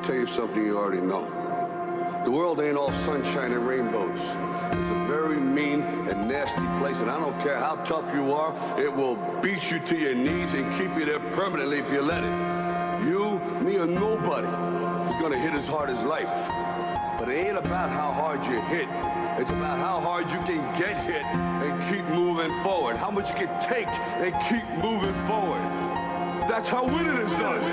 tell you something you already know. The world ain't all sunshine and rainbows. It's a very mean and nasty place, and I don't care how tough you are, it will beat you to your knees and keep you there permanently if you let it. You, me, or nobody is gonna hit as hard as life. But it ain't about how hard you hit. It's about how hard you can get hit and keep moving forward. How much you can take and keep moving forward. That's how winning is done.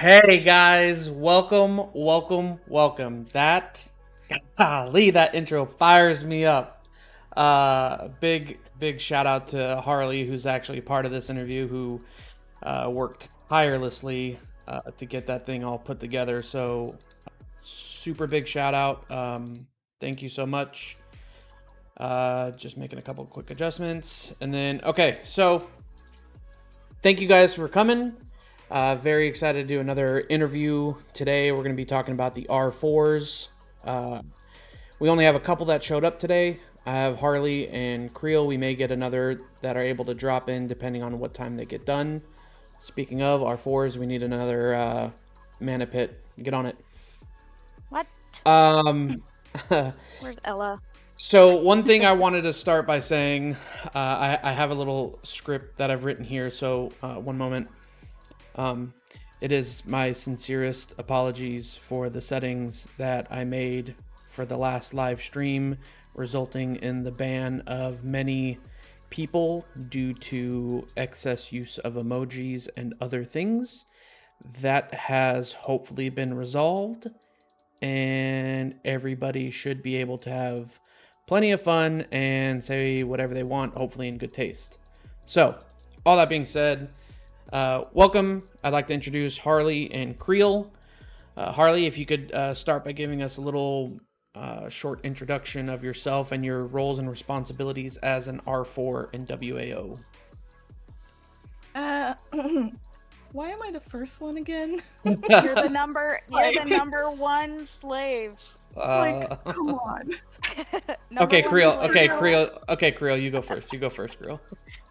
Okay, guys, welcome. That intro fires me up. Big shout out to Harley, who's actually part of this interview, who worked tirelessly to get that thing all put together. So, super big shout out. Thank you so much. Just making a couple quick adjustments, and then okay, so thank you guys for coming. Very excited to do another interview today. We're going to be talking about the R4s. We only have a couple that showed up today. I have Harley and Creel. We may get another that are able to drop in depending on what time they get done. Speaking of R4s, we need another mana pit. Get on it. What? Where's Ella? So one thing I wanted to start by saying, I have a little script that I've written here. So one moment. It is my sincerest apologies for the settings that I made for the last live stream, resulting in the ban of many people due to excess use of emojis and other things. That has hopefully been resolved, and everybody should be able to have plenty of fun and say whatever they want, hopefully in good taste. So, all that being said, welcome. I'd like to introduce Harley and Creel. Harley, if you could start by giving us a little short introduction of yourself and your roles and responsibilities as an R4 in WAO. Why am I the first one again? You're the number one slave. Come on. Okay, Creel. Okay, Creel. You go first. Creel.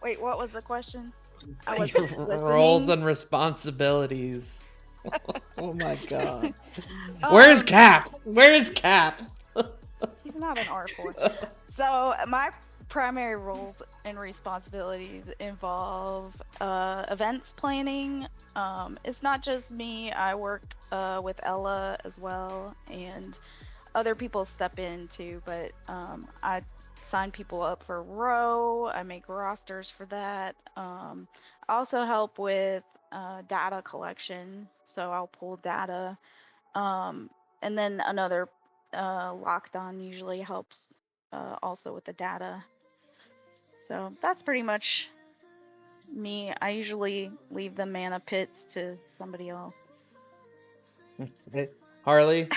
Wait, what was the question? I was roles and responsibilities. Oh my god. Where's Cap? He's not an R4. So my primary roles and responsibilities involve events planning. It's not just me. I work with Ella as well, and other people step in too, but I sign people up for row. I make rosters for that. I also help with data collection, so I'll pull data. And then another locked on usually helps also with the data. So that's pretty much me. I usually leave the mana pits to somebody else. Harley?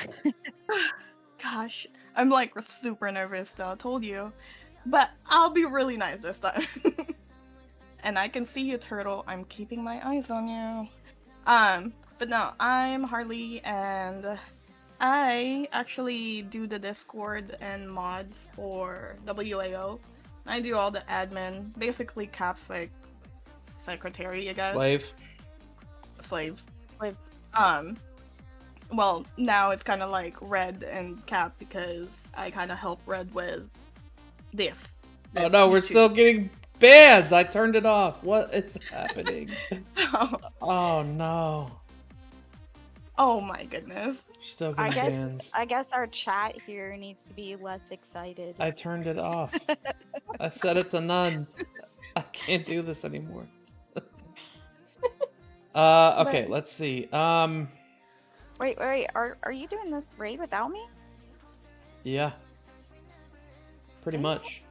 Gosh, I'm like super nervous though, I told you. But I'll be really nice this time. And I can see you, Turtle. I'm keeping my eyes on you. But no, I'm Harley, and I actually do the Discord and mods for WAO. I do all the admin, basically Cap's like secretary, I guess. Slave. Like, Well, now it's kind of like Red and Cap because I kind of help Red with this. Oh no, we're YouTube. still getting bans. I turned it off. What is happening? So, Oh no. oh my goodness. Still I getting guess bans. I guess our chat here needs to be less excited. I turned it off. I set it to none. I can't do this anymore. Okay, let's see. Wait, are you doing this raid without me? Yeah. Pretty much.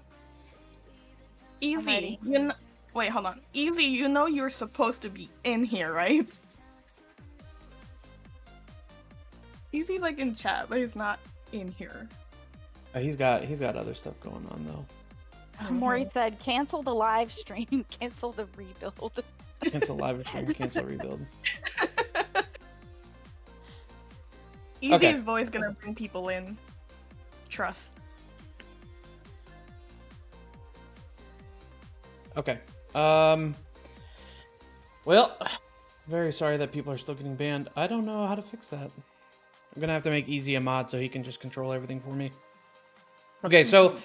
Easy. ready. Wait, hold on. Easy, you know you're supposed to be in here, right? Easy's like in chat, but he's not in here. He's got other stuff going on though. Maury said, cancel the live stream, cancel the rebuild. Cancel live stream, cancel rebuild. Easy's Okay. voice gonna bring people in. Trust. Okay. Well, very sorry that people are still getting banned. I don't know how to fix that. I'm gonna have to make Easy a mod so he can just control everything for me. Okay, so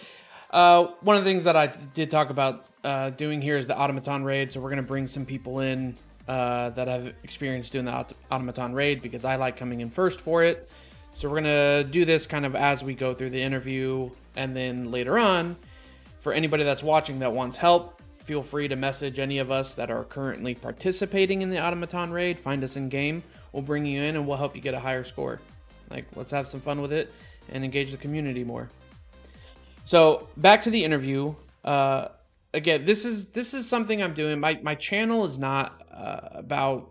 one of the things that I did talk about doing here is the Automaton raid. So we're gonna bring some people in that have experience doing the Automaton raid because I like coming in first for it. So we're gonna do this kind of as we go through the interview, and then later on, for anybody that's watching that wants help, feel free to message any of us that are currently participating in the Automaton raid. Find us in game. We'll bring you in and we'll help you get a higher score. Like, let's have some fun with it and engage the community more. So back to the interview. Again, this is something I'm doing. My channel is not about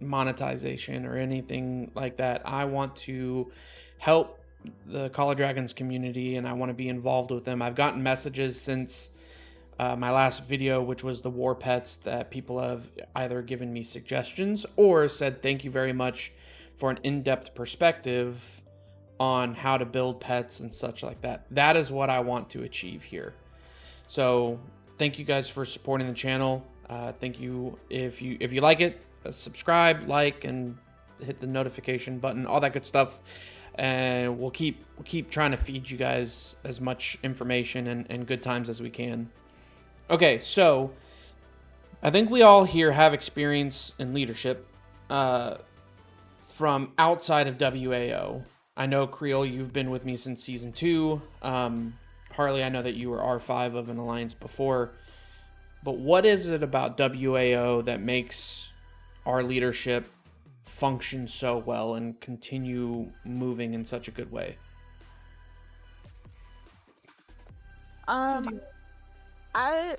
monetization or anything like that. I want to help the Call of Dragons community and I want to be involved with them. I've gotten messages since my last video, which was the war pets, that people have either given me suggestions or said thank you very much for an in-depth perspective on how to build pets and such like that. That is what I want to achieve here. So thank you guys for supporting the channel. Thank you. If you like it, subscribe, like, and hit the notification button, all that good stuff. And we'll keep trying to feed you guys as much information and good times as we can. Okay, so I think we all here have experience in leadership from outside of WAO. I know, Creole, you've been with me since Season 2. Harley, I know that you were R5 of an Alliance before. But what is it about WAO that makes our leadership function so well and continue moving in such a good way? I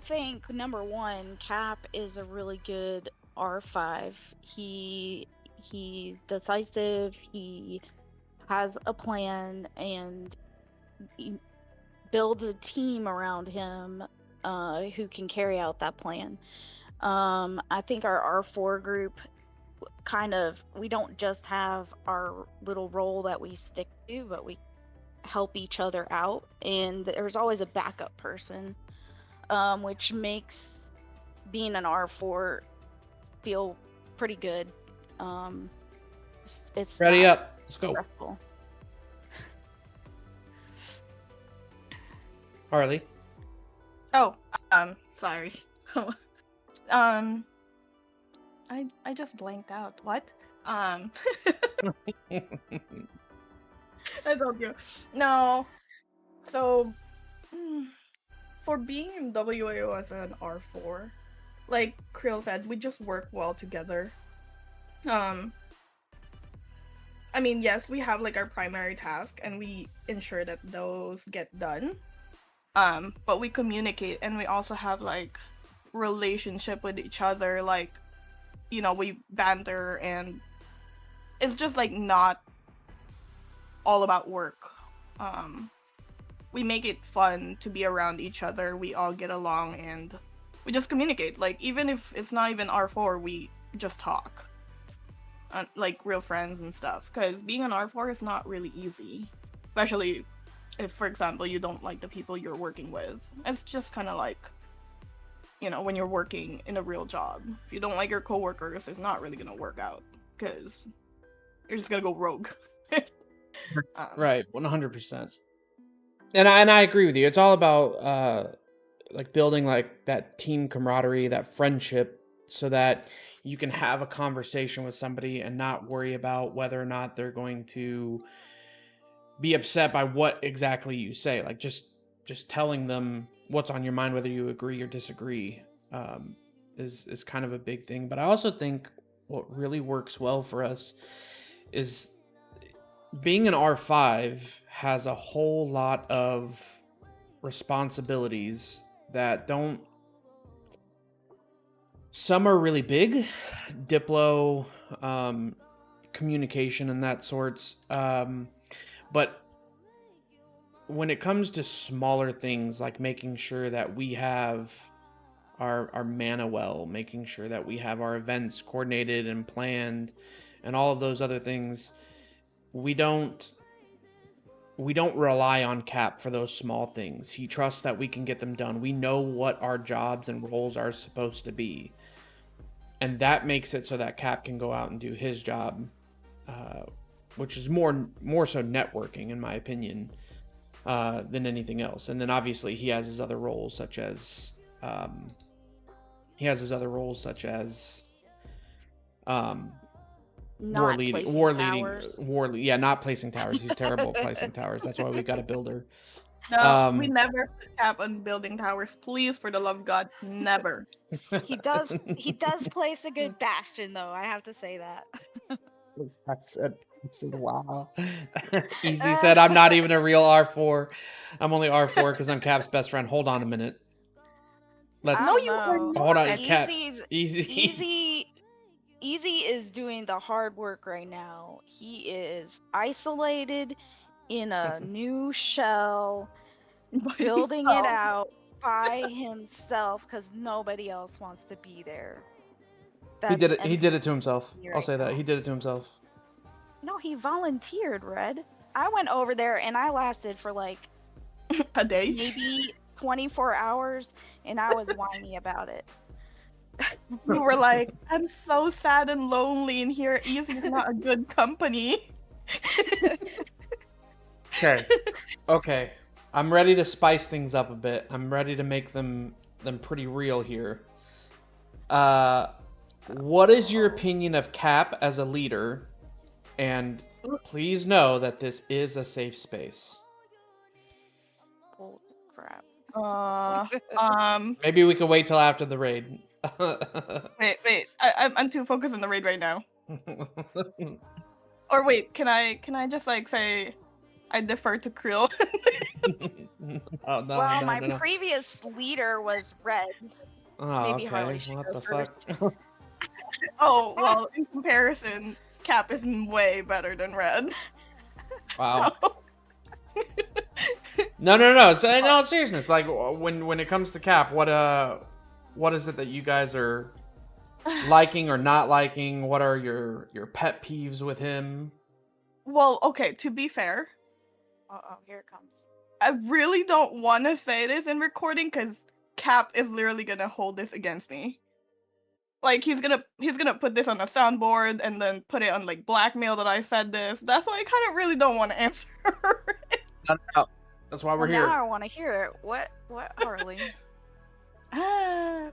think number one, Cap is a really good R5. He's decisive. He has a plan and he builds a team around him who can carry out that plan. I think our R4 group we don't just have our little role that we stick to, but we help each other out, and there's always a backup person, which makes being an R4 feel pretty good. It's Ready not up. Let's go. stressful. Harley. Oh, sorry. I just blanked out. What? I told you. No. So, for being in WAO as an R4, like Krill said, we just work well together. I mean, yes, we have like our primary task and we ensure that those get done. But we communicate and we also have like relationship with each other, like, you know, we banter and it's just like not all about work. We make it fun to be around each other. We all get along and we just communicate. Like, even if it's not even R4, we just talk. Like, real friends and stuff. Because being an R4 is not really easy. Especially if, for example, you don't like the people you're working with. It's just kind of like, you know, when you're working in a real job. If you don't like your coworkers, it's not really going to work out. Because you're just going to go rogue. Right, 100%. And I agree with you. It's all about like building like that team camaraderie, that friendship, so that you can have a conversation with somebody and not worry about whether or not they're going to be upset by what exactly you say. Like just telling them what's on your mind, whether you agree or disagree, is kind of a big thing. But I also think what really works well for us is being an R5 has a whole lot of responsibilities that don't. Some are really big, Diplo, communication and that sorts. But when it comes to smaller things like making sure that we have our mana well, making sure that we have our events coordinated and planned, and all of those other things, we don't rely on Cap for those small things. He trusts that we can get them done. We know what our jobs and roles are supposed to be. And that makes it so that Cap can go out and do his job, which is more so networking, in my opinion, than anything else. And then obviously he has his other roles, such as war leading. Yeah, not placing towers. He's terrible at placing towers. That's why we got a builder. No, we never put Cap on building towers. Please, for the love of God, never. He does place a good bastion, though. I have to say that. I said wow. Easy said, I'm not even a real R4. I'm only R4 because I'm Cap's best friend. Hold on a minute. Let's. No, you are not. Hold on, Cap. Easy is doing the hard work right now. He is isolated in a new shell, building it out by himself because nobody else wants to be there. He did it. He did it to himself. I'll say that he did it to himself. No, he volunteered, Red. I went over there and I lasted for like a day, maybe 24 hours, and I was whiny about it. We were like, I'm so sad and lonely in here. Easy's not a good company. Okay. I'm ready to spice things up a bit. I'm ready to make them pretty real here. What is your opinion of Cap as a leader? And please know that this is a safe space. Oh crap. Maybe we could wait till after the raid. Wait. I'm too focused on the raid right now. Or wait, can I just like say I defer to Krill? Oh, no, well, no, my no. previous leader was Red. Oh, Maybe okay. Harley should What go the first. fuck? Oh, well, in comparison, Cap is way better than Red. Wow. No. So, no, seriousness. Like when it comes to Cap, what is it that you guys are liking or not liking? What are your pet peeves with him? Well, okay, to be fair, Here it comes. I really don't want to say this in recording because Cap is literally gonna hold this against me. Like he's gonna put this on a soundboard and then put it on like blackmail that I said this. That's why I kind of really don't want to answer. No. That's why we're here. Now I want to hear it. What Harley?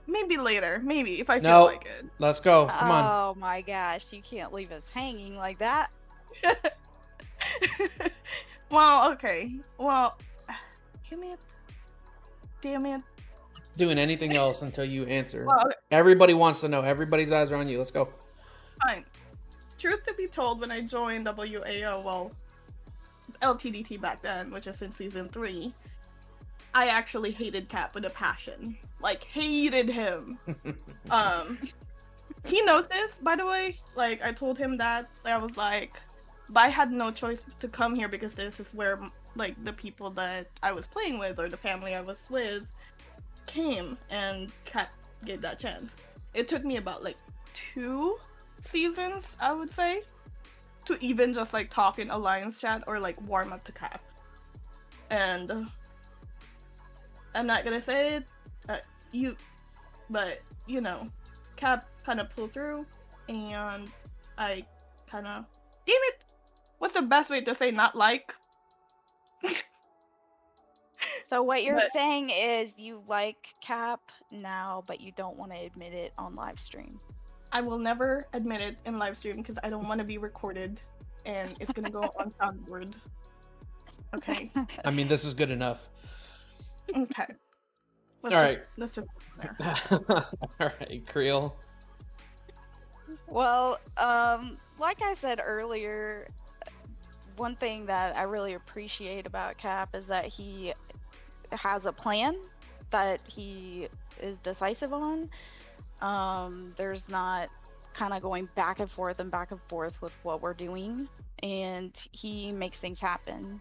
Maybe later. Maybe if I feel like it. Let's go. Come on. Oh my gosh, you can't leave us hanging like that. Well, okay. Well, damn it. Doing anything else until you answer. Well, okay. Everybody wants to know. Everybody's eyes are on you. Let's go. Fine. Truth to be told, when I joined WAO, well, LTDT back then, which is in season 3, I actually hated Cap with a passion. Like, hated him. He knows this, by the way. Like, I told him that. I was like, but I had no choice to come here because this is where, like, the people that I was playing with or the family I was with came, and Cap get that chance. It took me about like 2 seasons, I would say, to even just like talk in Alliance chat or like warm up to Cap. And I'm not gonna say it, but you know, Cap kind of pulled through, and I kind of, damn it, what's the best way to say not like? So what you're But- saying is you like Cap now, but you don't want to admit it on live stream. I will never admit it in live stream because I don't want to be recorded, and it's gonna go on soundboard. Okay. I mean, this is good enough. Okay. All right. Let's just go there. All right, Creel. Well, like I said earlier, one thing that I really appreciate about Cap is that he has a plan that he is decisive on. There's not kind of going back and forth with what we're doing, and he makes things happen.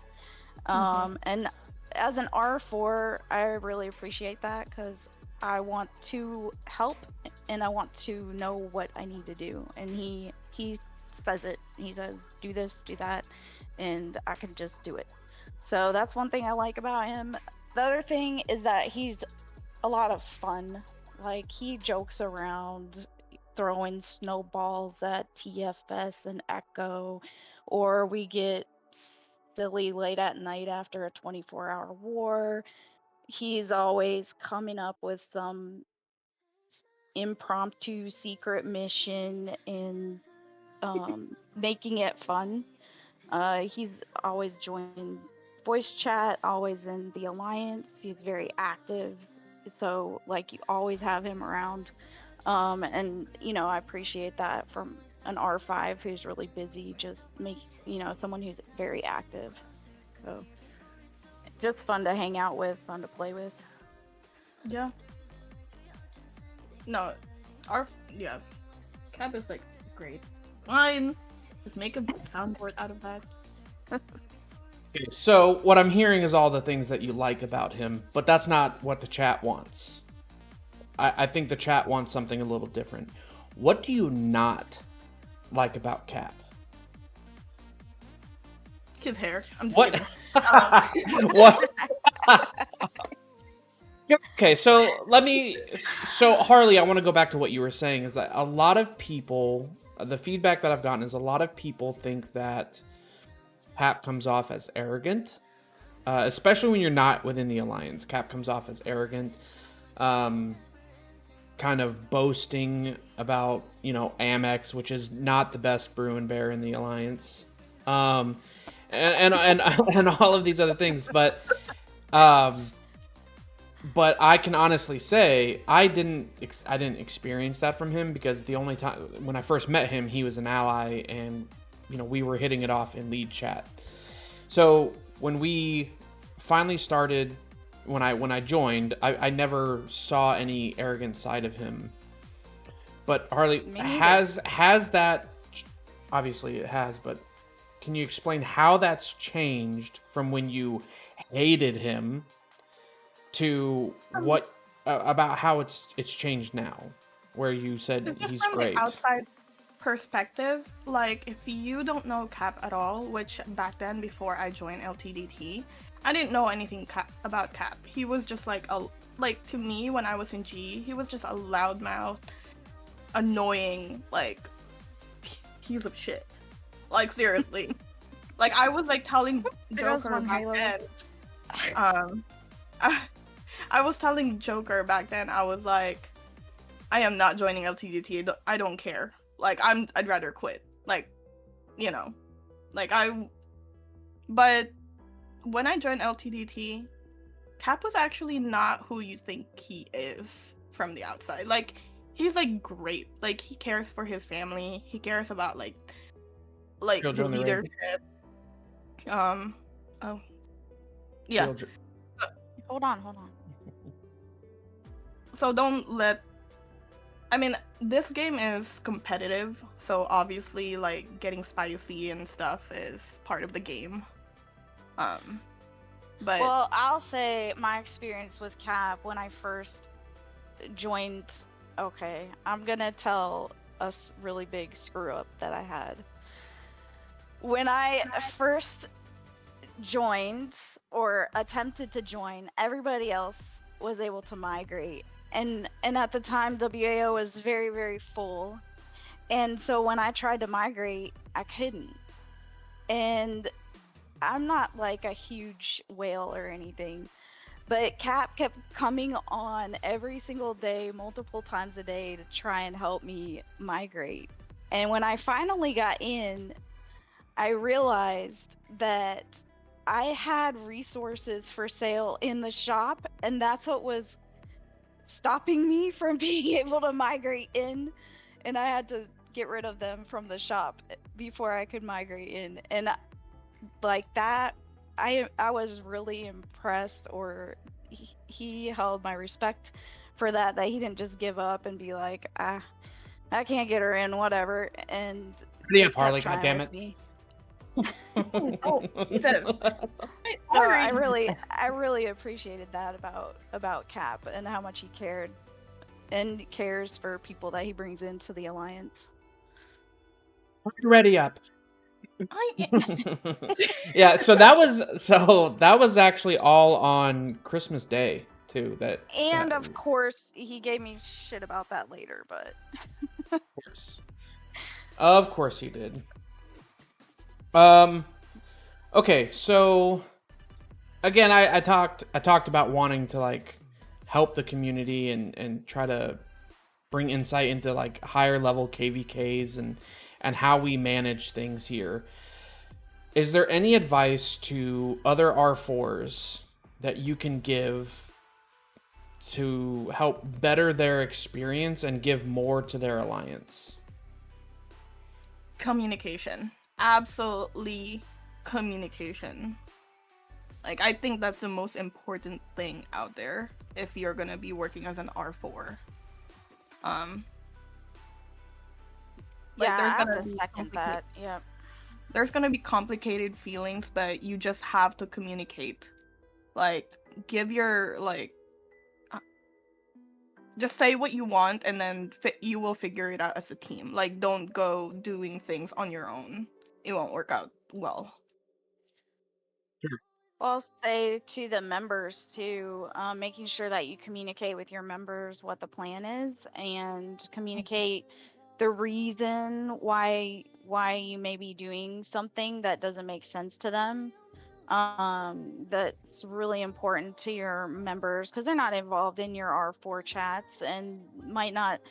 And as an R4, I really appreciate that because I want to help and I want to know what I need to do. And he says it. He says, do this, do that, and I can just do it. So that's one thing I like about him. The other thing is that he's a lot of fun. Like, he jokes around, throwing snowballs at TFS and Echo, or we get silly late at night after a 24-hour war. He's always coming up with some impromptu secret mission and making it fun. He's always joining voice chat, always in the Alliance. He's very active, so like you always have him around. And you know, I appreciate that from an R5 who's really busy, just someone who's very active. So just fun to hang out with, fun to play with. Yeah. No, Cap is like great. Fine. Just make a soundboard out of that. Okay, so what I'm hearing is all the things that you like about him, but that's not what the chat wants. I think the chat wants something a little different. What do you not like about Cap? His hair. I'm just What? kidding. What? Okay, so Harley, I want to go back to what you were saying, is that a lot of people, the feedback that I've gotten is a lot of people think that Cap comes off as arrogant, especially when you're not within the Alliance. Cap comes off as arrogant, kind of boasting about, Amex, which is not the best brew and bear in the Alliance, and all of these other things, but I can honestly say I didn't experience that from him, because the only time when I first met him, he was an ally, and we were hitting it off in lead chat. So when we finally started, when I joined, I never saw any arrogant side of him. But Harley, has that, obviously it has, but can you explain how that's changed from when you hated him to what about how it's changed now, where you said he's from great? The outside perspective, like if you don't know Cap at all, which back then before I joined LTDT, I didn't know anything about Cap. He was just like to me when I was in G, he was just a loudmouth, annoying, like piece of shit. Like seriously, like I was like telling Joker back then. I was telling Joker back then, I was like, I am not joining LTDT. I don't care. Like, I'd rather quit. Like, but when I joined LTDT, Cap was actually not who you think he is from the outside. Like, he's like great. Like, he cares for his family. He cares about like the leadership. Oh, yeah. Hold on. So don't let... I mean, this game is competitive, so obviously, like, getting spicy and stuff is part of the game. But... Well, I'll say my experience with Cap when I first joined, okay, I'm gonna tell a really big screw up that I had. When I first joined or attempted to join, everybody else was able to migrate. And at the time, WAO was very, very full. And so when I tried to migrate, I couldn't. And I'm not like a huge whale or anything, but Cap kept coming on every single day, multiple times a day, to try and help me migrate. And when I finally got in, I realized that I had resources for sale in the shop, and that's what was stopping me from being able to migrate in. And I had to get rid of them from the shop before I could migrate in. And like that, I was really impressed, or he held my respect for that he didn't just give up and be like, I can't get her in, whatever, and Hurry up, just kept Harley, trying goddammit. with me. Oh, he says. So I really appreciated that about Cap and how much he cared and cares for people that he brings into the alliance. Ready up. I Yeah, so that was actually all on Christmas Day too. And of course, he gave me shit about that later, but of course he did. Okay, so again, I talked about wanting to like help the community and try to bring insight into like higher level KVKs and how we manage things here. Is there any advice to other R4s that you can give to help better their experience and give more to their alliance? Communication. Absolutely communication. Like, I think that's the most important thing out there if you're gonna be working as an R4. Like, yeah, there's I have gonna to be second that. Yep. There's gonna be complicated feelings, but you just have to communicate. Like, give your, like, just say what you want, and then you will figure it out as a team. Like, don't go doing things on your own. It won't work out well. I'll say to the members too, making sure that you communicate with your members what the plan is and communicate the reason why you may be doing something that doesn't make sense to them. That's really important to your members because they're not involved in your R4 chats and might not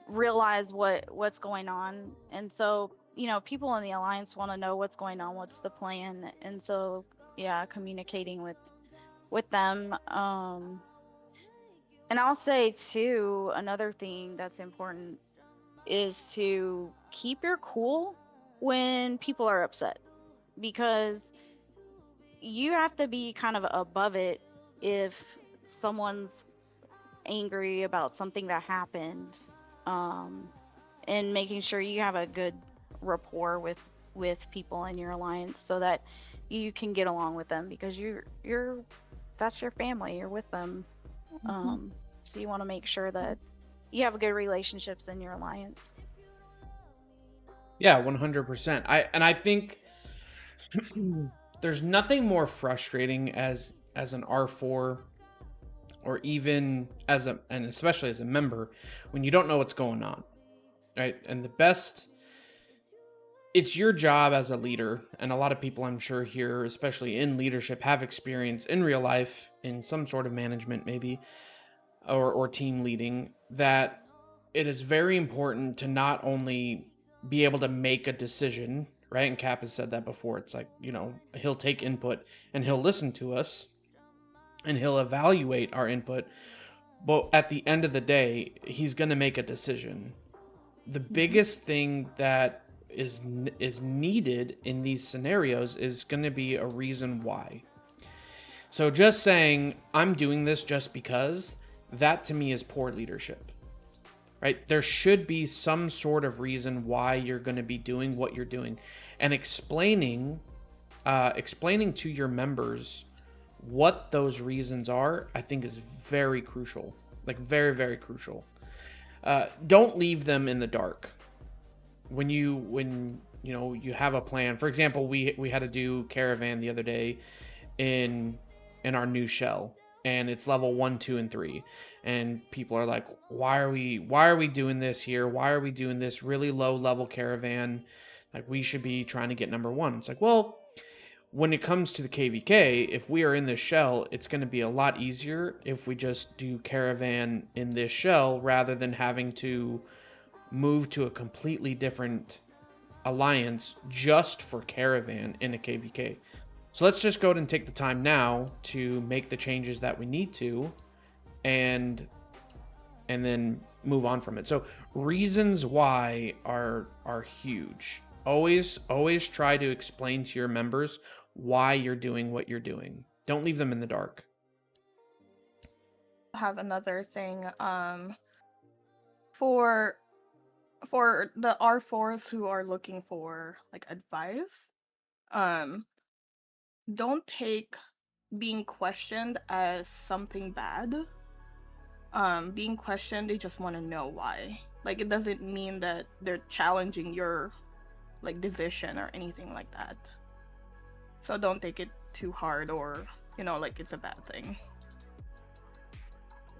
realize what's going on. And so, people in the alliance want to know what's going on, what's the plan, and so yeah, communicating with them. And I'll say too, another thing that's important is to keep your cool when people are upset, because you have to be kind of above it if someone's angry about something that happened, and making sure you have a good rapport with people in your alliance so that you can get along with them, because that's your family, you're with them. So you want to make sure that you have good relationships in your alliance. Yeah, 100%. I think there's nothing more frustrating as an R4 or even and especially as a member when you don't know what's going on, right? And it's your job as a leader, and a lot of people I'm sure here, especially in leadership, have experience in real life in some sort of management maybe or team leading, that it is very important to not only be able to make a decision, right? And Cap has said that before. It's like, he'll take input and he'll listen to us and he'll evaluate our input. But at the end of the day, he's going to make a decision. The biggest thing that is needed in these scenarios is going to be a reason why. So just saying, I'm doing this just because, that to me is poor leadership. Right? There should be some sort of reason why you're going to be doing what you're doing, and explaining to your members what those reasons are, I think is very crucial. like very, very crucial. Don't leave them in the dark. When you have a plan. For example, we had to do caravan the other day in our new shell, and it's level 1, 2, and 3. And people are like, why are we doing this here? Why are we doing this really low level caravan? Like, we should be trying to get number 1. It's like, well, when it comes to the KVK, if we are in this shell, it's going to be a lot easier if we just do caravan in this shell rather than having to move to a completely different alliance just for caravan in a KVK. So let's just go ahead and take the time now to make the changes that we need to, and then move on from it. So reasons why are huge. Always try to explain to your members why you're doing what you're doing. Don't leave them in the dark. Have another thing for the R4s who are looking for like advice, don't take being questioned as something bad. Being questioned, they just want to know why. Like, it doesn't mean that they're challenging your like decision or anything like that. So don't take it too hard, or like it's a bad thing.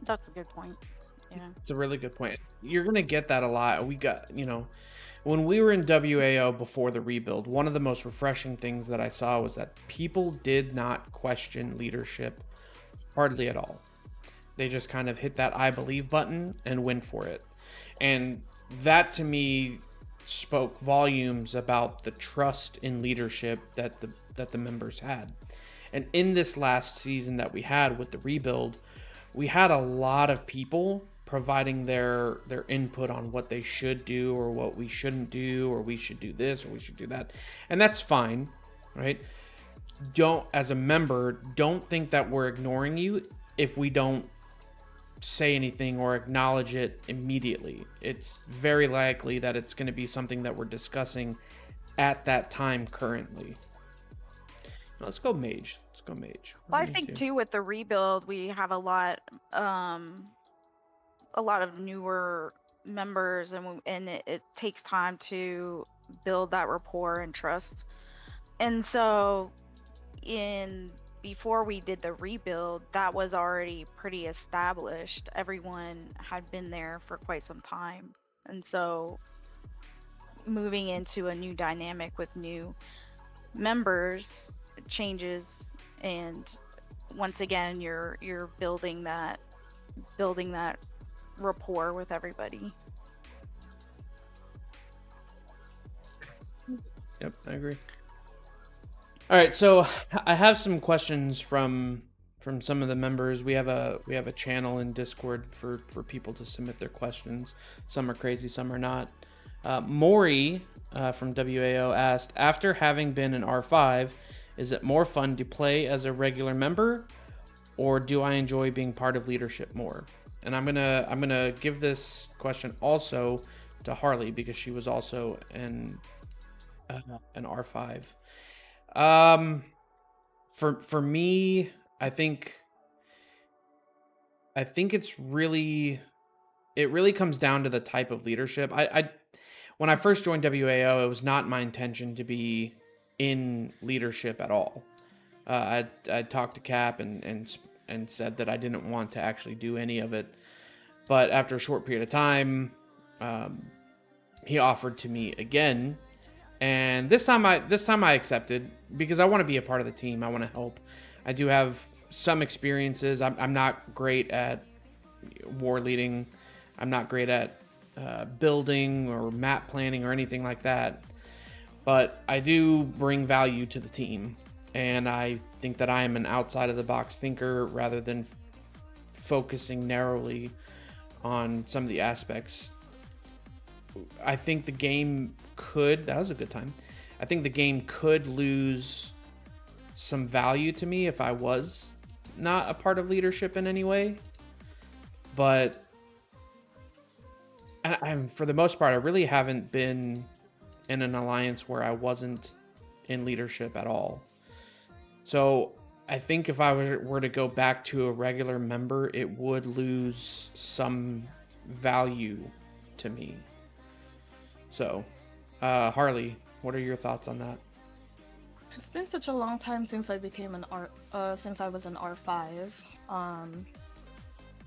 That's a good point. Yeah. It's a really good point. You're going to get that a lot. We got, when we were in WAO before the rebuild, one of the most refreshing things that I saw was that people did not question leadership hardly at all. They just kind of hit that I believe button and went for it. And that to me spoke volumes about the trust in leadership that the members had. And in this last season that we had with the rebuild, we had a lot of people providing their input on what they should do or what we shouldn't do, or we should do this or we should do that. And that's fine, right? As a member, don't think that we're ignoring you if we don't say anything or acknowledge it immediately. It's very likely that it's going to be something that we're discussing at that time currently. Now, let's go mage. Well, I think too with the rebuild, we have a lot of newer members, and it takes time to build that rapport and trust. And so before we did the rebuild, that was already pretty established. Everyone had been there for quite some time. And so moving into a new dynamic with new members changes, and once again you're building that rapport with everybody. Yep, I agree. All right, so I have some questions from some of the members. We have a channel in Discord for people to submit their questions. Some are crazy, some are not. Maury from WAO asked, after having been an R5, is it more fun to play as a regular member, or do I enjoy being part of leadership more? And I'm gonna give this question also to Harley, because she was also an R5. For me, I think it really comes down to the type of leadership. When I first joined WAO, it was not my intention to be in leadership at all. I talked to Cap and said that I didn't want to actually do any of it. But after a short period of time, he offered to me again, and this time I accepted, because I want to be a part of the team. I want to help. I do have some experiences. I'm not great at war leading. I'm not great at building or map planning or anything like that. But I do bring value to the team, and I think that I am an outside of the box thinker rather than focusing narrowly on some of the aspects. I think the game that was a good time. I think the game could lose some value to me if I was not a part of leadership in any way. But for the most part, I really haven't been in an alliance where I wasn't in leadership at all. So I think if I were to go back to a regular member, it would lose some value to me. So, Harley, what are your thoughts on that? It's been such a long time since I became an since I was an R5.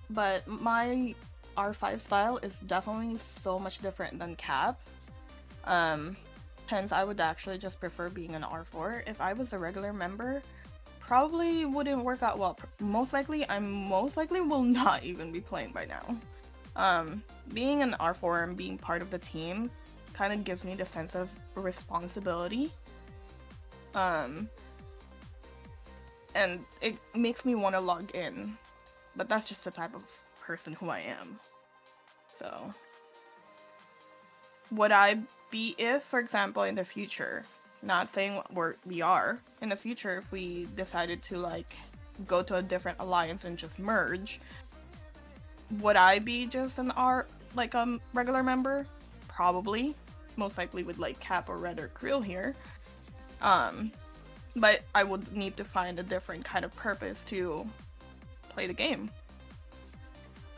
But my R5 style is definitely so much different than Cap. Hence, I would actually just prefer being an R4. If I was a regular member, probably wouldn't work out well. Most likely will not even be playing by now. Being an R4 and being part of the team kind of gives me the sense of responsibility. And it makes me want to log in. But that's just the type of person who I am. So, would I be if, for example, in the future, not saying we are, in the future, if we decided to, like, go to a different alliance and just merge, would I be just a regular member? Probably. Most likely with, like, Cap or Red or Creel here. But I would need to find a different kind of purpose to play the game.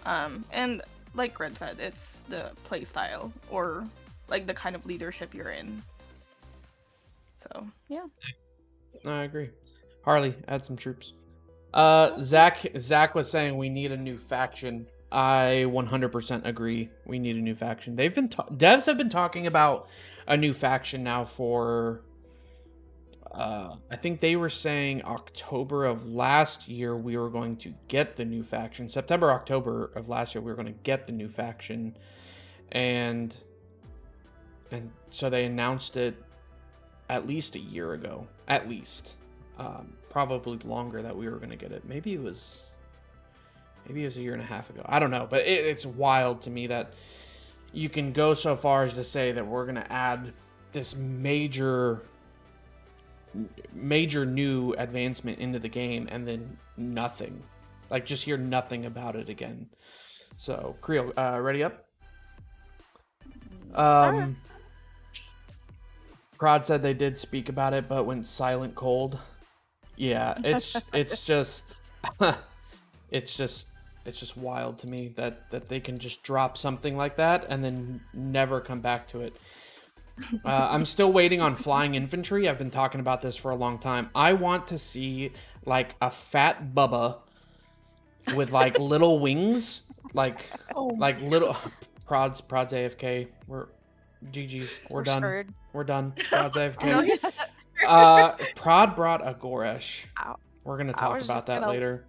And like Red said, it's the play style or like the kind of leadership you're in. So yeah. I agree. Harley, add some troops. Zach was saying we need a new faction. I 100% agree. We need a new faction. Devs have been talking about a new faction now for I think they were saying October of last year we were going to get the new faction. September, October of last year we were going to get the new faction. And so they announced it at least a year ago. At least. Probably longer that we were going to get it. Maybe it was a year and a half ago. I don't know. But it's wild to me that you can go so far as to say that we're going to add this major new advancement into the game and then nothing. Like, just hear nothing about it again. So, Creel, ready up? Prod said they did speak about it, but went silent cold. Yeah, it's just it's just wild to me that they can just drop something like that and then never come back to it. I'm still waiting on flying infantry. I've been talking about this for a long time. I want to see like a fat Bubba with like little wings, like little Prod's AFK. We're GG's. We're done. Screwed. We're done. Prod's AFK. Prod brought a Goresh. We're gonna talk about that later.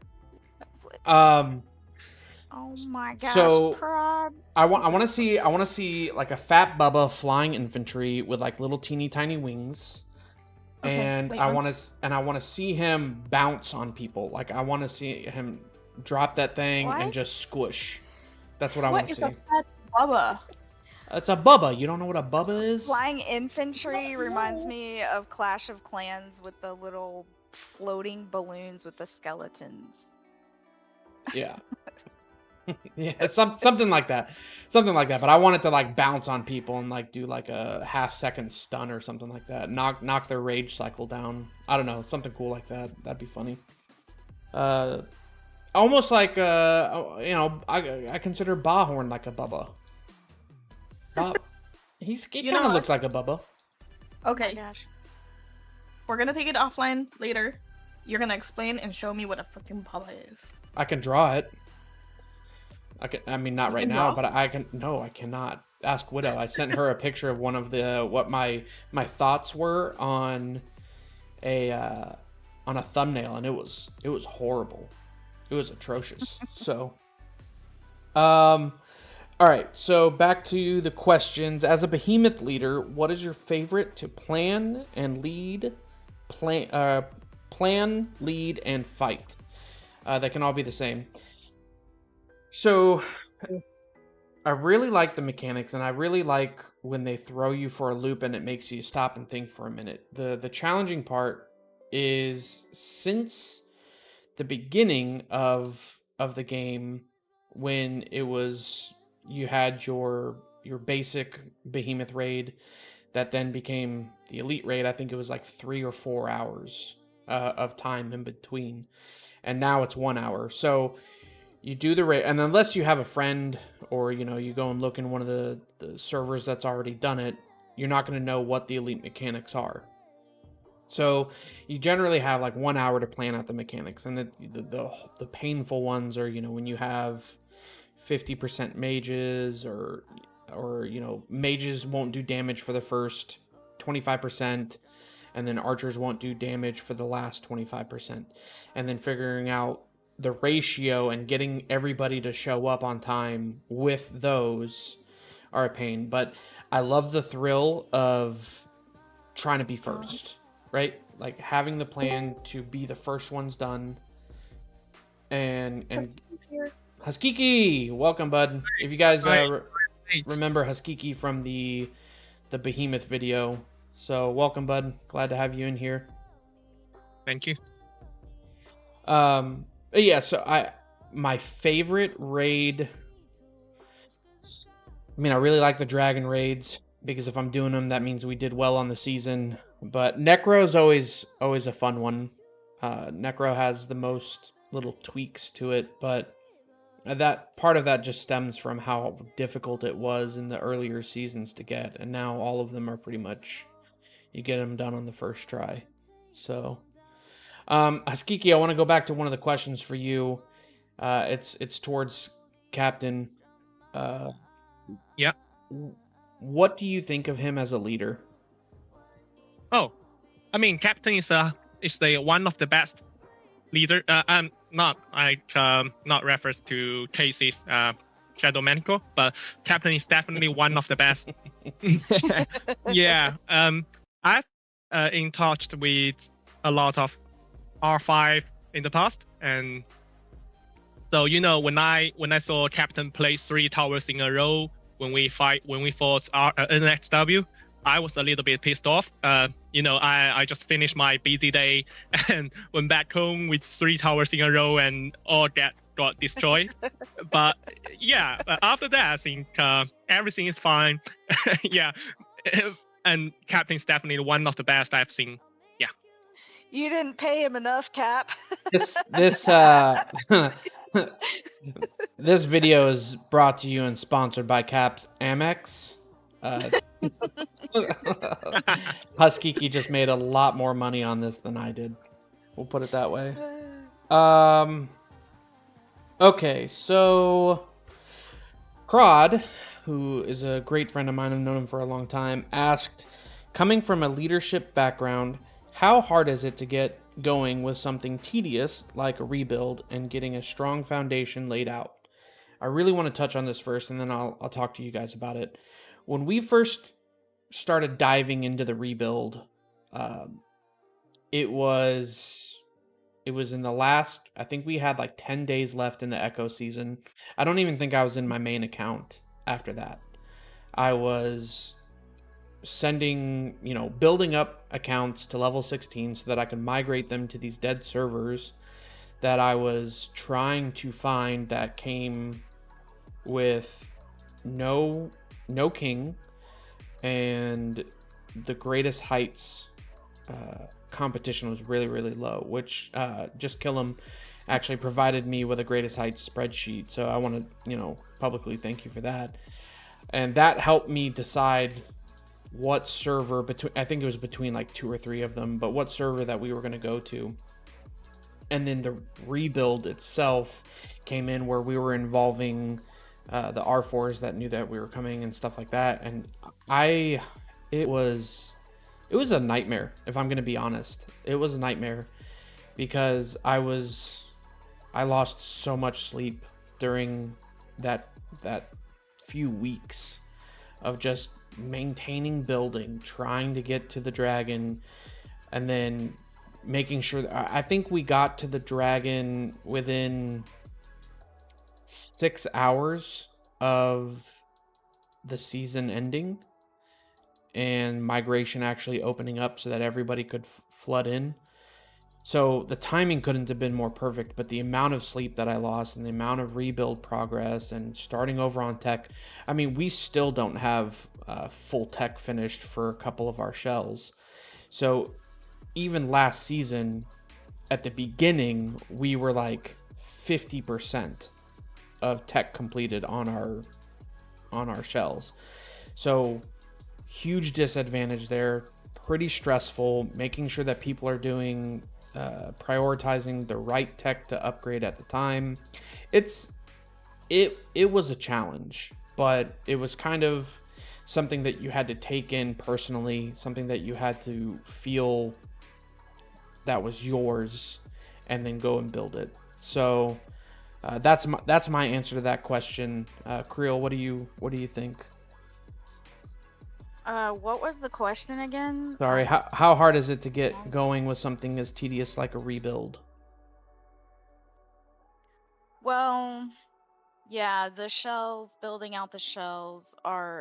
Oh my gosh, so Prod. I want to see like a fat Bubba flying infantry with like little teeny tiny wings, and I want to see him bounce on people. Like I want to see him drop that thing and just squish. That's what I want to see. What is a fat Bubba? It's a Bubba. You don't know what a Bubba is? Flying infantry reminds me of Clash of Clans with the little floating balloons with the skeletons. Yeah. Yeah, something like that. Something like that. But I want it to like bounce on people and like do like a half-second stun or something like that. Knock their rage cycle down. I don't know, something cool like that. That'd be funny. Almost like I consider Bahorn like a Bubba. He kind of looks like a Bubba. Okay. Oh my gosh. We're gonna take it offline later. You're gonna explain and show me what a freaking Bubba is. I can draw it. I mean, not right now, but I can. No, I cannot. Ask Widow. I sent her a picture of one of what my thoughts were on a thumbnail, and it was horrible. It was atrocious. So, all right. So back to the questions. As a behemoth leader, what is your favorite to plan and lead? Plan, lead, and fight. They can all be the same. So, I really like the mechanics, and I really like when they throw you for a loop and it makes you stop and think for a minute. The challenging part is since the beginning of the game, when it was you had your basic behemoth raid that then became the elite raid. I think it was like 3 or 4 hours of time in between, and now it's 1 hour. So you do the raid, and unless you have a friend or you go and look in one of the servers that's already done it, you're not going to know what the elite mechanics are. So you generally have like 1 hour to plan out the mechanics, and the painful ones are when you have 50% mages, or mages won't do damage for the first 25%, and then archers won't do damage for the last 25%, and then figuring out the ratio and getting everybody to show up on time with those are a pain. But I love the thrill of trying to be first, right? Like having the plan to be the first ones done. And Haskiki, welcome, bud. If you guys remember Haskiki from the Behemoth video, so welcome, bud. Glad to have you in here. Thank you. Yeah, so my favorite raid, I mean, I really like the dragon raids, because if I'm doing them, that means we did well on the season. But Necro is always a fun one. Necro has the most little tweaks to it, but that part of that just stems from how difficult it was in the earlier seasons to get, and now all of them are pretty much, you get them done on the first try. So Haskiki, I want to go back to one of the questions for you. It's towards Captain. Yeah. What do you think of him as a leader? Oh, I mean, Captain is the one of the best leader. I'm not reference to Casey's Shadow Manico, but Captain is definitely one of the best. Yeah. I've in touch with a lot of R5 in the past, and so when I saw Captain play 3 towers in a row when we fought NXW, I was a little bit pissed off. I just finished my busy day and went back home with 3 towers in a row and all got destroyed. But yeah, after that, I think everything is fine. Yeah, and Captain's definitely one of the best I've seen. Yeah. You didn't pay him enough, Cap. This this video is brought to you and sponsored by Cap's Amex. Haskiki just made a lot more money on this than I did. We'll put it that way. Okay, so Crod, who is a great friend of mine, I've known him for a long time, asked, coming from a leadership background, how hard is it to get going with something tedious like a rebuild and getting a strong foundation laid out? I really want to touch on this first, and then I'll talk to you guys about it. When we first started diving into the rebuild, it was in the last, I think we had like 10 days left in the Echo season. I don't even think I was in my main account after that. I was sending, building up accounts to level 16 so that I could migrate them to these dead servers that I was trying to find that came with no king and the greatest heights competition was really, really low, which Just Kill 'Em actually provided me with a greatest heights spreadsheet. So I want to, publicly thank you for that. And that helped me decide what server I think it was between like 2 or 3 of them, but what server that we were going to go to. And then the rebuild itself came in where we were involving the R4s that knew that we were coming and stuff like that. And it was a nightmare, if I'm going to be honest. It was a nightmare because I lost so much sleep during that few weeks of just maintaining building, trying to get to the dragon, and then making sure I think we got to the dragon within 6 hours of the season ending and migration actually opening up so that everybody could flood in. So the timing couldn't have been more perfect, but the amount of sleep that I lost and the amount of rebuild progress and starting over on tech, I mean, we still don't have full tech finished for a couple of our shells. So even last season, at the beginning, we were like 50% of tech completed on our shells. So huge disadvantage there. Pretty stressful. Making sure that people are doing prioritizing the right tech to upgrade at the time. It was a challenge, but it was kind of something that you had to take in personally, something that you had to feel that was yours, and then go and build it. So that's my answer to that question. Creel, what do you think? What was the question again? Sorry, how hard is it to get going with something as tedious like a rebuild? Well, yeah, the shells, building out the shells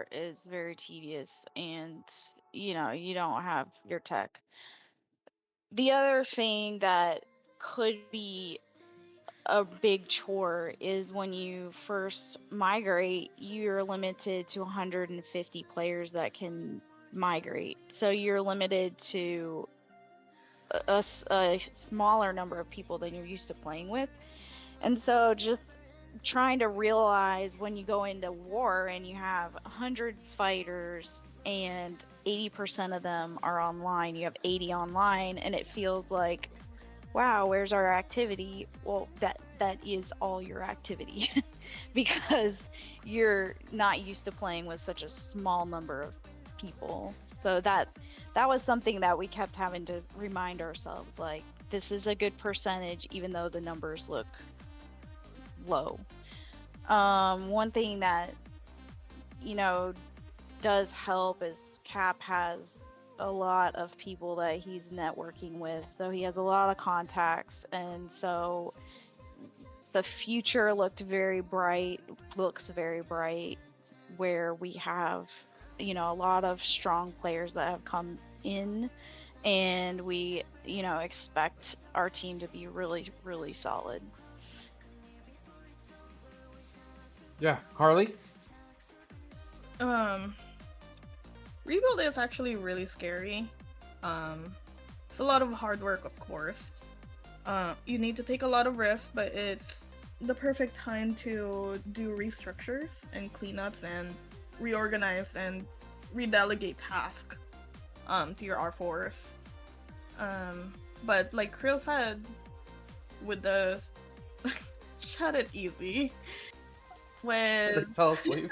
is very tedious, and you don't have your tech. The other thing that could be a big chore is when you first migrate, you're limited to 150 players that can migrate. So you're limited to a smaller number of people than you're used to playing with. And so just trying to realize when you go into war and you have 100 fighters and 80% of them are online, you have 80 online, and it feels like, wow, where's our activity? Well, that is all your activity because you're not used to playing with such a small number of people. So that was something that we kept having to remind ourselves, like, this is a good percentage even though the numbers look low. One thing that does help is Cap has a lot of people that he's networking with, so he has a lot of contacts, and so the future looks very bright, where we have a lot of strong players that have come in, and we expect our team to be really, really solid. Yeah, Harley? Rebuild is actually really scary. It's a lot of hard work, of course. You need to take a lot of risks, but it's the perfect time to do restructures and cleanups and reorganize and redelegate tasks to your R4s. But like Krill said, with the shut it easy. With Fell asleep.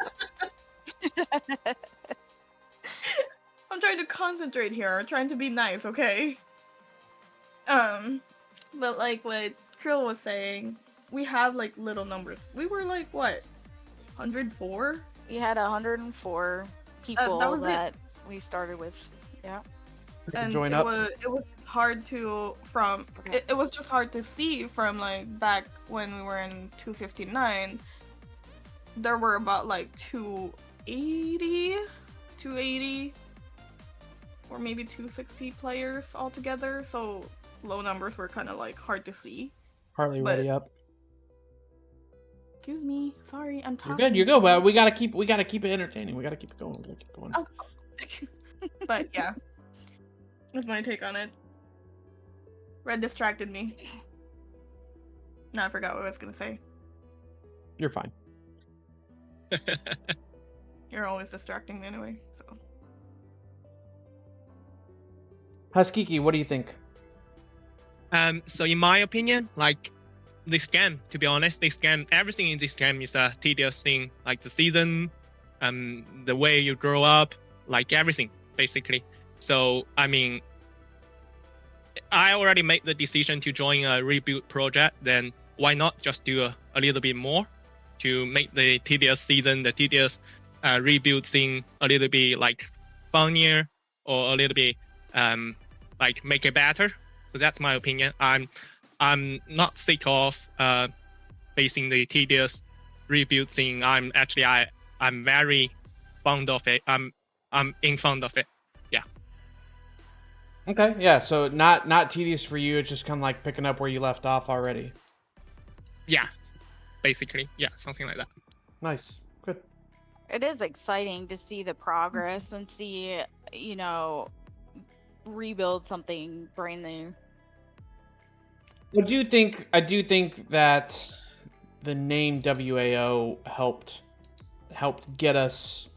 I'm trying to concentrate here. I'm trying to be nice, okay? But like what Krill was saying, we have like little numbers. We were like what, 104? We had 104 people that we started with. Yeah. And join up. It was hard to it was just hard to see from like back when we were in 259. There were about like 280 or maybe 260 players altogether, so low numbers were kind of like hard to see. Harley, ready up. Excuse me, sorry, I'm talking. You're good. You go. But we gotta keep it entertaining. We gotta keep it going. Oh. But yeah, that's my take on it. Red distracted me. No, I forgot what I was gonna say. You're fine. You're always distracting me anyway, so. Haskiki, what do you think? So in my opinion, like this game, to be honest, everything in this game is a tedious thing. Like the season, the way you grow up, like everything basically. So I mean, I already made the decision to join a rebuild project. Then why not just do a little bit more to make the tedious season, the tedious rebuild thing a little bit like funnier or a little bit like make it better. So that's my opinion. I'm not sick of facing the tedious rebuild thing. I'm very fond of it. I'm in fond of it. Yeah. Okay. Yeah. So not tedious for you. It's just kind of like picking up where you left off already. Yeah. Basically. Yeah. Something like that. Nice. Good. It is exciting to see the progress and see, rebuild something brand new. I do think that the name WAO helped get us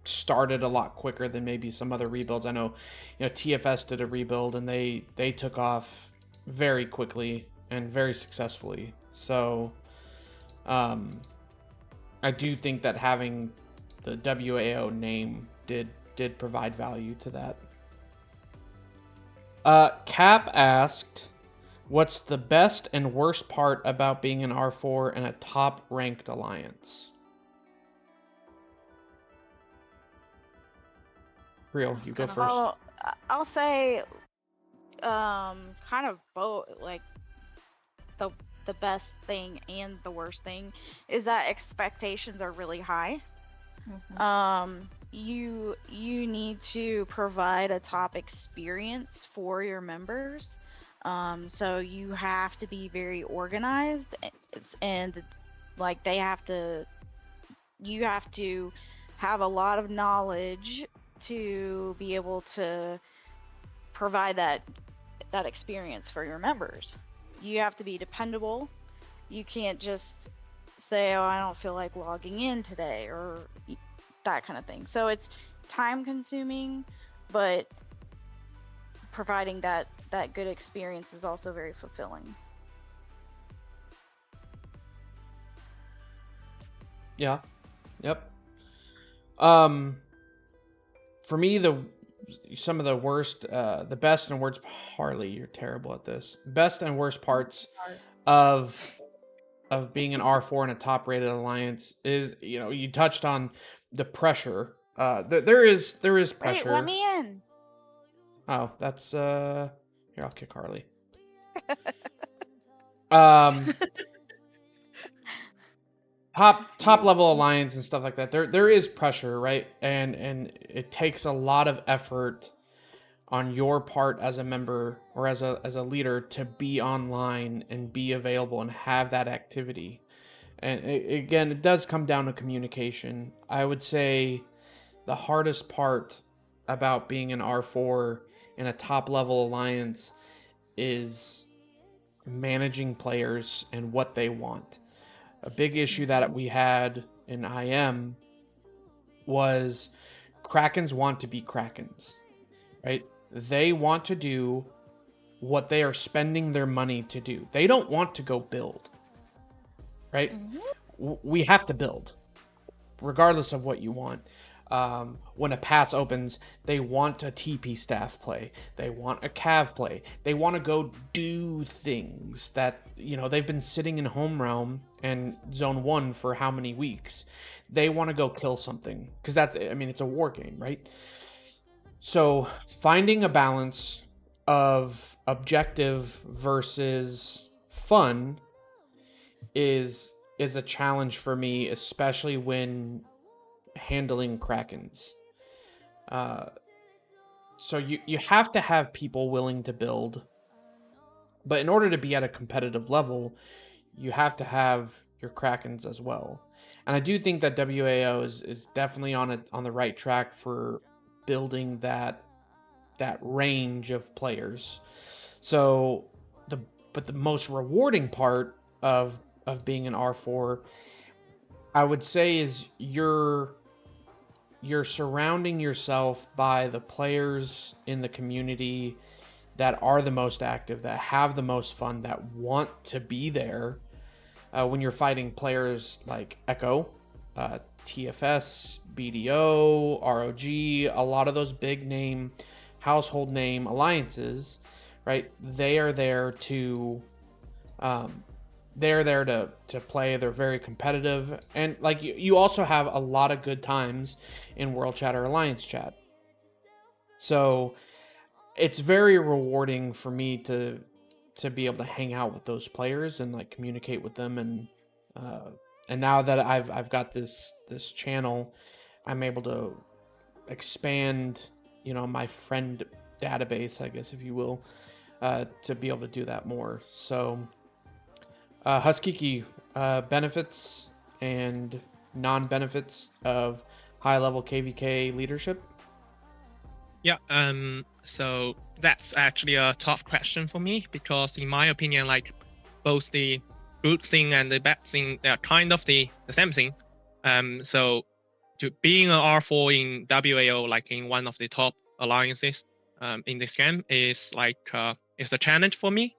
started a lot quicker than maybe some other rebuilds. I know, TFS did a rebuild and they took off very quickly and very successfully. So, I do think that having the WAO name did provide value to that. Cap asked, "What's the best and worst part about being an R4 in a top-ranked alliance?" Real, you go first. Oh, I'll say, kind of both. Like the best thing and the worst thing is that expectations are really high. You need to provide a top experience for your members. So you have to be very organized, and like you have to have a lot of knowledge to be able to provide that experience for your members. You have to be dependable. You can't just say, "Oh, I don't feel like logging in today," or that kind of thing. So it's time consuming, but providing that good experience is also very fulfilling. Yeah. Yep. For me, some of the worst, the best and worst. Harley, you're terrible at this. Best and worst parts of being an R4 in a top-rated alliance is, you touched on the pressure. There is pressure. Wait, let me in. Oh, that's here. I'll kick Harley. Top level alliance and stuff like that. There is pressure, right? And it takes a lot of effort on your part as a member or as a leader to be online and be available and have that activity. And again, it does come down to communication. I would say the hardest part about being an R4 in a top level alliance is managing players and what they want. A big issue that we had in IM was Krakens want to be Krakens, right? They want to do what they are spending their money to do. They don't want to go build, right? We have to build, regardless of what you want. When a pass opens, they want a TP staff play. They want a cav play. They want to go do things that, they've been sitting in home realm and zone 1 for how many weeks. They want to go kill something because it's a war game, right? So finding a balance of objective versus fun is a challenge for me, especially when handling Krakens. So you have to have people willing to build, but in order to be at a competitive level, you have to have your Krakens as well. And I do think that WAO is definitely on the right track for building that range of players. So the most rewarding part of being an R4, I would say, is you're surrounding yourself by the players in the community that are the most active, that have the most fun, that want to be there. When you're fighting players like Echo, TFS, BDO, ROG, a lot of those big name, household name alliances, right? They are there to play. They're very competitive, and like you also have a lot of good times in World Chat or Alliance Chat. So it's very rewarding for me to be able to hang out with those players and like communicate with them, and now that I've got this channel, I'm able to expand, my friend database, I guess, if you will, to be able to do that more. So Huskiki, benefits and non-benefits of high-level KVK leadership? Yeah. So that's actually a tough question for me because, in my opinion, like both the good thing and the bad thing, they are kind of the same thing. So to being an R4 in WAO, like in one of the top alliances, in this game is like it's a challenge for me.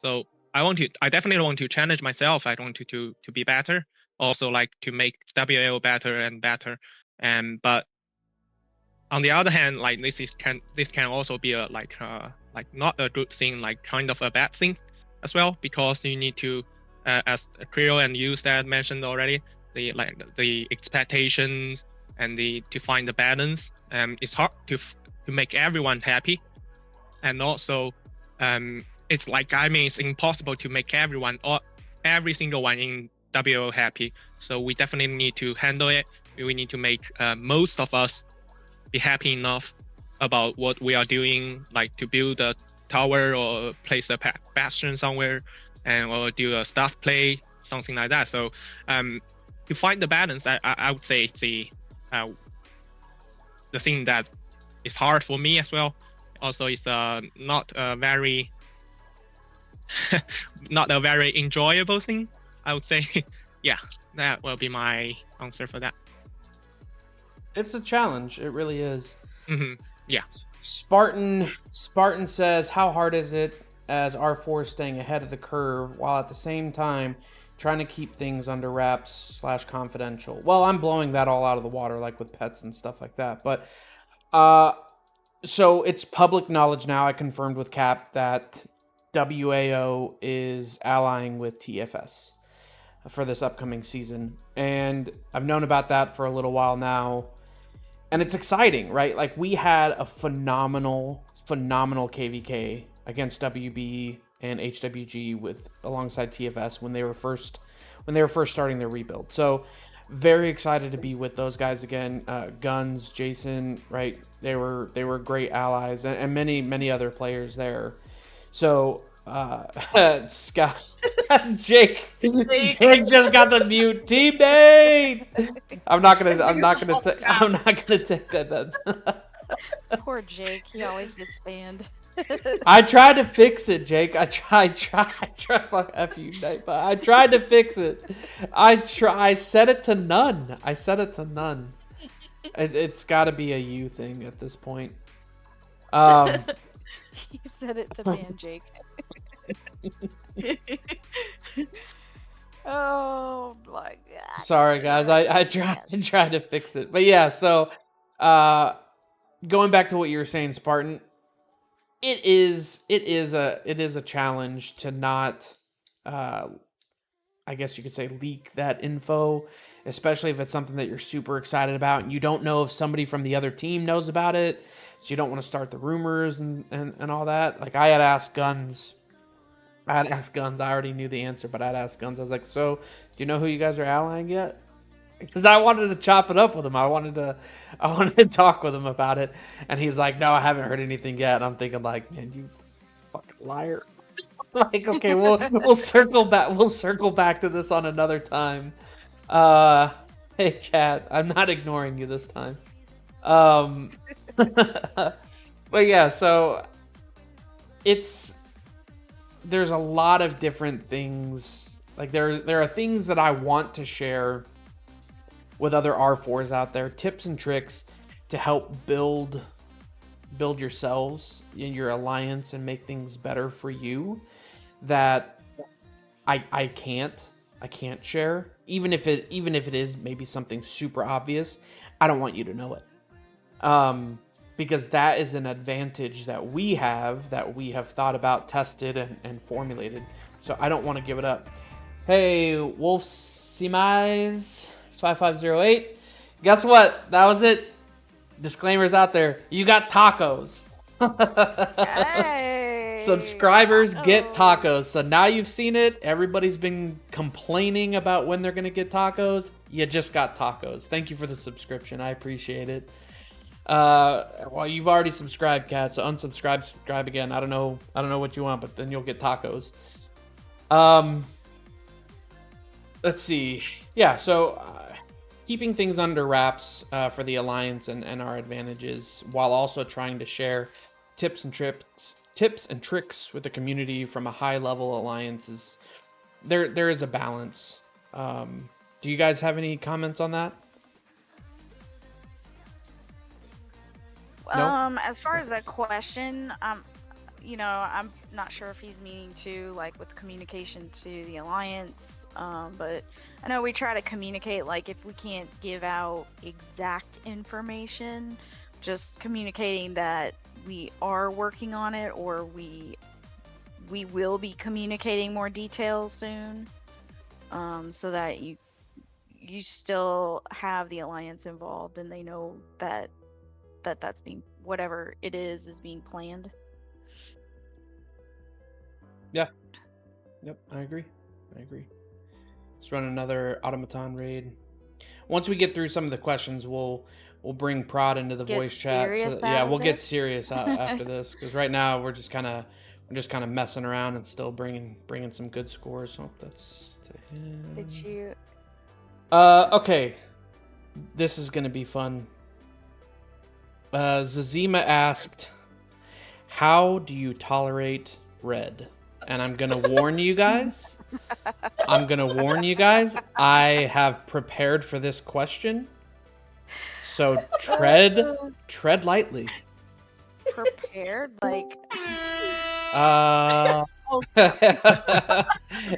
So I definitely want to challenge myself. I want to be better. Also, like to make WAO better and better. But on the other hand, like this can also be a like not a good thing, like kind of a bad thing as well, because you need to as Creo and Ustad mentioned already, the expectations and to find the balance. It's hard to make everyone happy, and also it's like it's impossible to make everyone or every single one in WO happy. So we definitely need to handle it. We need to make most of us be happy enough about what we are doing, like to build a tower or place a bastion somewhere, or do a staff play, something like that. So to find the balance, I would say it's the thing that is hard for me as well. Also, it's not a very not a very enjoyable thing, I would say. Yeah, that will be my answer for that. It's a challenge. It really is. Yeah. Spartan says, how hard is it as R4 staying ahead of the curve while at the same time trying to keep things under wraps / confidential? Well, I'm blowing that all out of the water, like with pets and stuff like that. But so it's public knowledge now. I confirmed with Cap that WAO is allying with TFS for this upcoming season. And I've known about that for a little while now. And it's exciting, right? Like, we had a phenomenal KVK against WB and HWG alongside TFS when they were first starting their rebuild. So very excited to be with those guys again. Guns, Jason, right? They were great allies, and many other players there. So Scott, Jake just got the mute. Team name. I'm not gonna take that. Poor Jake. He always gets banned. I tried to fix it, Jake. I tried fuck F you, Nate, but I tried to fix it. I set it to none. It's got to be a you thing at this point. He said it to ban Jake. Oh my god. Sorry guys, I tried to fix it. But yeah, so going back to what you were saying, Spartan, it is a challenge to not I guess you could say leak that info, especially if it's something that you're super excited about and you don't know if somebody from the other team knows about it, so you don't want to start the rumors and all that. Like, I had asked Guns. I already knew the answer, but I'd asked Guns. I was like, so, do you know who you guys are allying yet? Because I wanted to chop it up with him. I wanted to talk with him about it. And he's like, no, I haven't heard anything yet. And I'm thinking, like, man, you fucking liar. Like, okay, we'll circle back to this on another time. Hey, Kat, I'm not ignoring you this time. But yeah, so there's a lot of different things. Like, there are things that I want to share with other R4s out there, tips and tricks to help build yourselves in your alliance and make things better for you, that I can't share, even if it is maybe something super obvious. I don't want you to know it, because that is an advantage that we have thought about, tested, and formulated. So I don't want to give it up. Hey, Wolf Simais 5508. Guess what? That was it. Disclaimers out there. You got tacos. Hey, Subscribers get tacos. So now you've seen it. Everybody's been complaining about when they're going to get tacos. You just got tacos. Thank you for the subscription. I appreciate it. Well, you've already subscribed, Kat, so unsubscribe, subscribe again. I don't know what you want, but then you'll get tacos. Let's see. Yeah, so keeping things under wraps for the alliance and our advantages, while also trying to share tips and tricks with the community from a high level alliance. Is there is a balance. Do you guys have any comments on that? No? As far as the question, I'm not sure if he's meaning to like with communication to the alliance, but I know we try to communicate like if we can't give out exact information, just communicating that we are working on it or we will be communicating more details soon, so that you still have the alliance involved and they know that's being, whatever it is being planned. Yeah. Yep, I agree. Let's run another Automaton raid. Once we get through some of the questions, we'll bring Prod into the Get voice chat. serious Yeah, out we'll of get this? serious after this because right now we're just kind of messing around and still bringing some good scores. Hope that's to him. Did you? Okay. This is gonna be fun. Zazima asked, "How do you tolerate red?" And I'm gonna warn you guys. I have prepared for this question, so tread lightly. Prepared? Like,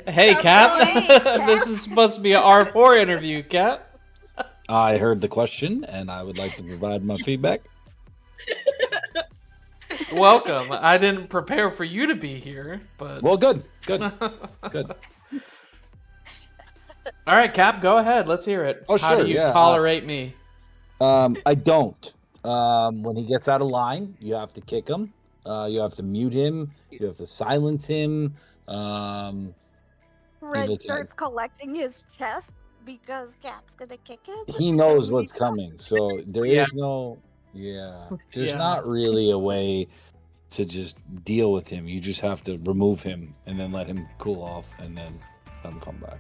Hey, Cap. Cap. This is supposed to be an R4 interview, Cap. I heard the question, and I would like to provide my feedback. Welcome. I didn't prepare for you to be here, but Well, good. All right, Cap, go ahead. Let's hear it. Oh, How sure, do you yeah. tolerate me? I don't. When he gets out of line, you have to kick him. You have to mute him. You have to silence him. Red Evil starts collecting his chest because Cap's gonna kick him. He knows what's coming, so there is Yeah. no. Yeah, there's Yeah. not really a way to just deal with him. You just have to remove him and then let him cool off, and then let him come back.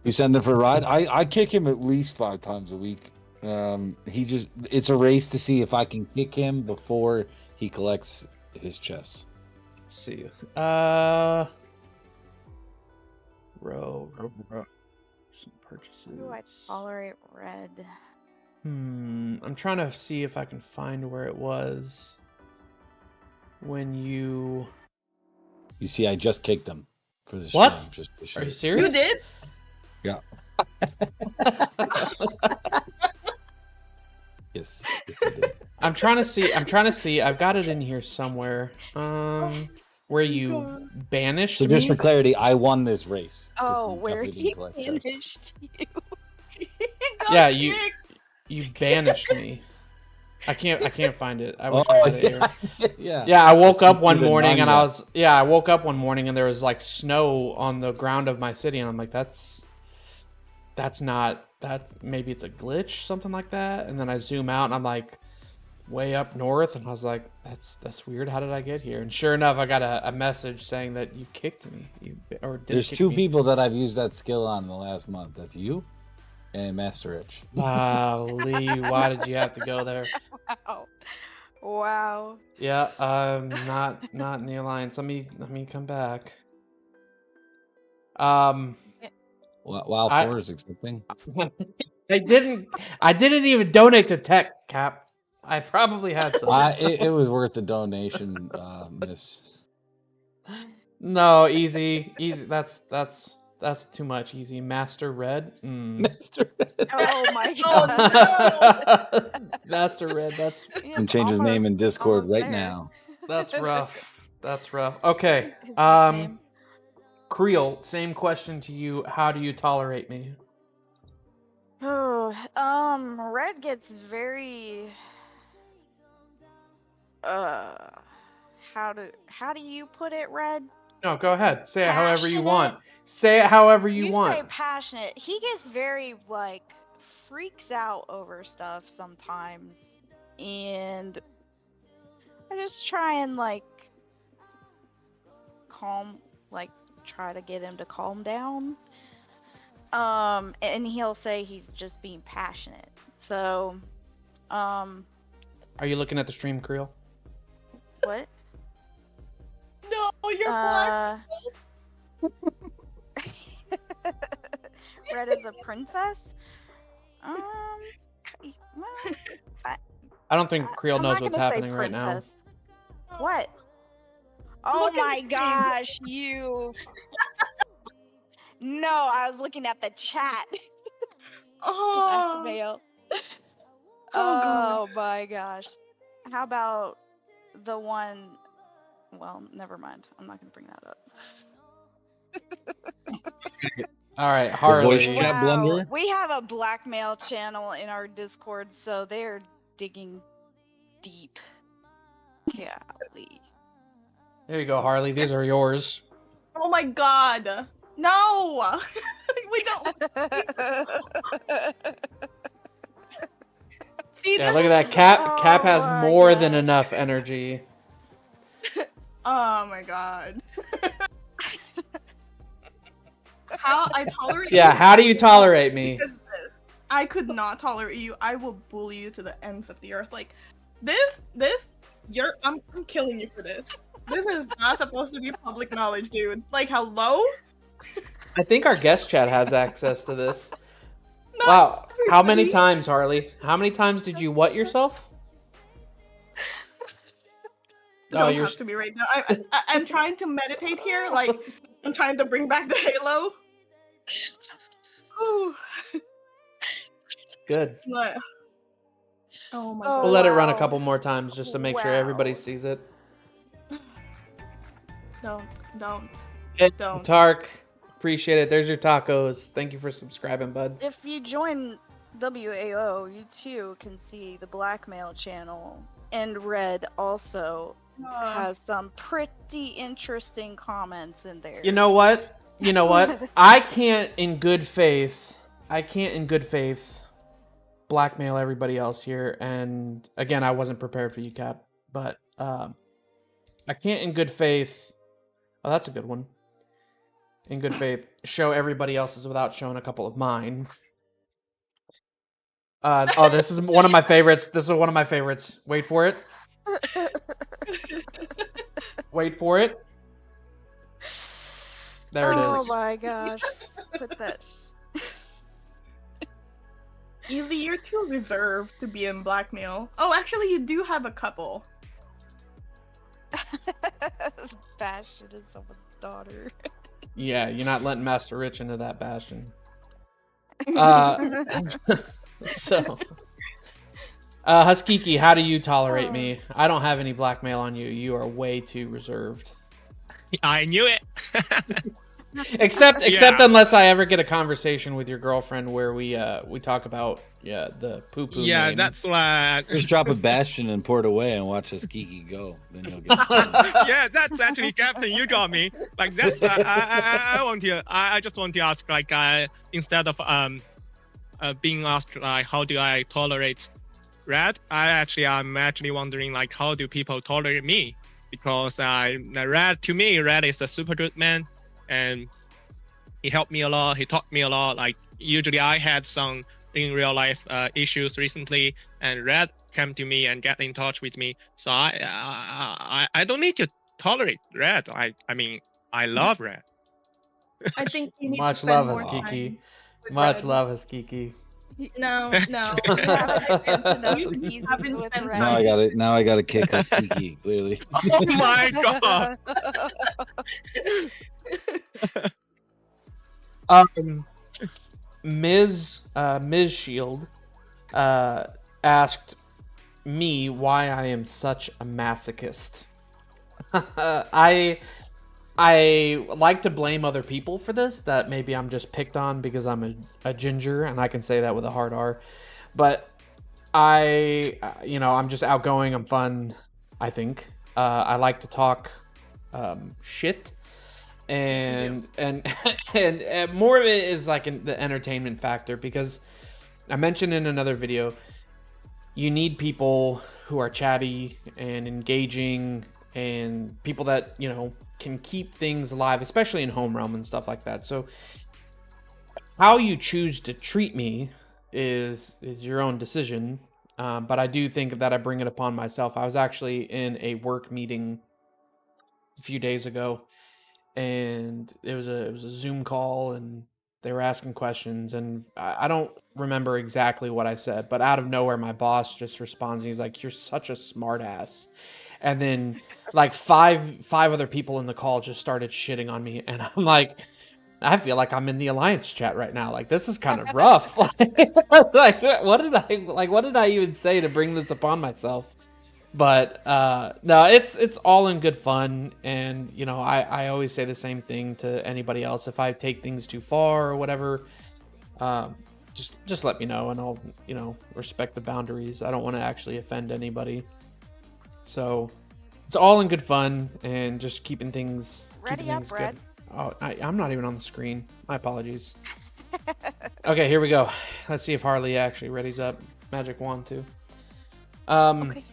You send him for a ride. I kick him at least 5 times a week. It's a race to see if I can kick him before he collects his chest. Let's see. Row. Some purchases. How do I tolerate red? I'm trying to see if I can find where it was when you. You see, I just kicked him for this. What? Stream, just to show Are you you. serious? You did? Yeah. Yes, I did. I'm trying to see. I've got it in here somewhere. Where you banished So just me? for clarity, I won this race. 'cause Oh, where definitely he didn't collect chest. finished you. Yeah, you banished me. I can't find it. I wish I had it here. yeah. Yeah, I woke up one keep it morning and non-yet. I woke up one morning and there was like snow on the ground of my city and I'm like, that's not that. Maybe it's a glitch, something like that. And then I zoom out and I'm like, way up north, and I was like, that's weird. How did I get here? And sure enough, I got a message saying that you kicked me. There's 2 people that I've used that skill on in the last month. That's you and Master Rich. Lee, why did you have to go there? Wow. Yeah, not in the alliance. Let me come back. Wow, I- 4 is accepting. I didn't even donate to tech, Cap. I probably had some. It was worth the donation, Miss. No, easy. That's too much. Easy. Master Red. Master. Oh my Oh, god. no. Master Red. And change his name in Discord right now. That's rough. Okay. His nickname. Creel, same question to you. How do you tolerate me? Red gets very how do you put it, Red? No, go ahead. Say it however you Passionate? want. Say it however you Say want. passionate. He gets very like freaks out over stuff sometimes, and I just try and like try to get him to calm down. And he'll say he's just being passionate. So, Are you looking at the stream, Creel? what? No, you're black. Red is a princess? Well, I don't think Creel I'm knows not what's gonna say happening right now. princess. What? Oh Look at my the gosh, you. No, I was looking at the chat. Oh, Mail. Oh, God. Oh my gosh. How about the one? Well, never mind. I'm not gonna bring that up. All right, voice Harley. chat blunder? We have a blackmail channel in our Discord, so they're digging deep. Golly. There you go, Harley. These are yours. Oh my God. No. We don't. See, Yeah, this look at is- that. Cap Oh has my more than gosh. enough energy. Oh my God. How I tolerate Yeah, you? how do you tolerate me? Because of this. I could not tolerate you. I will bully you to the ends of the earth. Like this, I'm killing you for this. This is not supposed to be public knowledge, dude. Like, hello? I think our guest chat has access to this. Not Wow. How many everybody. times, Harley? How many times did you what yourself? Don't you're talk to me right now. I'm trying to meditate here. Like, I'm trying to bring back the Halo. Ooh, good. but- oh my Oh, God. We'll let it run a wow. couple more times just to make sure everybody Wow. sees it. Don't. Hey, Don't. Tark, appreciate it. There's your tacos. Thank you for subscribing, bud. If you join WAO, you too can see the blackmail channel. And Red also has some pretty interesting comments in there. You know what? I can't in good faith blackmail everybody else here. And again, I wasn't prepared for you, Cap. But I can't in good faith. Oh, that's a good one. In good faith, show everybody else's without showing a couple of mine. This is one of my favorites. Wait for it. Wait for it. There it Oh is. my gosh. Put that. Easy, you're too reserved to be in blackmail. Oh, actually, you do have a couple. Bastion is someone's daughter. Yeah, you're not letting Master Rich into that bastion. So, Huskiki, how do you tolerate me? I don't have any blackmail on you. You are way too reserved. I knew it. Except Yeah. unless I ever get a conversation with your girlfriend where we talk about the poo poo. Yeah, name. that's why. Just drop a bastion and port away and watch us Kiki go. Then you'll get. Yeah, that's actually Captain. You got me. Like that's. I just want to ask, like, instead of being asked like how do I tolerate Red, I'm actually wondering like how do people tolerate me? Because Red is a super good man, and he helped me a lot. He taught me a lot. Like usually I had some in real life issues recently, and Red came to me and get in touch with me. So I don't need to tolerate Red. I mean I love Red. I think you need Much to spend love, more Huskiki. time with Much Red. love, Huskiki. No. You haven't been to enough You pieces haven't with spent Red. Now I got it. Now I got to kick us Kiki. Clearly. Oh my god. Ms. Shield asked me why I am such a masochist. I like to blame other people for this, that maybe I'm just picked on because I'm a ginger, and I can say that with a hard R. But I'm just outgoing, I'm fun, I think. I like to talk shit. And and more of it is like the entertainment factor, because I mentioned in another video, you need people who are chatty and engaging, and people that can keep things alive, especially in home realm and stuff like that. So how you choose to treat me is your own decision. But I do think that I bring it upon myself. I was actually in a work meeting a few days ago, and it was a Zoom call, and they were asking questions, and I don't remember exactly what I said, but out of nowhere, my boss just responds, and he's like, "You're such a smart ass," and then like five other people in the call just started shitting on me, and I'm like, I feel like I'm in the alliance chat right now. Like, this is kind of rough. Like, what did I even say to bring this upon myself? But no, it's all in good fun, and you know, I always say the same thing to anybody else. If I take things too far or whatever, um, just let me know, and I'll, you know, respect the boundaries. I don't want to actually offend anybody. So it's all in good fun and just keeping things Ready up, good. Red. Oh, I'm not even on the screen. My apologies. Okay, here we go. Let's see if Harley actually readies up. Magic wand too. Okay.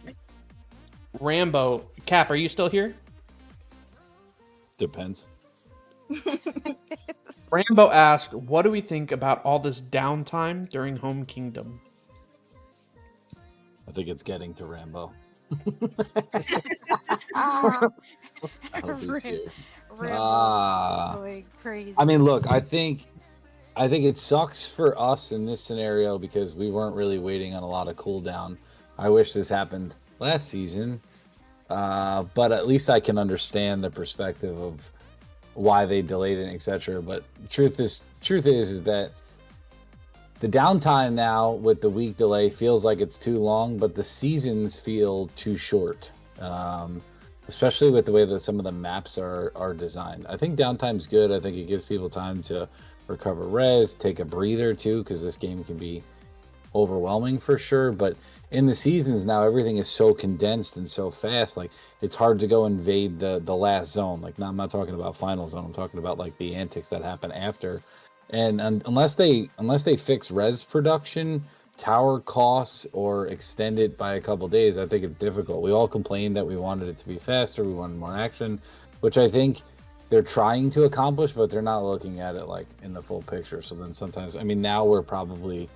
Rambo, Cap, are you still here? Depends. Rambo asked, "What do we think about all this downtime during Home Kingdom?" I think it's getting to Rambo. Ah, I hope he's here. Rambo going crazy. I mean, look, I think it sucks for us in this scenario because we weren't really waiting on a lot of cooldown. I wish this happened last season, but at least I can understand the perspective of why they delayed it, etc. But truth is that the downtime now with the week delay feels like it's too long, but the seasons feel too short. Especially with the way that some of the maps are designed. I think downtime's good. I think it gives people time to recover res, take a breather too, because this game can be overwhelming for sure. But in the seasons now, everything is so condensed and so fast. Like, it's hard to go invade the last zone. Like, I'm not talking about final zone. I'm talking about like the antics that happen after. And unless they fix res production, tower costs, or extend it by a couple days, I think it's difficult. We all complained that we wanted it to be faster, we wanted more action, which I think they're trying to accomplish, but they're not looking at it like in the full picture. So then sometimes, I mean, now we're probably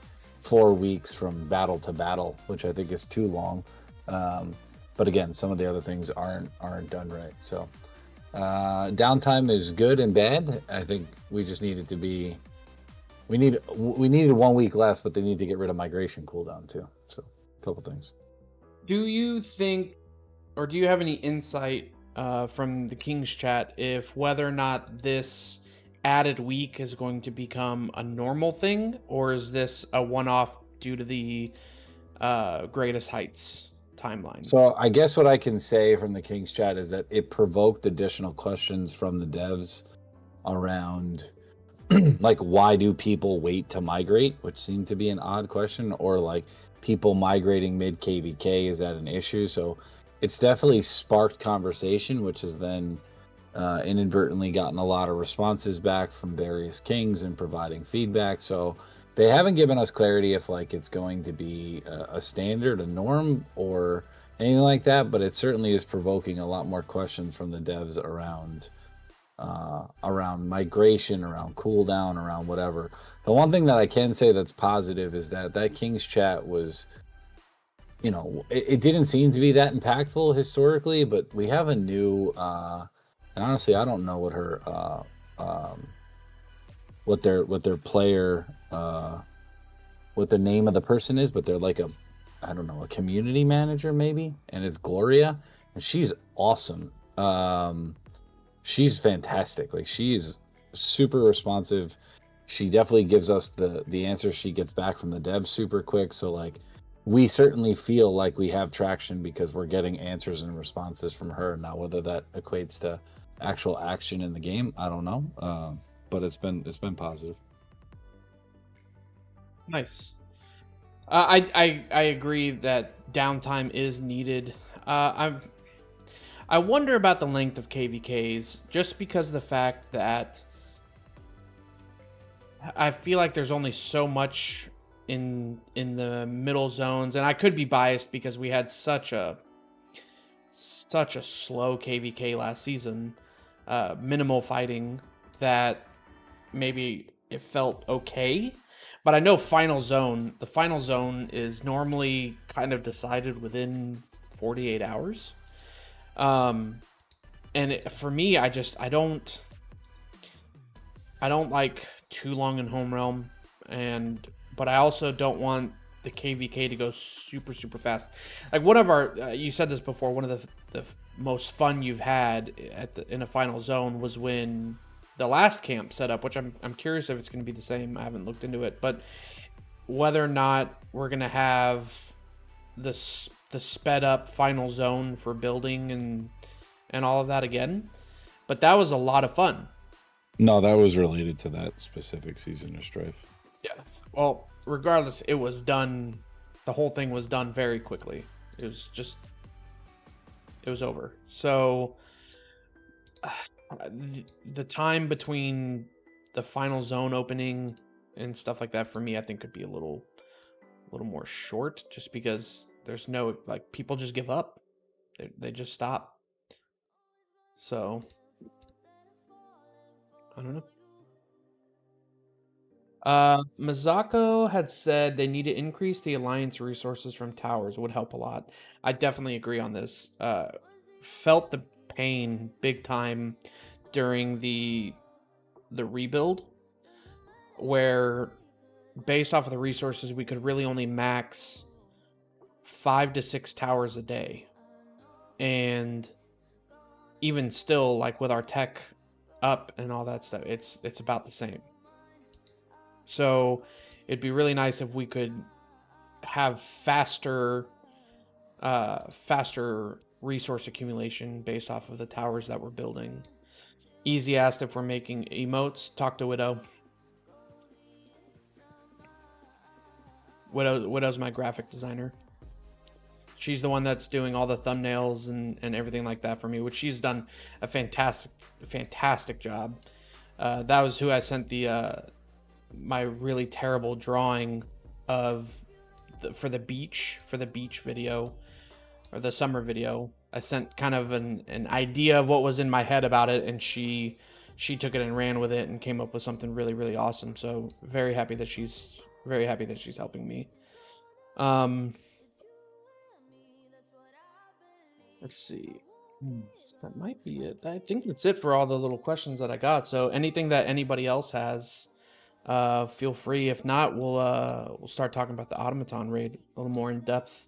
4 weeks from battle to battle, which I think is too long. But again, some of the other things aren't done right. So downtime is good and bad. I think we just need it to be. We needed 1 week less, but they need to get rid of migration cooldown too. So a couple things. Do you think, or do you have any insight from the King's chat if whether or not this added week is going to become a normal thing, or is this a one-off due to the Greatest Heights timeline? So I guess what I can say from the King's chat is that it provoked additional questions from the devs around like, why do people wait to migrate, which seemed to be an odd question, or like people migrating mid KVK, is that an issue? So it's definitely sparked conversation, which has then inadvertently gotten a lot of responses back from various kings and providing feedback. So they haven't given us clarity if like it's going to be a standard, a norm, or anything like that, but it certainly is provoking a lot more questions from the devs around migration, around cooldown, around whatever. The one thing that I can say that's positive is that King's chat was, you know, it didn't seem to be that impactful historically, but we have a new and honestly I don't know what her what their player what the name of the person is, but they're like a, I don't know, a community manager maybe, and it's Gloria, and she's awesome. She's fantastic. Like, she is super responsive. She definitely gives us the answers she gets back from the devs super quick. So like, we certainly feel like we have traction because we're getting answers and responses from her. Now, whether that equates to actual action in the game, I don't know. But it's been positive. Nice. I agree that downtime is needed. I wonder about the length of KVKs, just because of the fact that I feel like there's only so much in the middle zones, and I could be biased because we had such a slow KVK last season, minimal fighting, that maybe it felt okay. But I know the final zone is normally kind of decided within 48 hours. For me, I don't like too long in home realm, but I also don't want the KVK to go super super fast. Like one of our, you said this before, one of the most fun you've had in a final zone was when the last camp set up, which I'm curious if it's going to be the same. I haven't looked into it, but whether or not we're going to have the sped up final zone for building and all of that again. But that was a lot of fun. No, that was related to that specific season of Strife. Yeah. Well, regardless, it was done. The whole thing was done very quickly. It was over. So the time between the final zone opening and stuff like that for me, I think could be a little more short, just because there's no, like, people just give up. They just stop. So I don't know. Mazako had said they need to increase the alliance resources from towers. Would help a lot. I definitely agree on this. Felt the pain big time during the rebuild, where based off of the resources we could really only max 5 to 6 towers a day, and even still, like with our tech up and all that stuff, it's about the same. So it'd be really nice if we could have faster resource accumulation based off of the towers that we're building. Easy asked if we're making emotes. Talk to Widow. Widow's my graphic designer. She's the one that's doing all the thumbnails and everything like that for me, which she's done a fantastic job. That was who I sent my really terrible drawing of for the beach video, or the summer video. I sent kind of an idea of what was in my head about it, and she took it and ran with it and came up with something really, really awesome. So very happy that she's helping me. Let's see. That might be it. I think that's it for all the little questions that I got. So anything that anybody else has, feel free. If not, we'll start talking about the Automaton raid a little more in depth.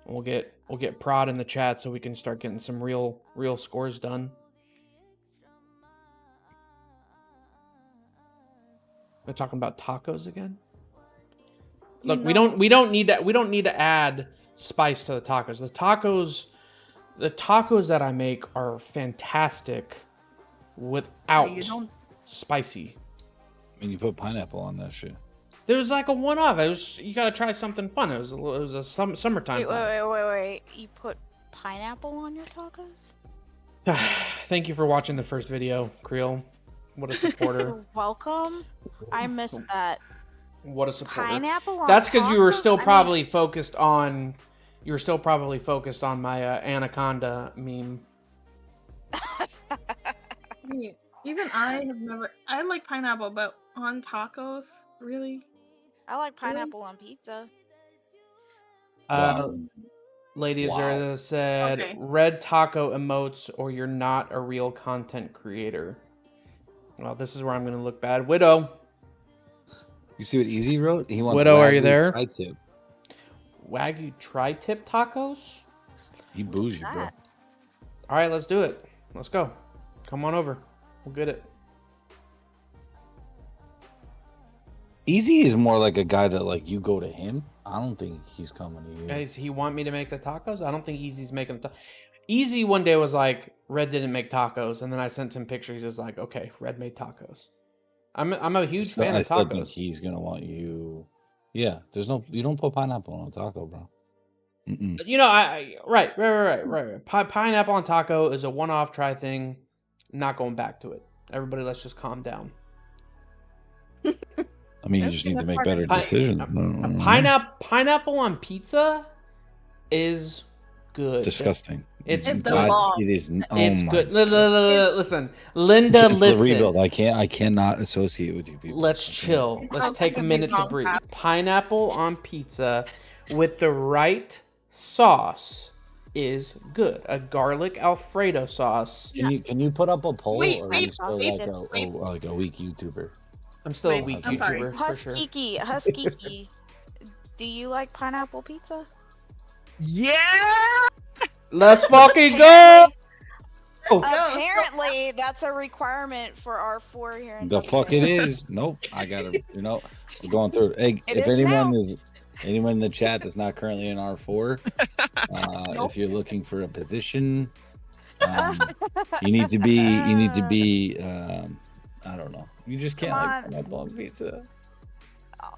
And we'll get Prod in the chat so we can start getting some real scores done. We're talking about tacos again. Look, we don't need to add spice to the tacos. The tacos that I make are fantastic without spicy. I mean, you put pineapple on that shit. There was like a one-off. You gotta try something fun. It was a summertime. Wait! You put pineapple on your tacos? Thank you for watching the first video, Creel. What a supporter. You're welcome. I missed that. What a supporter. Pineapple on That's because you were still tacos? probably focused on. You were still probably focused on my anaconda meme. Even I have never. I like pineapple, but on tacos, really? I like pineapple on pizza. Lady Azura said, Okay. red taco emotes or you're not a real content creator. Well, this is where I'm going to look bad. Widow. You see what Easy wrote? He wants Widow, are you Wagyu there? tri-tip. Wagyu tri-tip tacos? He bougie, bro. that? All right, let's do it. Let's go. Come on over. We'll get it. Easy is more like a guy that like you go to him. I don't think he's coming to you. Guys, he want me to make the tacos? I don't think Easy's making the Easy one day was like, Red didn't make tacos, and then I sent him pictures. He was like, okay, Red made tacos. I'm a huge fan I of still think tacos. he's gonna want you. Yeah, you don't put pineapple on a taco, bro. Mm-mm. You know, right. Pineapple on taco is a one-off try thing. Not going back to it. Everybody, let's just calm down. I mean, you just need to make better decisions. Pineapple on pizza is good. Disgusting. It's the good. bomb. It is. Oh It's my good. God. Listen, Linda, Cancel the listen. rebuild. I cannot associate with you people. Let's I can't. chill. It's Let's okay take to a be minute to wrong, breathe. Pat. Pineapple on pizza with the right sauce is good. A garlic Alfredo sauce. Can you put up a poll, Wait, or are wait, you still wait, like a weak YouTuber? I'm still a Wait, weak I'm sorry. YouTuber for sure. Huskiki, do you like pineapple pizza? Yeah. Let's fucking go. Apparently, that's a requirement for R4 here in The fuck it WA. is. Nope. I gotta. We're going through it. Hey, It if is anyone now. is anyone in the chat that's not currently in R4, Nope. if you're looking for a position, you need to be. I don't know. You just can't Come like on. pineapple on pizza.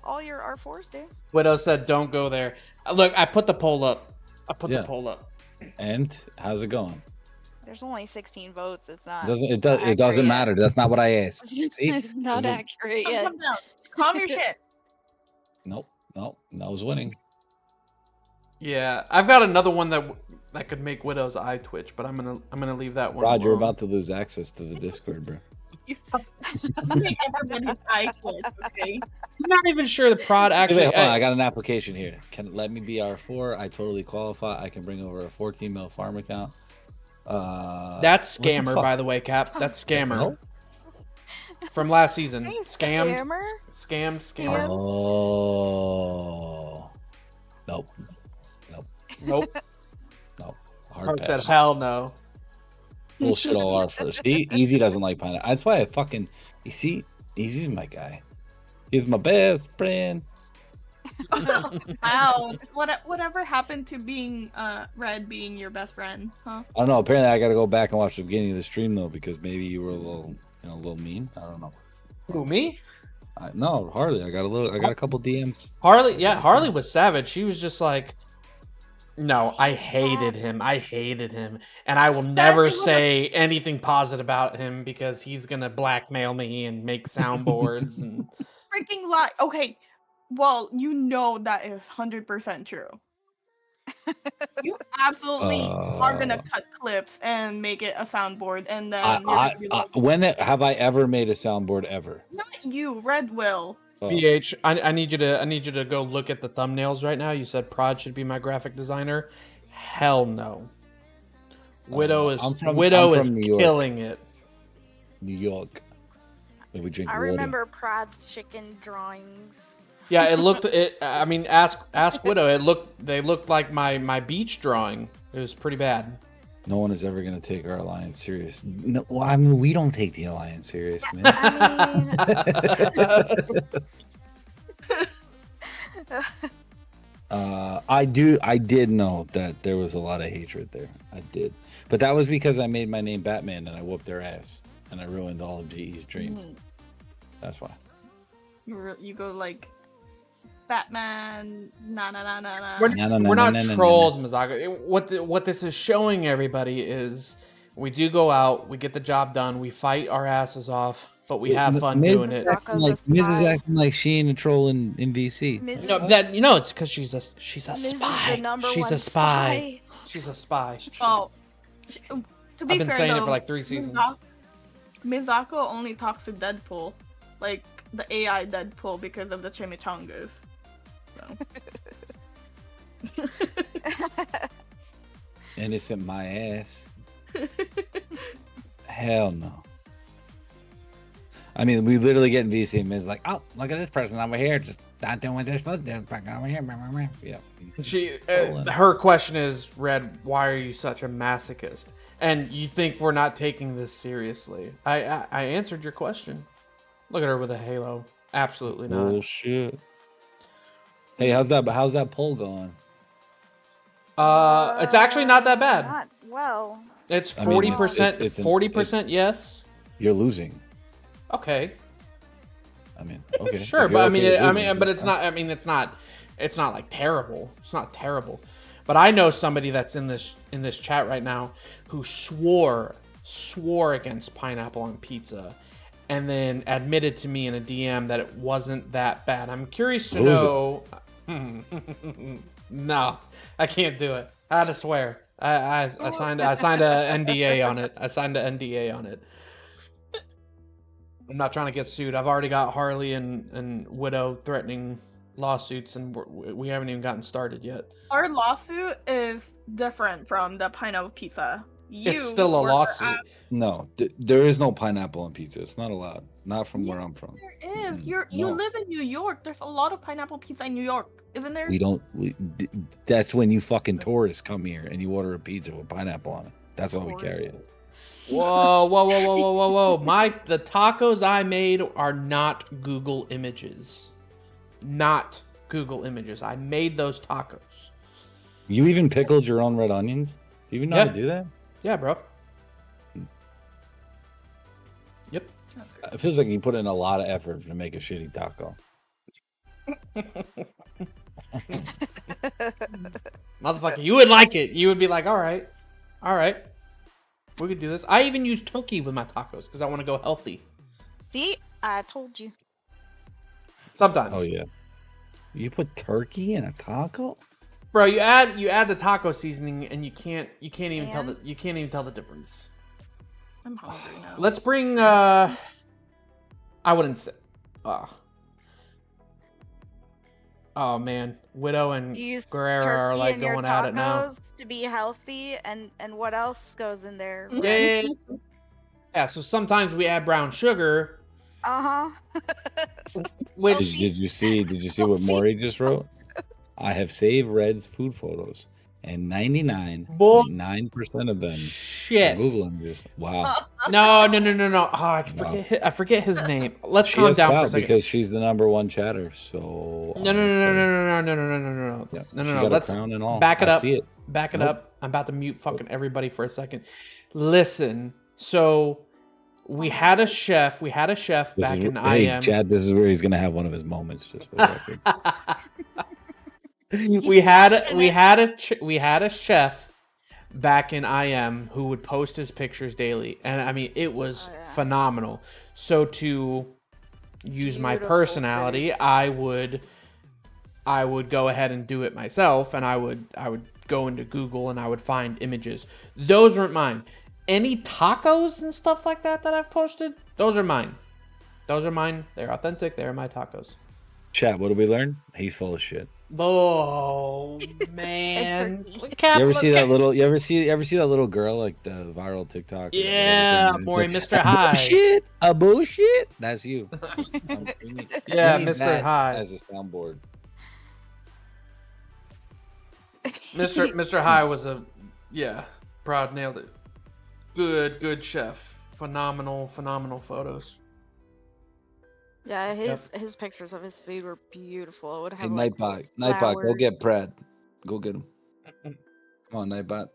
All your R4s do. Widow said, "Don't go there." Look, I put the poll up. Yeah. The poll up. And how's it going? There's only 16 votes. It's not. It not doesn't accurate matter. That's not what I asked. yet. See? It's not This is- accurate yet. Calm down. Calm your shit. Nope. I was winning. Yeah, I've got another one that could make Widow's eye twitch, but I'm gonna leave that one. Rod, you're alone. about to lose access to the Discord, bro. Make everybody's eye twitch, okay? I'm not even sure the prod Wait, actually. hold on, I got an application here. Can let me be R4? I totally qualify. I can bring over a 14 mil farm account. That's what the scammer, fuck? by the way, Cap. That's scammer hell? from last season. Hey, Scammed. scammer. Scammed. Yeah. Oh. Nope. Nope. Hard Mark said, pass. "Hell no." Bullshit all R first. Easy doesn't like pineapple. That's why I fucking. You see, Easy's my guy. He's my best friend. Wow. Whatever happened to being Red being your best friend, huh? I don't know. Apparently, I got to go back and watch the beginning of the stream though, because maybe you were a little mean. I don't know. Who, me? No, Harley. I got a couple DMs. Harley. Yeah, Harley was savage. She was just like, "No, I hated him. And I will never was a- say anything positive about him because he's gonna blackmail me and make soundboards and." Freaking lie. Okay. Well, you know that is 100% true. You absolutely are gonna cut clips and make it a soundboard, and then you're gonna be like, Have I ever made a soundboard ever? not you, Red will. Oh. BH, I need you to go look at the thumbnails right now. You said Prod should be my graphic designer. Hell no. Widow is I'm from New York. killing it. New York. Where we drink I water. remember Prod's chicken drawings. Yeah, it looked. I mean, ask Widow. They looked like my beach drawing. It was pretty bad. No one is ever going to take our alliance serious. No, well, I mean, we don't take the alliance serious, man. I mean, I did know that there was a lot of hatred there. I did. But that was because I made my name Batman and I whooped their ass. And I ruined all of GE's dream. That's why. You go like Batman, na na na na na. We're not trolls, Mazaga. What this is showing everybody is we do go out, we get the job done, we fight our asses off, but we have fun doing it. Miz is acting like she ain't a troll in VC. No, it's because she's a Miz is the spy. number She's one a spy. She's a spy. Oh, to be I've been fair saying it though, for like 3 seasons. Mizako only talks to Deadpool, like the AI Deadpool, because of the chimichangas. So. Innocent my ass. Hell no. I mean, we literally get in VC and Miz like, oh, look at this person over here, just not doing what they're supposed to do. Fucking over here. Yeah. She, her question is, Red, why are you such a masochist? And you think we're not taking this seriously? I answered your question. Look at her with a halo. Absolutely not. Bullshit. Hey, how's that poll going? It's actually not that bad. Not well. It's I mean, 40%. it's 40% yes. You're losing. Okay. I mean, okay. Sure, If but you're I mean, okay with but losing, it's that's not. I mean, it's not like terrible. It's not terrible. But I know somebody that's in this chat right now who swore against pineapple on pizza, and then admitted to me in a DM that it wasn't that bad. I'm curious to Who is it? know. No, I can't do it. I had to swear. I signed a NDA on it. I signed an NDA on it. I'm not trying to get sued. I've already got Harley and Widow threatening lawsuits, and we haven't even gotten started yet. Our lawsuit is different from the pineapple pizza. It's still a lawsuit. No, there is no pineapple on pizza. It's not allowed. Not from where I'm from. There is. You No. live in New York. There's a lot of pineapple pizza in New York, isn't there? That's when you fucking tourists come here and you order a pizza with pineapple on it. That's why we carry it. Whoa! The tacos I made are not Google images. Not Google images. I made those tacos. You even pickled your own red onions? Do you even know how to do that? Yeah, bro. Yep. It feels like you put in a lot of effort to make a shitty taco. Motherfucker, you would like it. You would be like, all right, we could do this. I even use turkey with my tacos because I want to go healthy. See, I told you. Sometimes. Oh yeah. You put turkey in a taco? Bro, you add the taco seasoning and you can't even tell the difference. I'm hungry now. Let's bring I wouldn't say oh man, Widow and You use Guerrero are turkey like in your going at it now. tacos to be healthy, and what else goes in there? Yeah. Yeah, so sometimes we add brown sugar, Uh huh. which Did you see what Maury just wrote? I have saved Red's food photos, and 99.9% of them are shit. Google images. Wow. No. Oh, I forget his name. Let's She calm has down for a clout second. because she's the #1 chatter. So No. Yeah, No. she got a Let's crown and all. back it I up. see it. Back it Nope. up. I'm about to mute fucking everybody for a second. Listen, so we had a chef back in Hey, IM. Chad, this is where he's gonna have one of his moments. Just for the record. we had a chef back in IM who would post his pictures daily, and I mean it was phenomenal. So to use my Beautiful, personality, I would go ahead and do it myself, and I would go into Google and I would find images. Those weren't mine. Any tacos and stuff like that I've posted, those are mine. They're authentic. They're my tacos. Chat, what did we learn? He's full of shit. Oh man! You ever see that little girl, like the viral TikTok? Yeah, boy, Mr. High. Bullshit. That's you. Yeah, We need Mr. that High. as a soundboard. Mr. High was Prod nailed it. Good chef. Phenomenal photos. Yeah, his pictures of his food were beautiful. It would have Hey, like Nightbot, go flowers. get Brad. Go get him. Come on, Nightbot.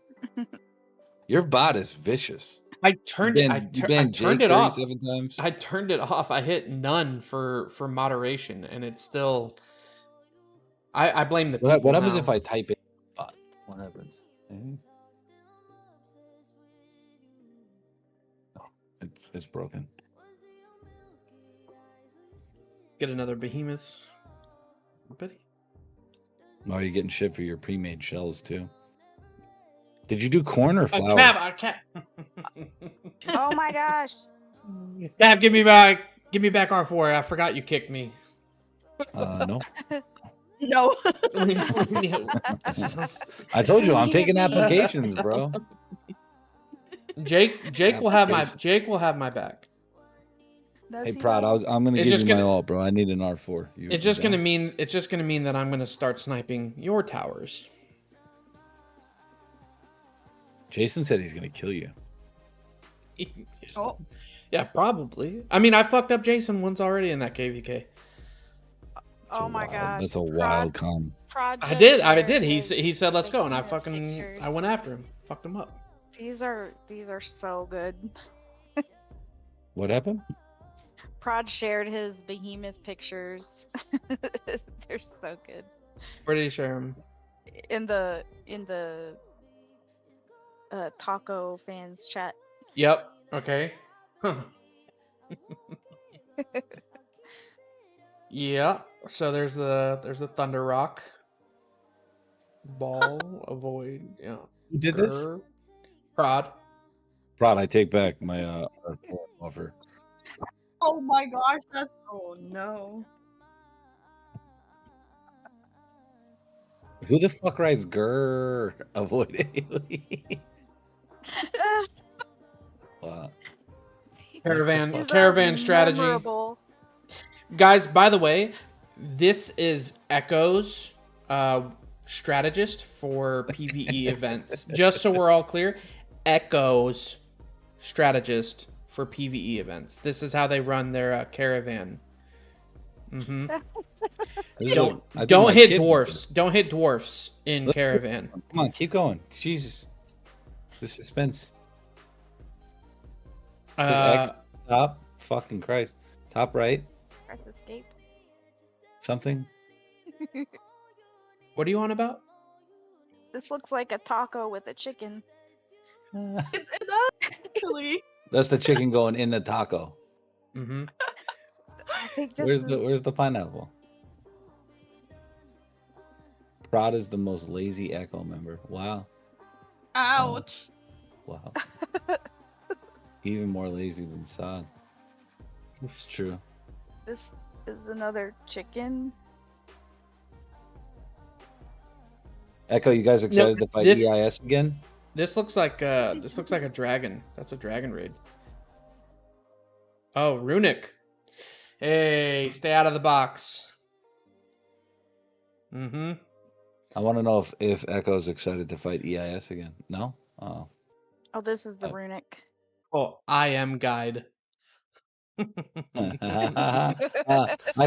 Your bot is vicious. I turned You it banned Jake off. 37 times. I turned it off. I hit none for moderation, and it's still. I blame the people. What happens now. if I type in bot? What happens? Anything? No, it's broken. Get another behemoth. Buddy. Oh, you're getting shit for your pre-made shells too. Did you do corn or flour? Cap. Oh my gosh! Cap, give me back R4. I forgot you kicked me. No. No. I told you I'm taking applications, bro. Jake will have my back. Hey, Prod, I'm gonna give you my ult, bro. I need an R4. It's just gonna mean that I'm gonna start sniping your towers. Jason said he's gonna kill you. Oh. Yeah, probably. I mean, I fucked up Jason once already in that KVK. Oh my gosh! That's a wild con. I did. He said let's go, and I went after him, fucked him up. These are so good. What happened? Prod shared his behemoth pictures. They're so good. Where did he share them? In the taco fans chat. Yep. Okay. Huh. Yeah. So there's the Thunder Rock ball. Avoid. Yeah. Who did this? Grr. Prod. Prod, I take back my offer. Oh my gosh, that's oh no. Who the fuck writes grr? Avoid Haley. Wow. Caravan strategy. Memorable. Guys, by the way, this is Echo's strategist for PvE events. Just so we're all clear, Echo's strategist for PvE events. This is how they run their caravan. Mm-hmm. Don't hit dwarfs. Don't hit dwarfs in caravan. Come on, keep going. Jesus, the suspense. Click X, top. Fucking Christ. Top right. Press escape. Something. What are you on about? This looks like a taco with a chicken. It does actually. That's the chicken going in the taco. Mm-hmm. I think this Where's the pineapple? Prod is the most lazy Echo member. Wow. Ouch. Wow. Even more lazy than Sod. It's true. This is another chicken. Echo, you guys excited to fight EIS again? This looks like a dragon. That's a dragon raid. Oh, Runic. Hey, stay out of the box. Mm-hmm. I want to know if Echo's excited to fight EIS again. No? Oh. Oh, this is the runic. Oh, I am guide. I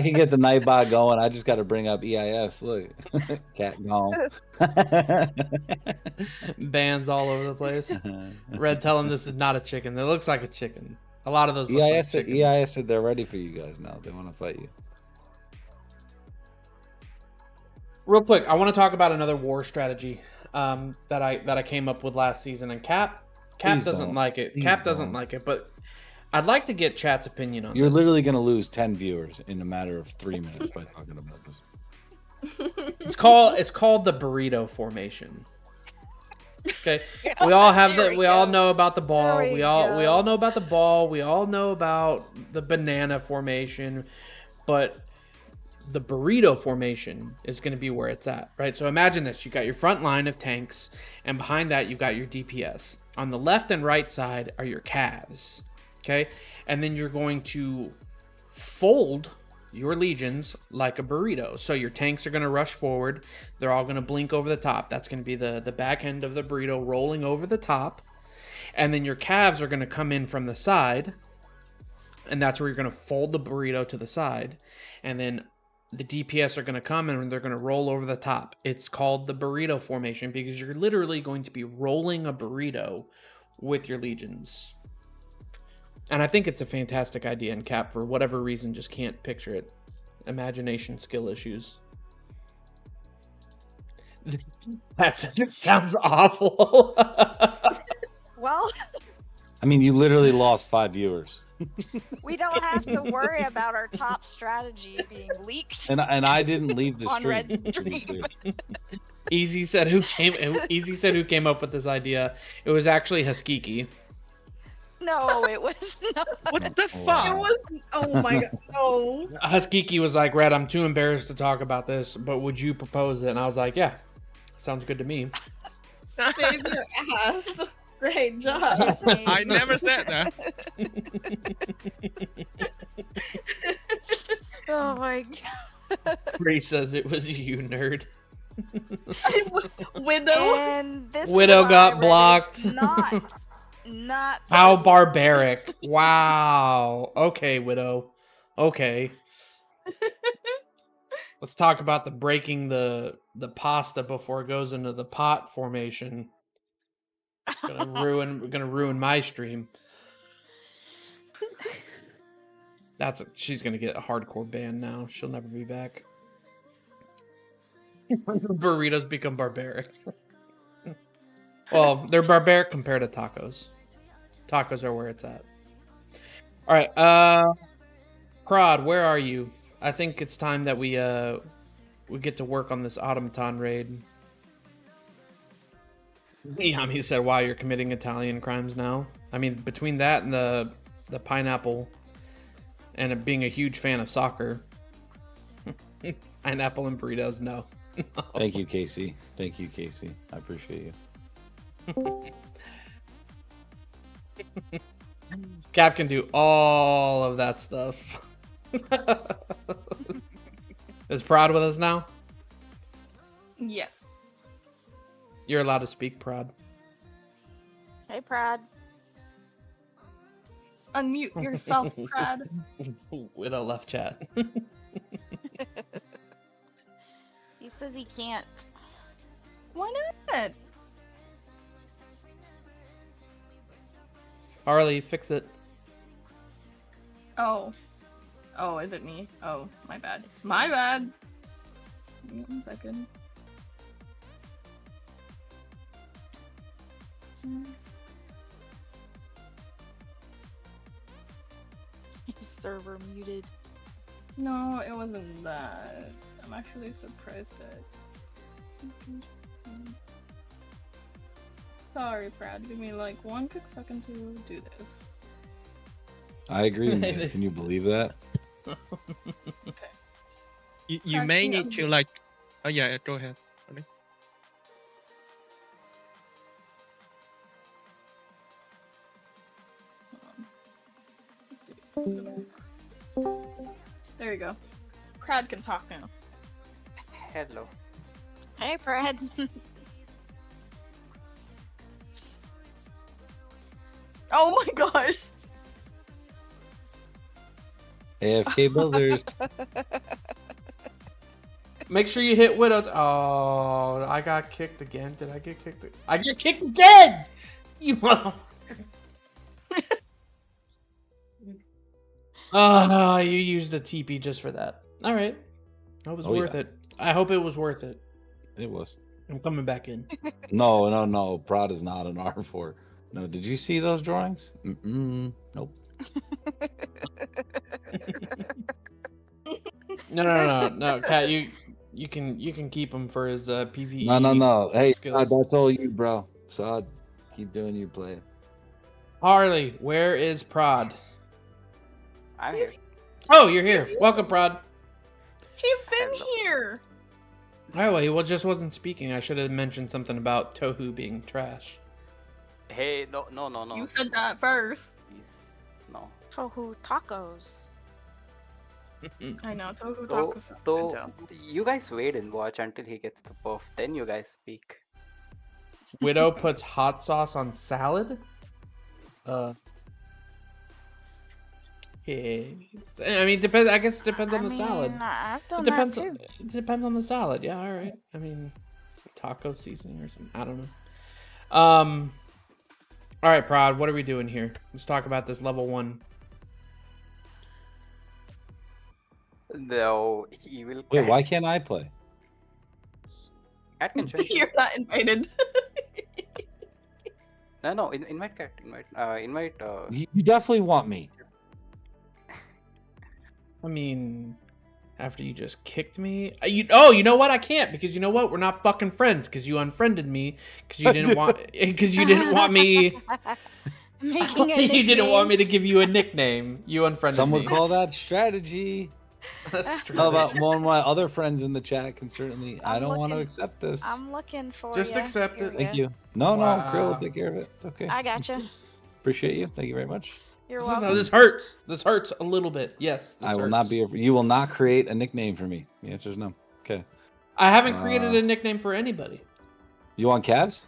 can get the Nightbot going. I just got to bring up EIS. Look. Cat gone. Bands all over the place. Red, tell him this is not a chicken. It looks like a chicken. A lot of those look like chickens. EIS said they're ready for you guys now. They want to fight you. Real quick, I want to talk about another war strategy that I came up with last season, and Cap doesn't like it. Cap doesn't like it, but I'd like to get chat's opinion on You're this. literally going to lose 10 viewers in a matter of 3 minutes by talking about this. It's called the burrito formation. Okay, we all have we all know about the ball. We all know about the ball. We all know about the banana formation, but the burrito formation is going to be where it's at, right? So imagine this: you got your front line of tanks, and behind that you got your DPS. On the left and right side are your calves, okay? And then you're going to fold your legions like a burrito. So your tanks are going to rush forward. They're all going to blink over the top. That's going to be the back end of the burrito rolling over the top. And then your calves are going to come in from the side. And that's where you're going to fold the burrito to the side. And then the DPS are going to come and they're going to roll over the top. It's called the burrito formation because you're literally going to be rolling a burrito with your legions. And I think it's a fantastic idea, and Cap, for whatever reason, just can't picture it. Imagination skill issues. That sounds awful. Well, I mean, you literally lost 5 viewers. we don't have to worry about our top strategy being leaked. And I didn't leave the On stream. Red to be Stream. clear. Easy said who came up with this idea. It was actually Haskiki. No, it was not. What the Oh, fuck? wow. It was oh my god. No. Haskiki was like, Red, I'm too embarrassed to talk about this, but would you propose it? And I was like, yeah, sounds good to me. Save your ass. Great job. I never said that. Oh my god. Bree says it was you, nerd. Widow. And this Widow is got why Reddit's blocked. Not. How barbaric. Wow. Okay, Widow. Okay. Let's talk about the breaking the pasta before it goes into the pot formation. Gonna ruin my stream. She's gonna get a hardcore ban now. She'll never be back. Burritos become barbaric. Well, they're barbaric compared to tacos. Tacos are where it's at. All right, Prod, where are you? I think it's time that we get to work on this Automaton raid. Yami said, "Wow, you're committing Italian crimes now." I mean, between that and the pineapple, and being a huge fan of soccer, pineapple and burritos, no. Thank you, Casey. Thank you, Casey. I appreciate you. Cap can do all of that stuff. Is Prod with us now? Yes. You're allowed to speak, Prod. Hey, Prod. Unmute yourself, Brad. Widow left chat. He says he can't. Why not? Harley, fix it. Oh. Oh, is it me? Oh, my bad. My bad. Give me 1 second. His server muted. No, it wasn't that. I'm actually surprised that. Sorry, Brad. Give me like 1 quick second to do this. I agree, Miz. Can you believe that? Okay. You may need to like. Oh yeah, go ahead. Let's see. There you go. Crowd can talk now. Hello. Hey, Prad. Oh my gosh! AFK builders. Make sure you hit Widow. Oh, I got kicked again. Did I get kicked? I get kicked again! You motherfucker. Oh, you used the TP just for that. Alright. That was worth it. I hope it was worth it. It was. I'm coming back in. No. Prod is not an R4. No, did you see those drawings? Nope. No, Kat, you can keep him for his PvE. No. Hey, skills. that's all you, bro. Sod, keep doing you play. Harley, where is Prod? I'm here. Oh, you're here. Welcome, Prod. He's been Hello. here! Oh, well, he just wasn't speaking. I should have mentioned something about Tohu being trash. Hey, no. You said that first. Please, no. Tohu tacos. I know, Tohu So, Taco. you guys wait and watch until he gets the buff. Then you guys speak. Widow puts hot sauce on salad? Yeah. I mean, depends. I guess it depends on the salad. I've done It depends. that too. It depends on the salad. Yeah, all right. I mean, some taco seasoning or something. I don't know. All right, Prod. What are we doing here? Let's talk about this level 1. No, he will. Wait, why can't I play? Cat can join. You're not invited. No. Invite cat. Invite. You definitely want me. I mean, after you just kicked me. You know what? I can't because you know what? We're not fucking friends because you unfriended me because you didn't want me. Making a You didn't want me nickname. to give you a nickname. You unfriended Some me. would call that strategy. How about one of my other friends in the chat can certainly. I I'm don't want to looking- accept this. I'm looking for Just ya. accept Here it. we Thank go. you. No, Wow. Krill will take care of it. It's okay. I gotcha. Appreciate you. Thank you very much. You're This, welcome. this hurts. This hurts a little bit. Yes. This I will hurts. not be. You will not create a nickname for me. The answer is no. Okay. I haven't created a nickname for anybody. You want calves?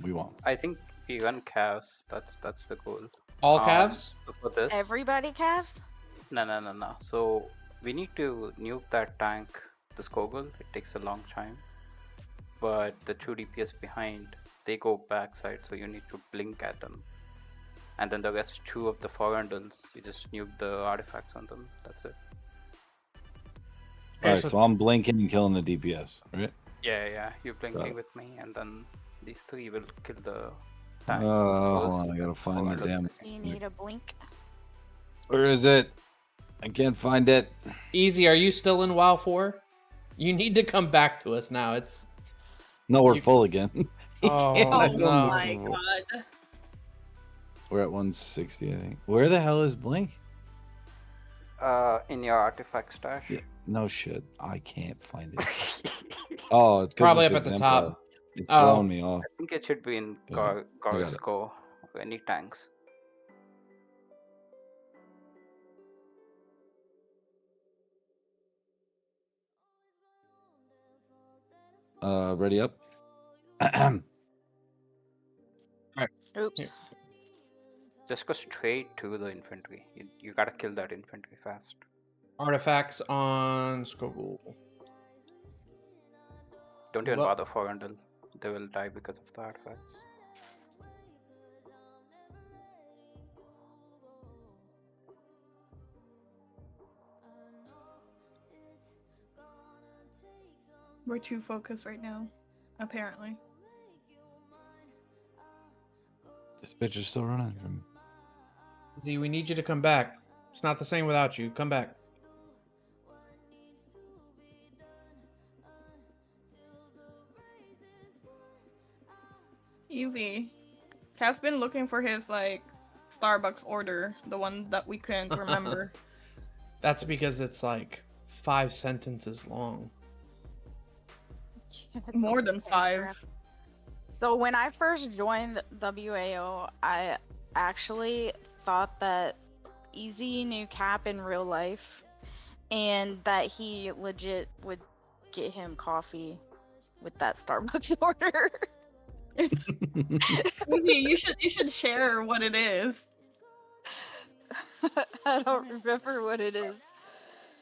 We won't. I think even calves. That's the goal. All calves? So for this. Everybody calves? No. So we need to nuke that tank, the Skogul. It takes a long time. But the 2 DPS behind, they go backside, so you need to blink at them. And then the rest 2 of the Forandals, you just nuke the artifacts on them. That's it. All right, so- so I'm blinking and killing the DPS, right? Yeah. You're blinking it. with me, and then these 3 will kill the tanks. Oh, hold First on, I gotta find the Forandals. damn. You need a blink. Where is it? I can't find it. Easy, are you still in WoW 4? You need to come back to us now. It's No, we're You- full again. Oh, I Oh don't my know. god. We're at 160, I think. Where the hell is Blink? In your artifact stash. Yeah, no shit. I can't find it. Oh, it's because Probably it's up at the exemplar. top. It's Oh. throwing me off. I think it should be in Yeah, I got it. Gorosco. Any tanks. Ready up? Oops. Here. Just go straight to the infantry. You gotta kill that infantry fast. Artifacts on Skogul. Don't even Well- bother Forandel. They will die because of the artifacts. We're too focused right now, apparently. This bitch is still running from me. Z, we need you to come back. It's not the same without you. Come back. Easy. Kev's been looking for his like Starbucks order, the one that we couldn't remember. That's because it's like 5 sentences long. More than 5. So when I first joined WAO, I actually thought that Easy knew Cap in real life, and that he legit would get him coffee with that Starbucks order. Easy, you should share what it is. I don't remember what it is.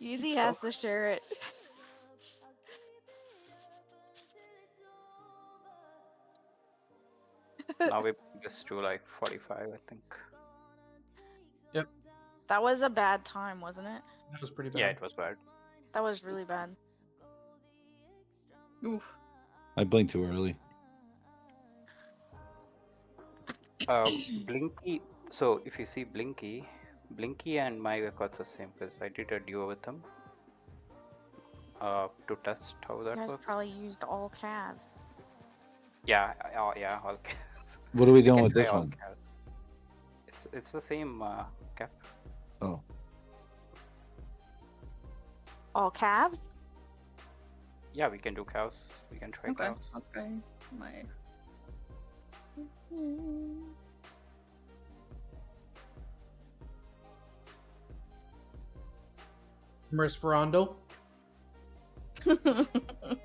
Easy has to share it. Now we bring this to like 45, I think. That was a bad time, wasn't it? That was pretty bad. Yeah, it was bad. That was really bad. Oof. I blinked too early. Blinky. So if you see Blinky and my records are same because I did a duo with them. To test how You that guys works. probably used all calves. Yeah, yeah, all calves. What are we You doing can with try this all one? calves. It's the same cap. Oh, All calves? Yeah, we can do cows. We can try Okay. cows. Okay. My. Miss Ferrando.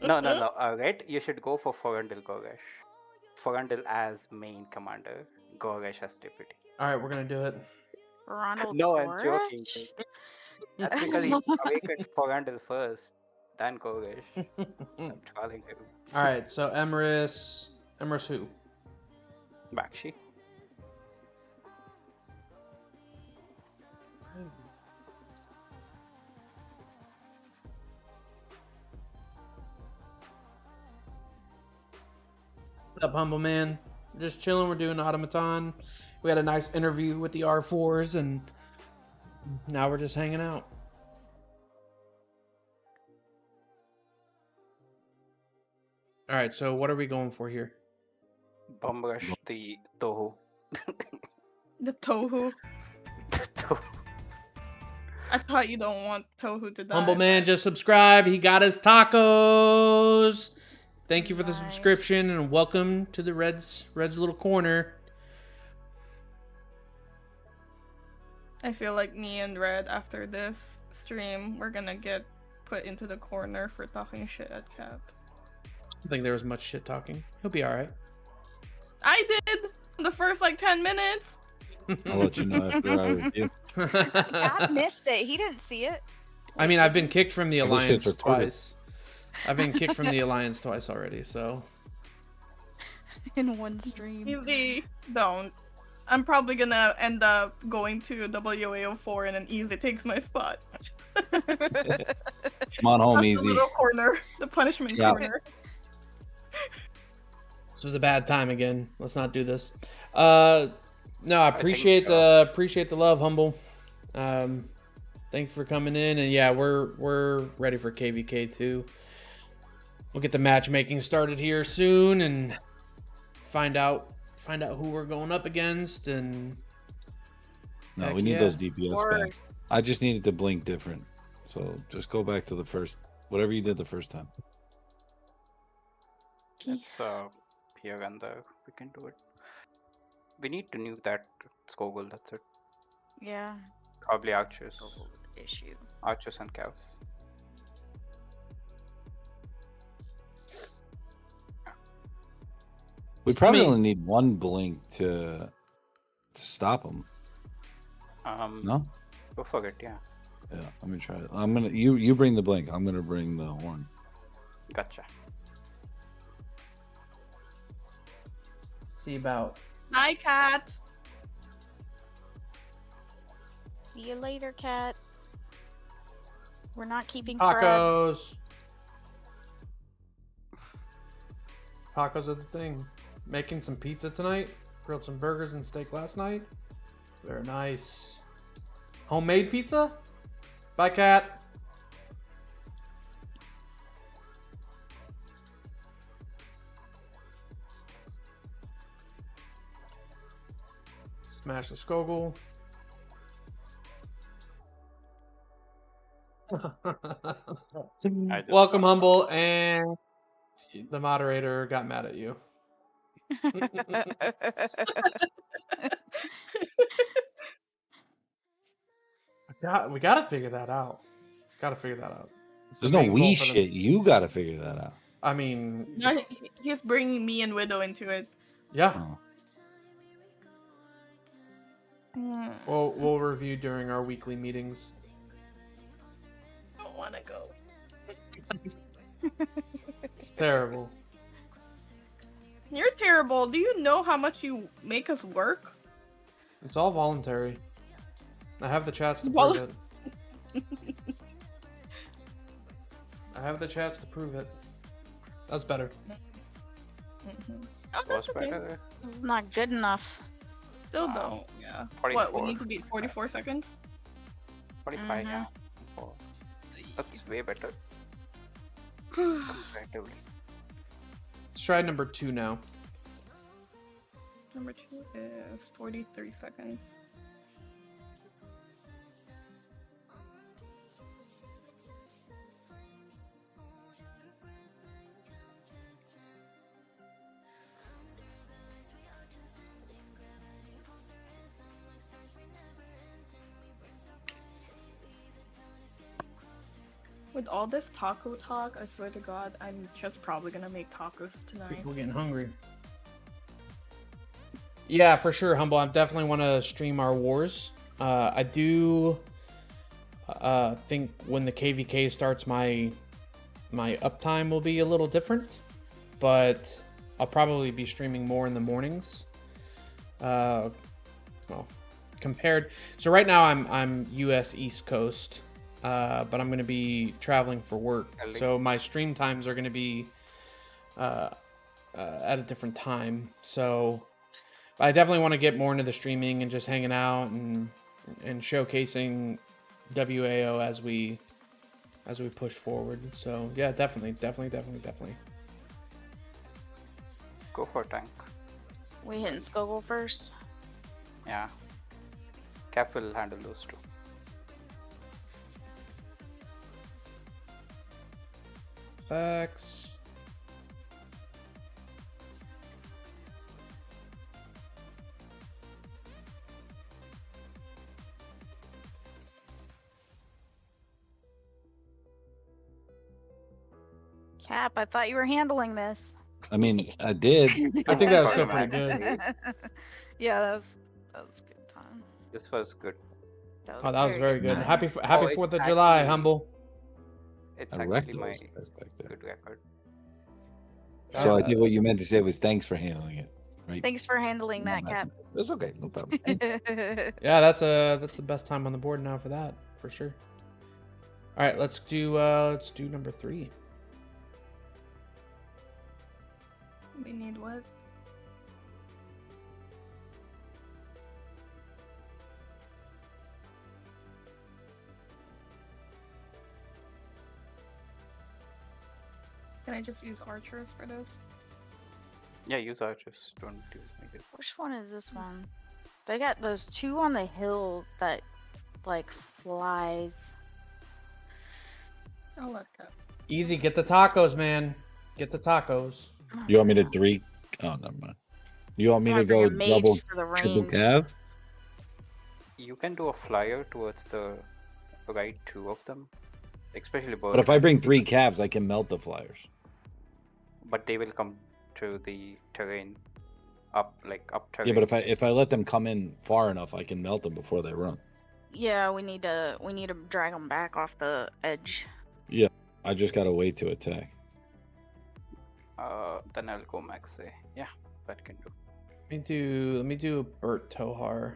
No. Right, you should go for Forandel Goresh. Forandel as main commander, Goresh as deputy. All right, we're gonna do it. Ronald No, I'm Goresh? joking. That's because he awakened Forandel first, then Goresh. I'm trolling him. All right, so Emrys who? Bakshi. What's up, humble man? Just chilling. We're doing Automaton. We had a nice interview with the R4s, and now we're just hanging out. All right, so what are we going for here? Bumrush the Tohu. The Tohu. Tohu. I thought you don't want Tohu to die. Humble man but- just subscribed. He got his tacos. Thank you for the Nice. subscription and welcome to the Reds little corner. I feel like me and Red after this stream, we're gonna get put into the corner for talking shit at Cap. I don't think there was much shit talking. He'll be all right. I did the first like 10 minutes. I'll let you know after I review. I missed it. He didn't see it. I mean, I've been kicked from the This alliance shit's recorded. twice. I've been kicked from the alliance twice already, so In one stream. Easy. Don't. I'm probably gonna end up going to WAO4 and then Easy takes my spot. Come on home, That's the easy. little corner. The punishment Yeah. corner. this was a bad time again. Let's not do this. No, I appreciate the love, humble. Thanks for coming in, and yeah, we're ready for KVK too. We'll get the matchmaking started here soon, and find out who we're going up against, and No, heck we need yeah. those DPS Or- back. I just needed to blink different. So just go back to the first, whatever you did the first time. It's Pia Ganda. We can do it. We need to nuke that Skogul. That's it. Yeah. Probably Archers. Issue. Archers and cows. We probably mean- only need one blink to stop them. No? Go for it. Yeah. Yeah, let me try it. I'm gonna you bring the blink. I'm gonna bring the horn. Gotcha. see about. Hi, cat. See you later, cat. We're not keeping Fred. Tacos. Tacos are the thing. Making some pizza tonight. Grilled some burgers and steak last night. Very nice. Homemade pizza? Bye, cat. Smash the Skogul. I just Welcome, got- Humble, and the moderator got mad at you. We gotta figure that out. Gotta figure that out. It's the There's no main goal we for them. shit. You got to figure that out. I mean, No, he's bringing me and Widow into it. yeah. Oh. Hmm, We'll review during our weekly meetings. I don't want to go. It's terrible. You're terrible. Do you know how much you make us work? It's all voluntary. I have the chats to Vol- prove it. I have the chats to prove it. That's better. Mhm. Oh, that's Was okay. better. It's not good enough. Still Wow. don't. Yeah. 44. What? We need to beat 44 seconds. 45. Mhm. Yeah. Oh, that's way better comparatively. Let's try number 2 now. Number 2 is 43 seconds. With all this taco talk, I swear to God, I'm just probably gonna make tacos tonight. People getting hungry. Yeah, for sure, Humble. I definitely want to stream our wars. I do think when the KVK starts, my uptime will be a little different, but I'll probably be streaming more in the mornings. Well, compared. So right now I'm U.S. East Coast, but I'm going to be traveling for work. So my stream times are going to be at a different time. So I definitely want to get more into the streaming and just hanging out and showcasing WAO as we push forward. So yeah, definitely. Go for tank. We hitting Skogul first. Yeah. Cap will handle those two. Facts. Cap, I thought you were handling this. I mean, I did. I think that was still Automaton. pretty good. Yeah, that was a good time. This was good. Oh, that was very good. Nice. Happy it's 4th of July, actually- Humble. It's I wrecked actually my those guys back there. good record. So I think what you meant to say was thanks for handling it, right? Thanks for handling that, Cap. It's okay, no problem. Yeah, that's the best time on the board now for that, for sure. All right, let's do number 3. We need what? Can I just use archers for this? Yeah, use archers. Don't use mages. Which one is this one? They got those two on the hill that like flies. I'll look up. Easy, get the tacos, man. Get the tacos. You want me to 3? Oh, never mind. You want me to Wanna bring go a mage double, for the triple range. cav? You can do a flyer towards the right 2 of them, especially But if I bring 3 calves, I can melt the flyers. But they will come to the terrain, up terrain. Yeah, but if I let them come in far enough, I can melt them before they run. Yeah, we need to drag them back off the edge. Yeah, I just gotta wait to attack. Then I'll go max A. Yeah, that can do. Let me do Bert Tohar.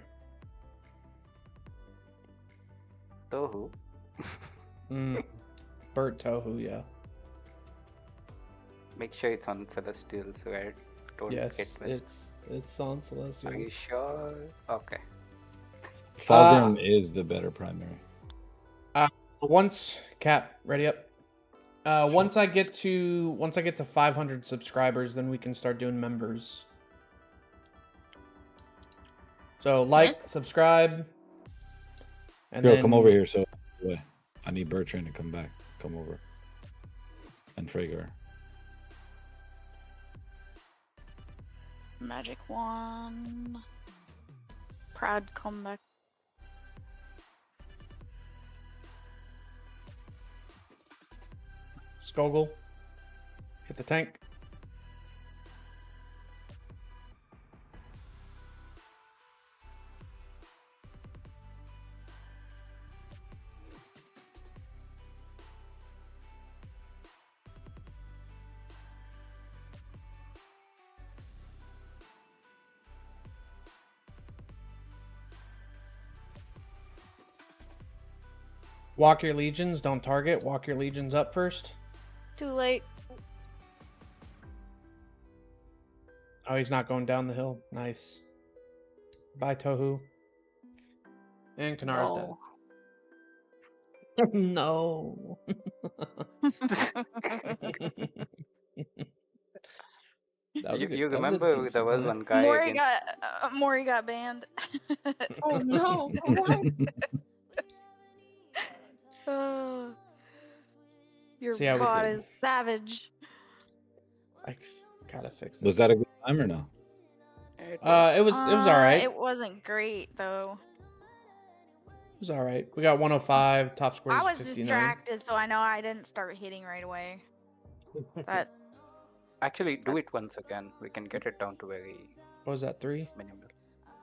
Tohu. Bert Tohu, yeah. Make sure it's on Celestials, right? Don't Yes, get missed. it's on Are you Celestials. sure? Okay. Fulgrim is the better primary. Once Cap, ready up. Sure. Once I get to 500 subscribers, then we can start doing members. So like, subscribe, and Girl, then come over here. So, I need Bertrand to come back. Come over. And Fragar. Magic wand. Proud comeback. Skogul, hit the tank. Walk your legions, don't target. Walk your legions up first. Too late. Oh, he's not going down the hill. Nice. Bye, Tohu. And Kanara's dead. No. That was a good, You that was a remember there decent was fight. one guy against... Mori got banned. Oh no! Why? Oh, your See how we bot did. is savage. I gotta fix it. Was that a good time or no? It was all right. It wasn't great though. It was all right. We got 105. Top score I is was 59. distracted, so I know I didn't start hitting right away. That Actually, do it once again. We can get it down to very What was that? 3? minimal.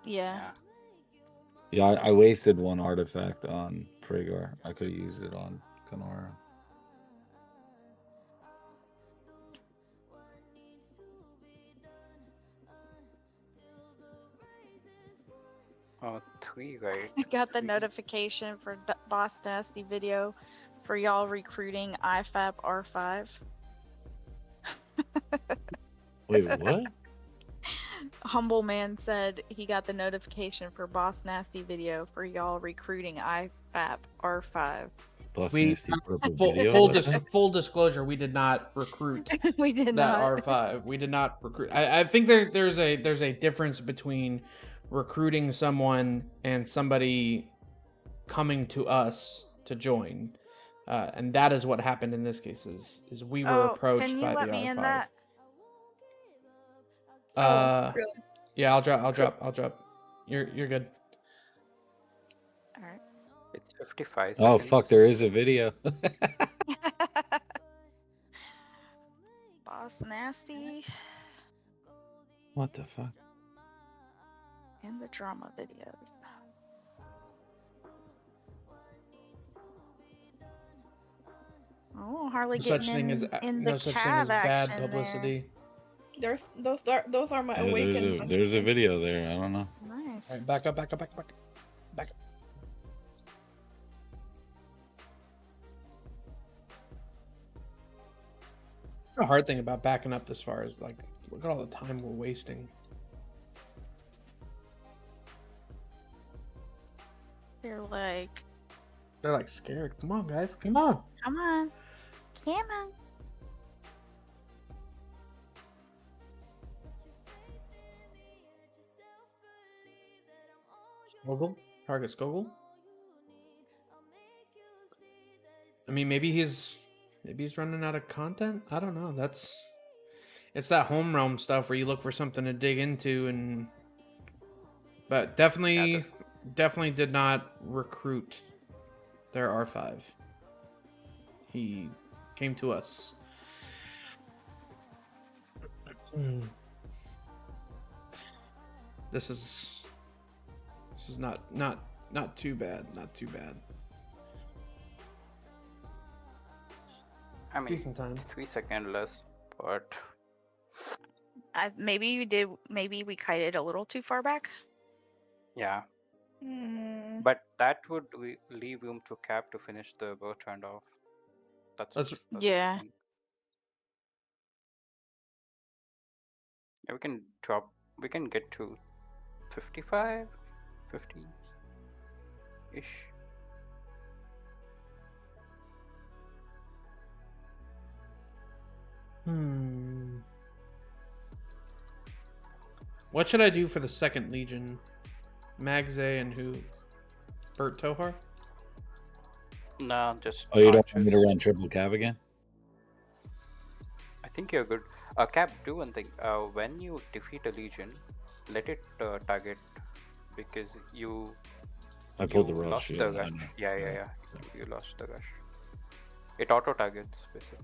yeah. Yeah, I wasted 1 artifact on Fragar. I could have used it on Kanara. Oh, 3, right? I got the 3. notification for Boss Nasty video for y'all recruiting IFAP R5. Wait, what? Humble Man said he got the notification for Boss Nasty video for y'all recruiting IFAP R5. Plus We nasty put up a video. full disclosure, we did not recruit We did that not. R5. We did not recruit. I think there's a difference between recruiting someone and somebody coming to us to join, and that is what happened in this case. Is we were approached can you by let the me R5. in that? Really? Yeah, I'll drop. You're good. All right. It's 55 seconds. Oh, fuck, there is a video. Boss Nasty What the fuck? and the drama videos. Oh, Harley No such getting thing as in the no such thing cav as bad action publicity. Those are my Yeah, awakened. there's a video there. I don't know. there. Nice. All right, back up. It's the hard thing about backing up this far is like, look at all the time we're wasting. They're like, They're like scared. Come on, guys. Come on. come on. Come on. Skogul? Target Skogul? I mean, maybe he's running out of content. I don't know. It's that home realm stuff where you look for something to dig into, but definitely did not recruit their R5. He came to us. This is not too bad. Not too bad. I mean, Decent time. 3 seconds less, but Maybe we kited a little too far back. yeah. Hmm. But that would leave room to Cap to finish the Bertrand off. That's yeah. the thing. Yeah, we can get to 55, 50-ish. What should I do for the second Legion? Magze and who? Bert Tohar? No, just. Oh, you don't want me to archers. run triple cav again? I think you're good. Cap, do one thing. When you defeat a legion, let it target, because I pulled the you rush. lost Yeah, the I rush. know. Yeah. You lost the rush. It auto targets basically.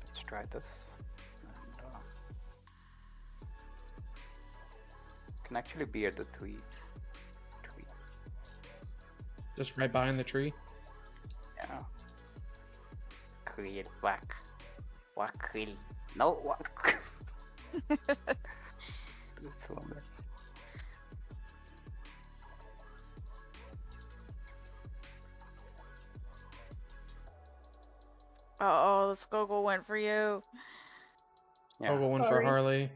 Let's try this. And, can actually be at the tree. Just right behind the tree? Yeah. Create whack. Whack kill. No whack. This one. Oh, the Skogul went for you. Yeah. I'll go one for Sorry. Harley.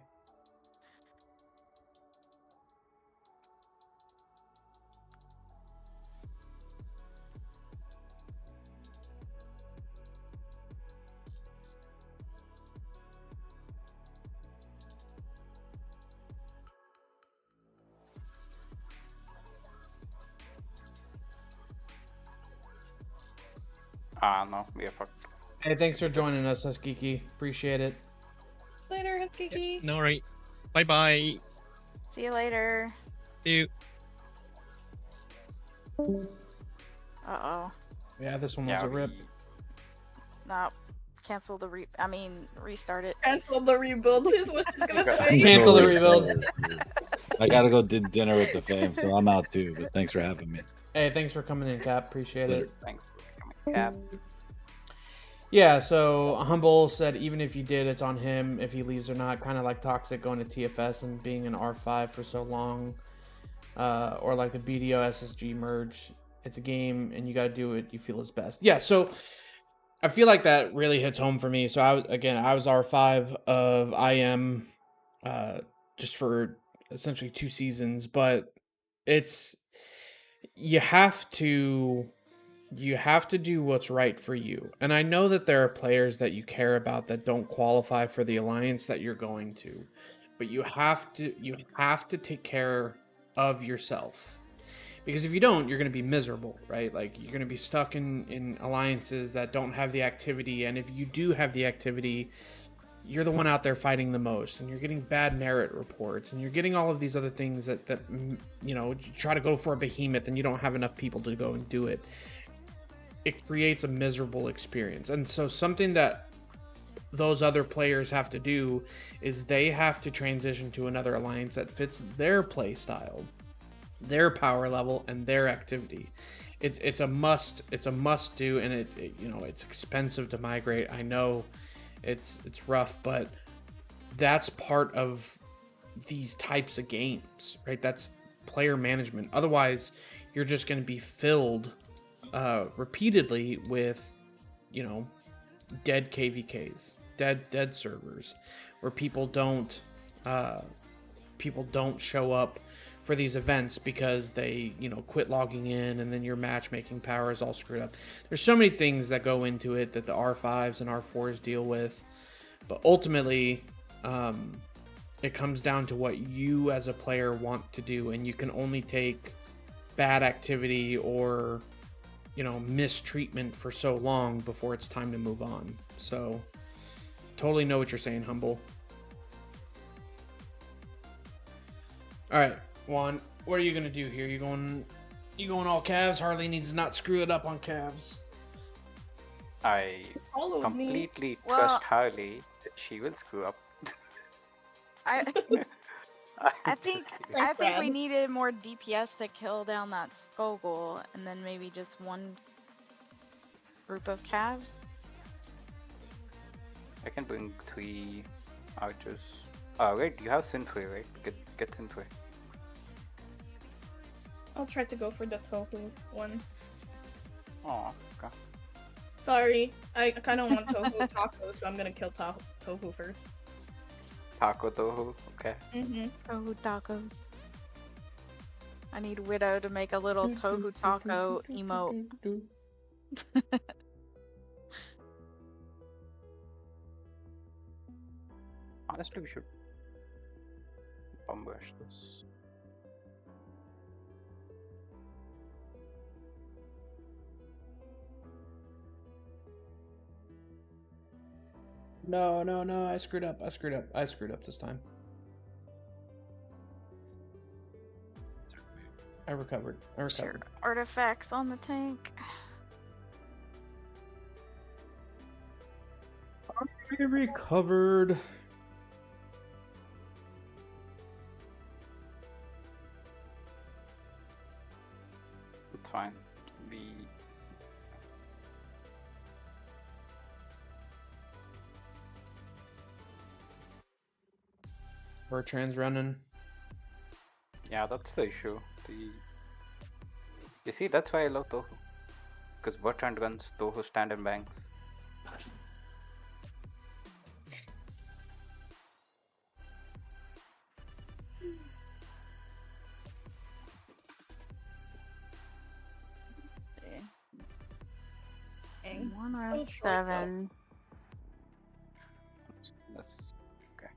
No, we are fucked. Hey, thanks for joining us, Huskiki. Appreciate it. Later, Huskiki. No worry. Bye bye. See you later. See you. Uh-oh. Yeah, this one was Yeah, a rip. No. Cancel the restart it. Cancel the rebuild is what she's gonna Okay. say. Cancel the Totally rebuild. excited. I gotta go dinner with the fam, so I'm out too. But thanks for having me. Hey, thanks for coming in, Cap. Appreciate Later. it. Thanks for coming, Cap. Yeah, so Humble said even if you did, it's on him if he leaves or not. Kind of like Toxic going to TFS and being an R5 for so long. Or like the BDO SSG merge. It's a game and you got to do what you feel is best. Yeah, so I feel like that really hits home for me. So I was R5 of IM just for essentially 2 seasons, but you have to do what's right for you. And I know that there are players that you care about that don't qualify for the alliance that you're going to. But you have to take care of yourself. Because if you don't, you're going to be miserable, right? Like you're going to be stuck in alliances that don't have the activity, and if you do have the activity, you're the one out there fighting the most, and you're getting bad merit reports, and you're getting all of these other things that you try to go for a behemoth and you don't have enough people to go and do it. It creates a miserable experience. And so something that those other players have to do is they have to transition to another alliance that fits their play style, their power level, and their activity. It's a must do, and it's expensive to migrate. I know it's rough, but that's part of these types of games, right? That's player management. Otherwise, you're just going to be filled repeatedly with, dead KVKs, dead servers, where people don't show up for these events because they, quit logging in, and then your matchmaking power is all screwed up. There's so many things that go into it that the R5s and R4s deal with, but ultimately, It comes down to what you as a player want to do, and you can only take bad activity or, mistreatment for so long before it's time to move on. So totally know what you're saying, Humble. All right, Juan, what are you gonna do here? You going all calves? Harley needs to not screw it up on calves. I Follow me. completely Well- trust Harley that she will screw up. I I think Thanks, we Brad. needed more DPS to kill down that Skogul, and then maybe just one group of calves. I can bring 3 archers. Wait, you have Sinfrey, right? Get Sinfrey. I'll try to go for the tofu one. Oh, okay. Sorry, I kind of want tofu tacos, so I'm gonna kill tofu first. Taco Tohu, okay. Tohu tacos. I need Widow to make a little tohu taco emote. Honestly, we should bum rush this. No, I screwed up this time. I recovered. Sure. Artifacts on the tank. I recovered. It's fine. We Bertrand's running. Yeah, that's the issue. You see, that's why I love Tohu. Because Bertrand runs Tohu stand and banks. Dang. 107. That's okay.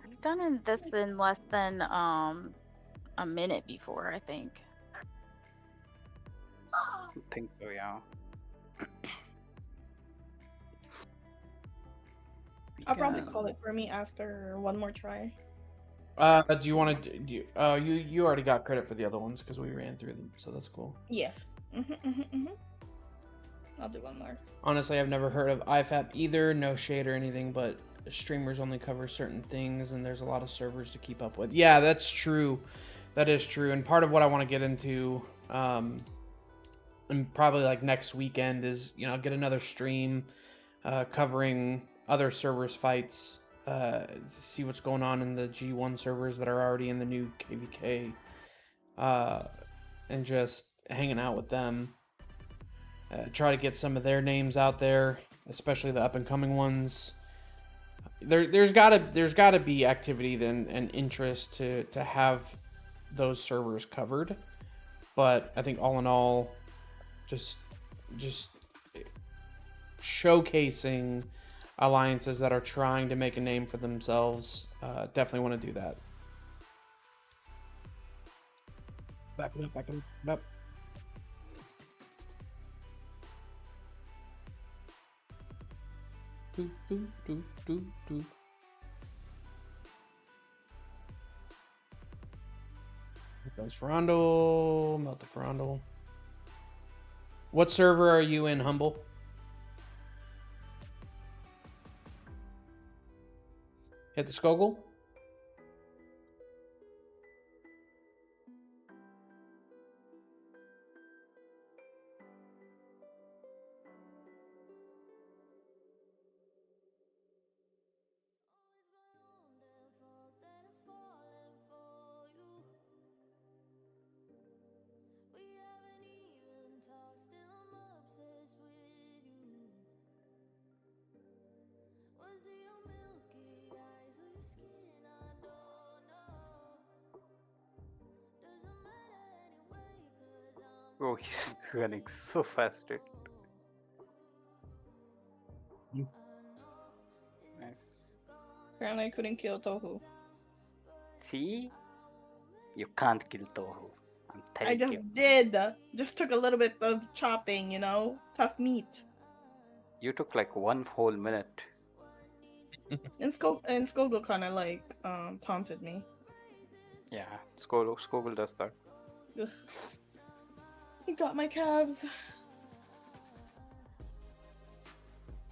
I've done this in less than a minute before, I think. I think so, yeah. I'll probably call it for me after one more try. Do you want to do? You already got credit for the other ones because we ran through them, so that's cool. Yes. I'll do one more. Honestly, I've never heard of IFAP either. No shade or anything, but streamers only cover certain things, and there's a lot of servers to keep up with. Yeah, that's true. That is true. And part of what I want to get into, and probably like next weekend, is get another stream covering other servers' fights. See what's going on in the G1 servers that are already in the new KVK, and just hanging out with them. Try to get some of their names out there, especially the up and coming ones. There's gotta be activity and interest to have those servers covered. But I think all in all, just showcasing alliances that are trying to make a name for themselves, definitely want to do that. Back it up. Do. Here goes Ferrando. Melt the Ferrando. What server are you in, Humble? Hit the Skogul? Oh, he's running so fast, dude. Nice. Apparently I couldn't kill Tohu. See? You can't kill Tohu. I'm I telling just you. did. Just took a little bit of chopping, tough meat. You took like 1 whole minute. And Skogel kind of like taunted me. Yeah, Skogul does that. Ugh. He got my calves.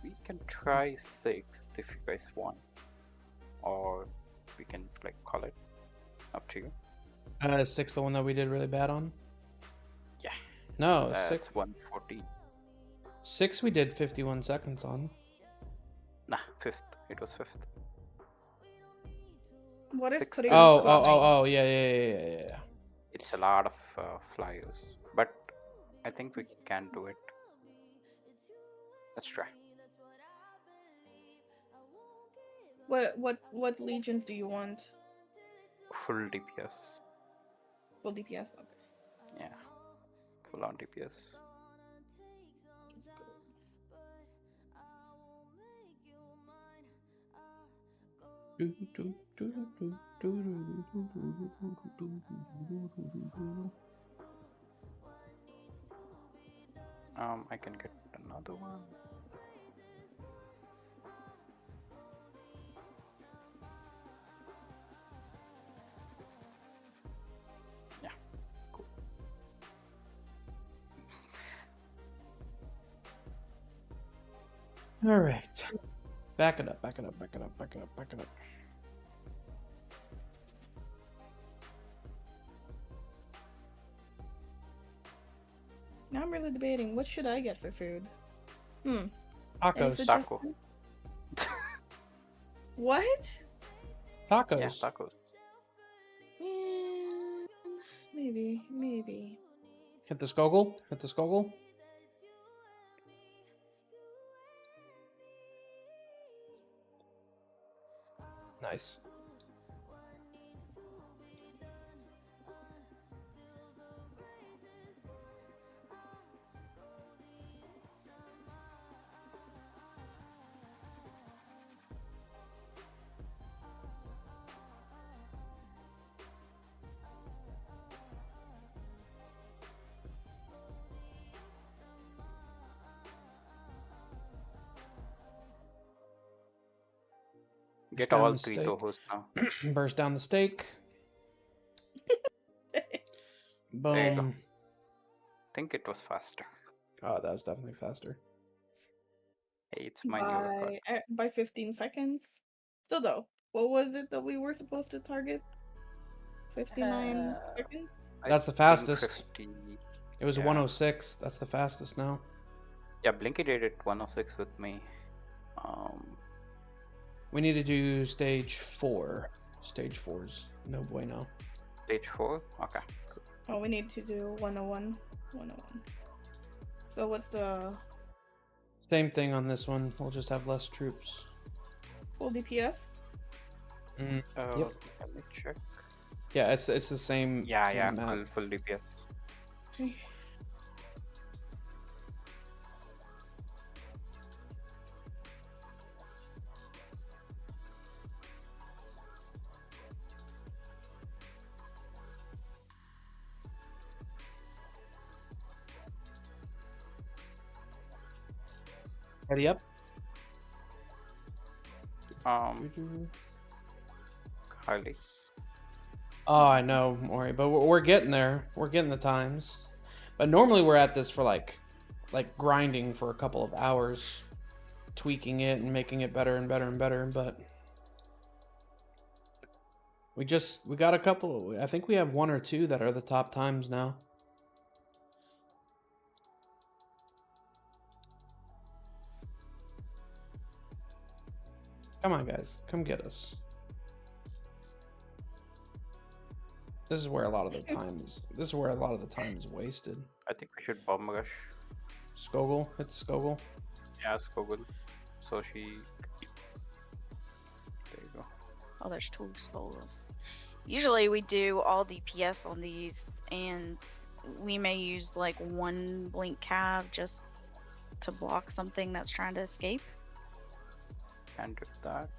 We can try 6th if you guys want. Or we can like call it. Up to you. 6, the one that we did really bad on. Yeah. No, That's 6. 114. 6 we did 51 seconds on. Nah, 5th. It was 5th. What if 6th putting is Oh, the last one. yeah. It's a lot of flyers, but I think we can do it. Let's try. What legions do you want? Full DPS. Full DPS. Okay. Yeah. Full on DPS. I can get another one. Yeah, cool. All right. Back it up. Now I'm really debating what should I get for food. Any Tacos. suggestions? Taco. What? Tacos. Yeah, tacos. Maybe. Hit the Skogul. Nice. Get down all the 3 steak. Tohos now. Burst down the steak. There you go. Boom. Think it was faster. Oh, that was definitely faster. Hey, it's my new record. By 15 seconds. Still though, what was it that we were supposed to target? 59 seconds? That's the I think fastest. 50. It was Yeah. 106. That's the fastest now. Yeah, Blinky did it 106 with me. We need to do stage 4. Stage 4's no bueno. Stage 4? Okay. Oh, we need to do 101. 101. So what's the Same thing on this one. We'll just have less troops. full DPS? Yep. Let me check. Yeah, it's the same. Yeah, same map. full DPS. Okay. Ready up. Highly. Oh, I know, Maury, but we're getting there. We're getting the times. But normally we're at this for like grinding for a couple of hours, tweaking it and making it better and better and better. But we got a couple. I think we have 1 or 2 that are the top times now. Come on, guys, come get us. This is where a lot of the time is. This is where a lot of the time is wasted. I think we should bomb rush. Skogul, hit the Skogul. Yeah, Skogul. So she. There you go. Oh, there's 2 Skogels. Usually we do all DPS on these, and we may use like 1 blink cav just to block something that's trying to escape. Can do that.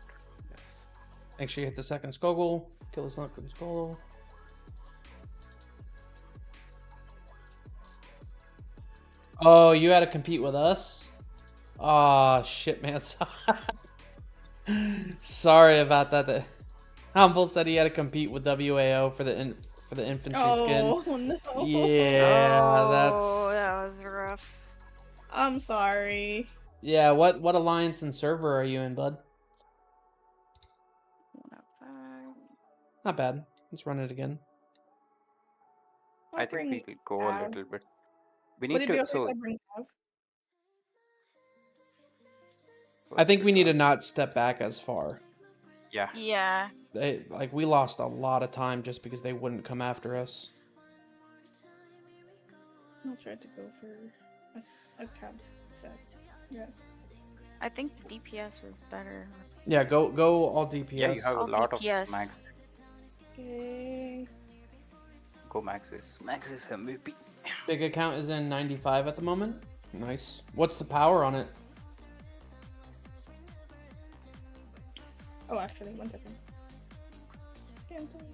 Yes. Make sure you hit the second Skogul. Kill this not for the Skogul. Oh, you had to compete with us? Oh, shit, man. Sorry about that. Humble said he had to compete with WAO for the infantry skin. Oh no. Yeah, Oh, that's that was rough. I'm sorry. yeah. What alliance and server are you in, bud? 105. Not bad. Let's run it again. I'll I think bring we'll go a Cav. little bit. We Would need it be to. okay if So I bring Cav? I first think we need to run. not step back as far. Yeah. Yeah. We lost a lot of time just because they wouldn't come after us. I'll try to go for a Cav set. Yeah. I think the DPS is better. Yeah, go all DPS. Yeah, you have a All lot DPS. of max. Okay. Go Maxis. Maxis MVP. Big account is in 95 at the moment. Nice. What's the power on it? Oh, actually, 1 second. Can't do it.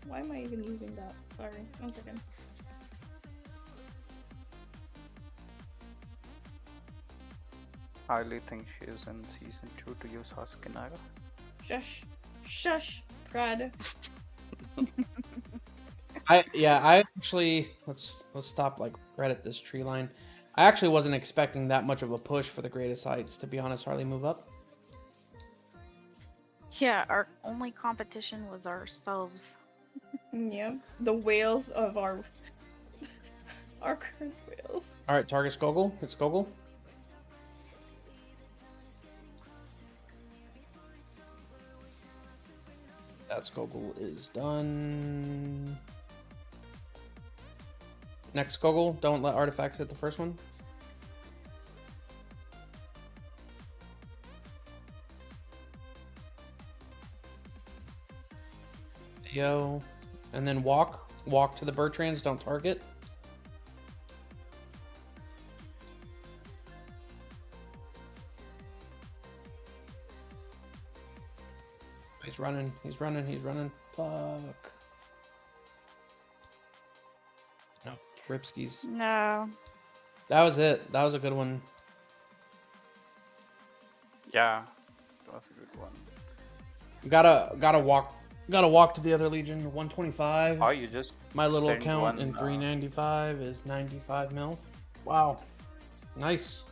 Why am I even using that? Sorry, 1 second. Harley thinks she is in season 2 to use Hasukinaga. Shush. Shush, Prad. I actually let's stop like right at this tree line. I actually wasn't expecting that much of a push for the greatest heights, to be honest. Harley, move up. Yeah, our only competition was ourselves. Yep. The whales of our current whales. All right, target Skogul. Hit Skogul. That Skogul is done. Next Skogul, don't let artifacts hit the first one. Yo, and then walk to the Bertrands, don't target. He's running. Fuck. No, Ripskis. No. That was it. That was a good one. Yeah, that was a good one. Gotta walk to the other Legion. 125. Oh, you just My little send account one, in 395 is 95 mil. Wow. Nice.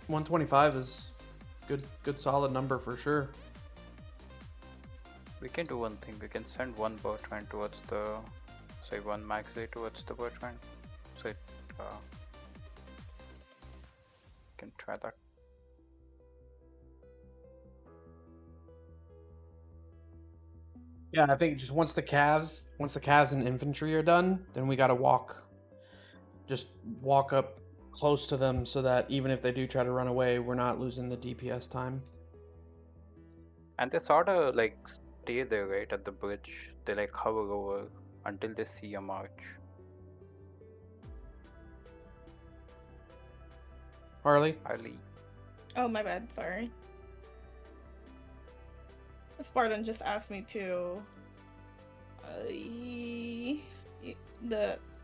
125 is good solid number for sure. We can do one thing. We can send one Bertrand towards the, say, one Maxi towards the Bertrand. So it can try that. Yeah, I think just once the calves and infantry are done, then we gotta just walk up close to them so that even if they do try to run away, we're not losing the DPS time. And they sort of like stay there, right, at the bridge. They like hover over until they see a march. Harley? Oh, my bad. Sorry. Spartan just asked me to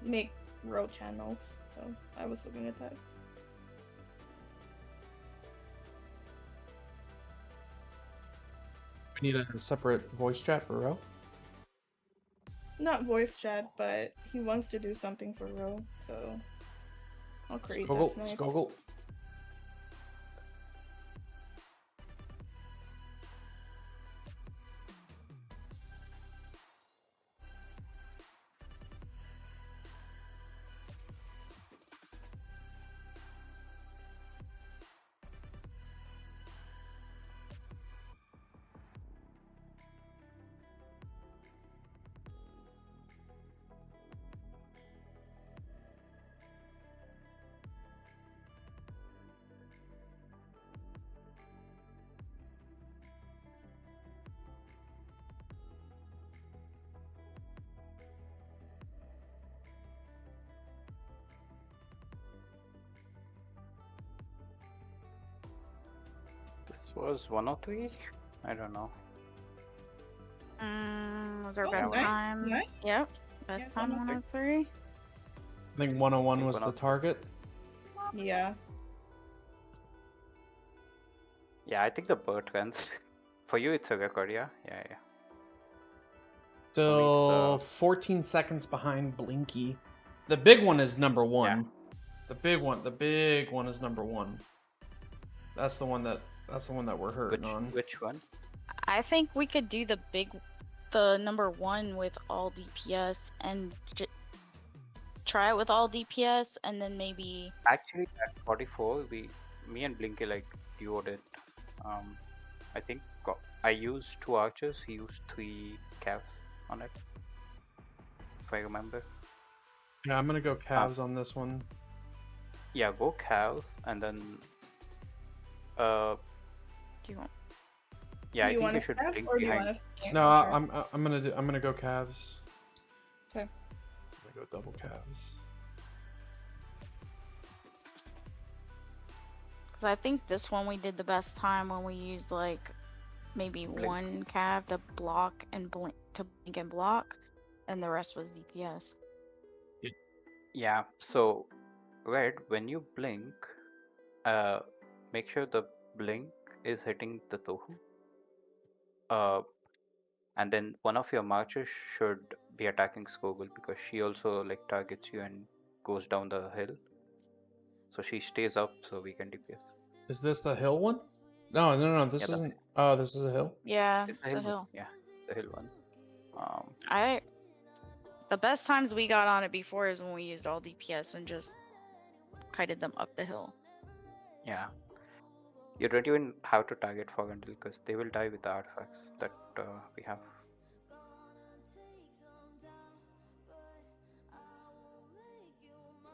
make row channels, so I was looking at that. We need a separate voice chat for Ro. Not voice chat, but he wants to do something for row, so I'll create that tonight. Skogul. This was 103. I don't know. Was there a Oh, best nice, time? nice. Yep. Best Yes, time 103. 103. I think 101 think was the 103. target. Yeah. Yeah, I think the bird wins. For you, it's a record, yeah? Yeah, yeah. Still 14 seconds behind Blinky. The big one is number one. Yeah. The big one is number one. That's the one that we're hurting on. Which one? I think we could do the number one with all DPS and try it with all DPS, and then maybe. Actually, at 44, me and Blinky like duoed it. I think I used 2 archers. He used 3 calves on it, if I remember. Yeah, I'm gonna go calves on this one. Yeah, go calves, and then Do you want? yeah, Do you I think want you to should step blink or do you behind. want to? No, I'm gonna go calves. Okay. I'm gonna go double calves. Because I think this one we did the best time when we used like maybe Blink. one cav to block and blink and block, and the rest was DPS. Yeah, so Red, when you blink, make sure the blink is hitting the Tohu. And then one of your marchers should be attacking Skogul because she also like targets you and goes down the hill. So she stays up so we can DPS. Is this the hill one? No. This Yeah, isn't. Oh, this is a hill. Yeah, it's the it's hill a one. hill. Yeah, it's the hill one. The best times we got on it before is when we used all DPS and just kited them up the hill. Yeah. You don't even have to target fog until because they will die with the artifacts that we have.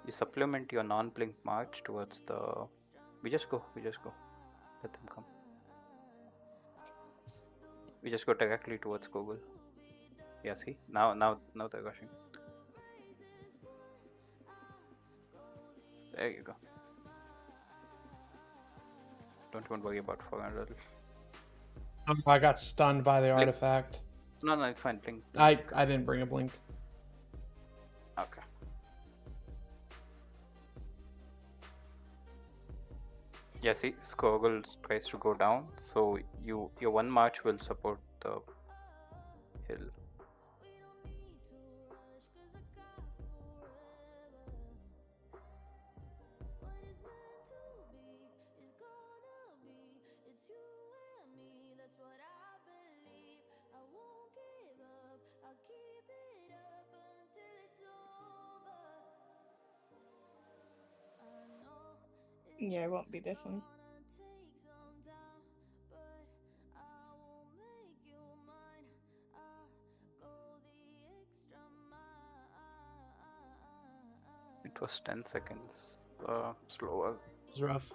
You supplement your non-blink march towards the. We just go. Let them come. We just go directly towards Google. Yeah, see? Now they're rushing. There you go. Don't even worry about 400. I got stunned by the Blink. artifact. No, it's fine. Blink. I didn't bring a blink. Okay. Yeah, see, Skogul tries to go down, so your one march will support the hill. Yeah, it won't be this one. It was 10 seconds slower. It was rough.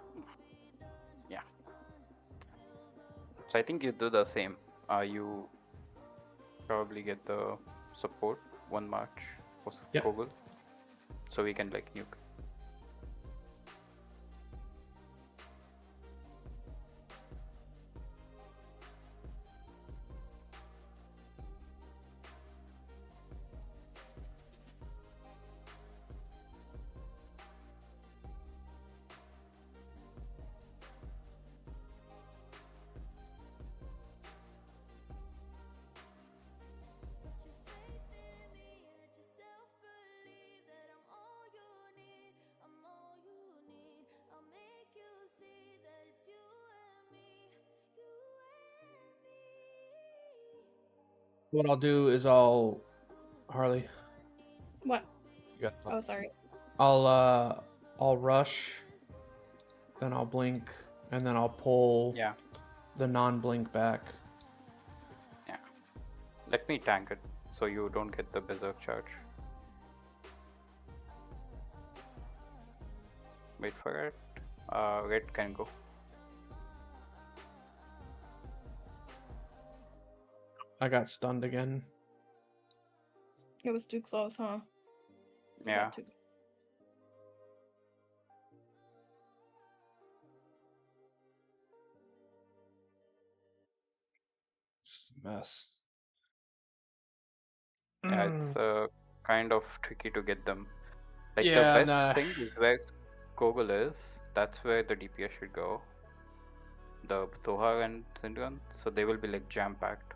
Yeah. So I think you do the same. You probably get the support one march for Yep. Skogul, so we can like nuke. What I'll do is Harley. What? You got. Oh, sorry. I'll rush. Then I'll blink, and then I'll pull Yeah. the non-blink back. Yeah. Let me tank it so you don't get the berserk charge. Wait for it. Red can go. I got stunned again. It was too close, huh? You Yeah. got too- mess. Yeah, it's kind of tricky to get them. Like the Yeah, best nah. thing is where Google is. That's where the DPS should go. The Toha and Sindhuan, so they will be like jam packed.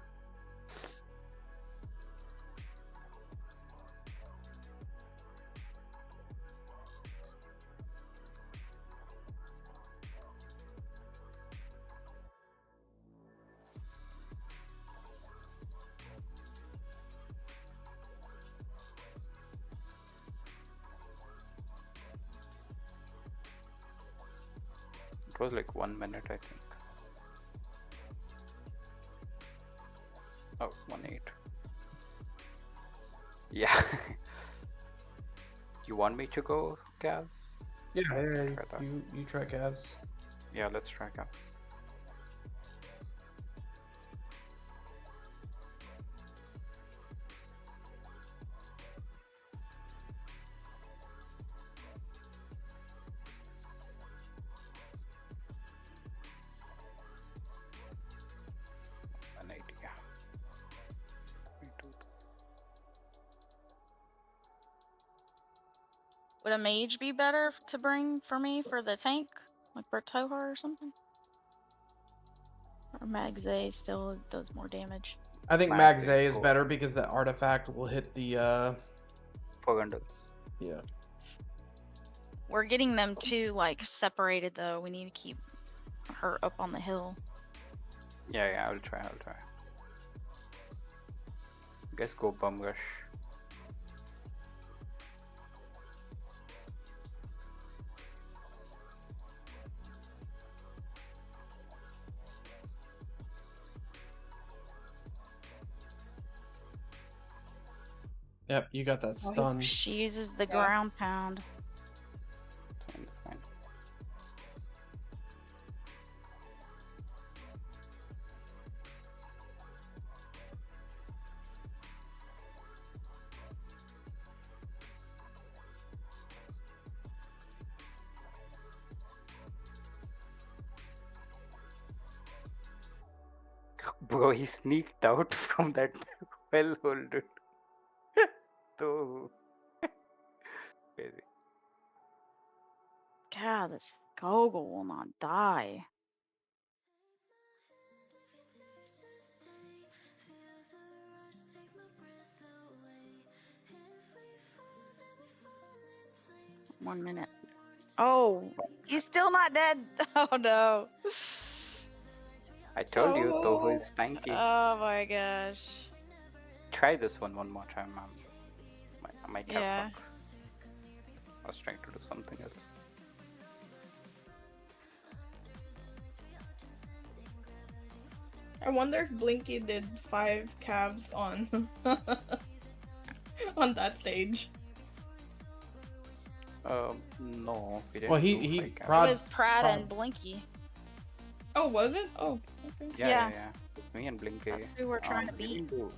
It was like 1 minute, I think. Oh, 1-8. Yeah. You want me to go, Gaz? Yeah, Try that. you try Cavs. Yeah, let's try Gaz. An idea. Let me do this. Would a mage be better to bring for me for the tank, like Bertoha or something? Or Magzay still does more damage. I think Max Magzay is is better because the artifact will hit the 4 Gundles. yeah. We're getting them too like separated though. We need to keep her up on the hill. Yeah, I'll try. You guys go bum rush. Yep, you got that stun. She uses the Yeah. ground pound. It's fine. Bro, he sneaked out from that well hole, dude. So crazy. God, this Gogol will not die. One minute. Oh, he's still not dead. Oh no. I told you, Toho is tanky. Oh my gosh. Try this one more time, man. I might have Yeah. suck. I was trying to do something else. I wonder if Blinky did 5 calves on on that stage. No, we didn't. Well, do he high cap. Prod- It was Prad Prod- and Blinky. Oh, was it? Oh, okay. yeah. With me and Blinky. That's who we're trying to we beat. didn't do-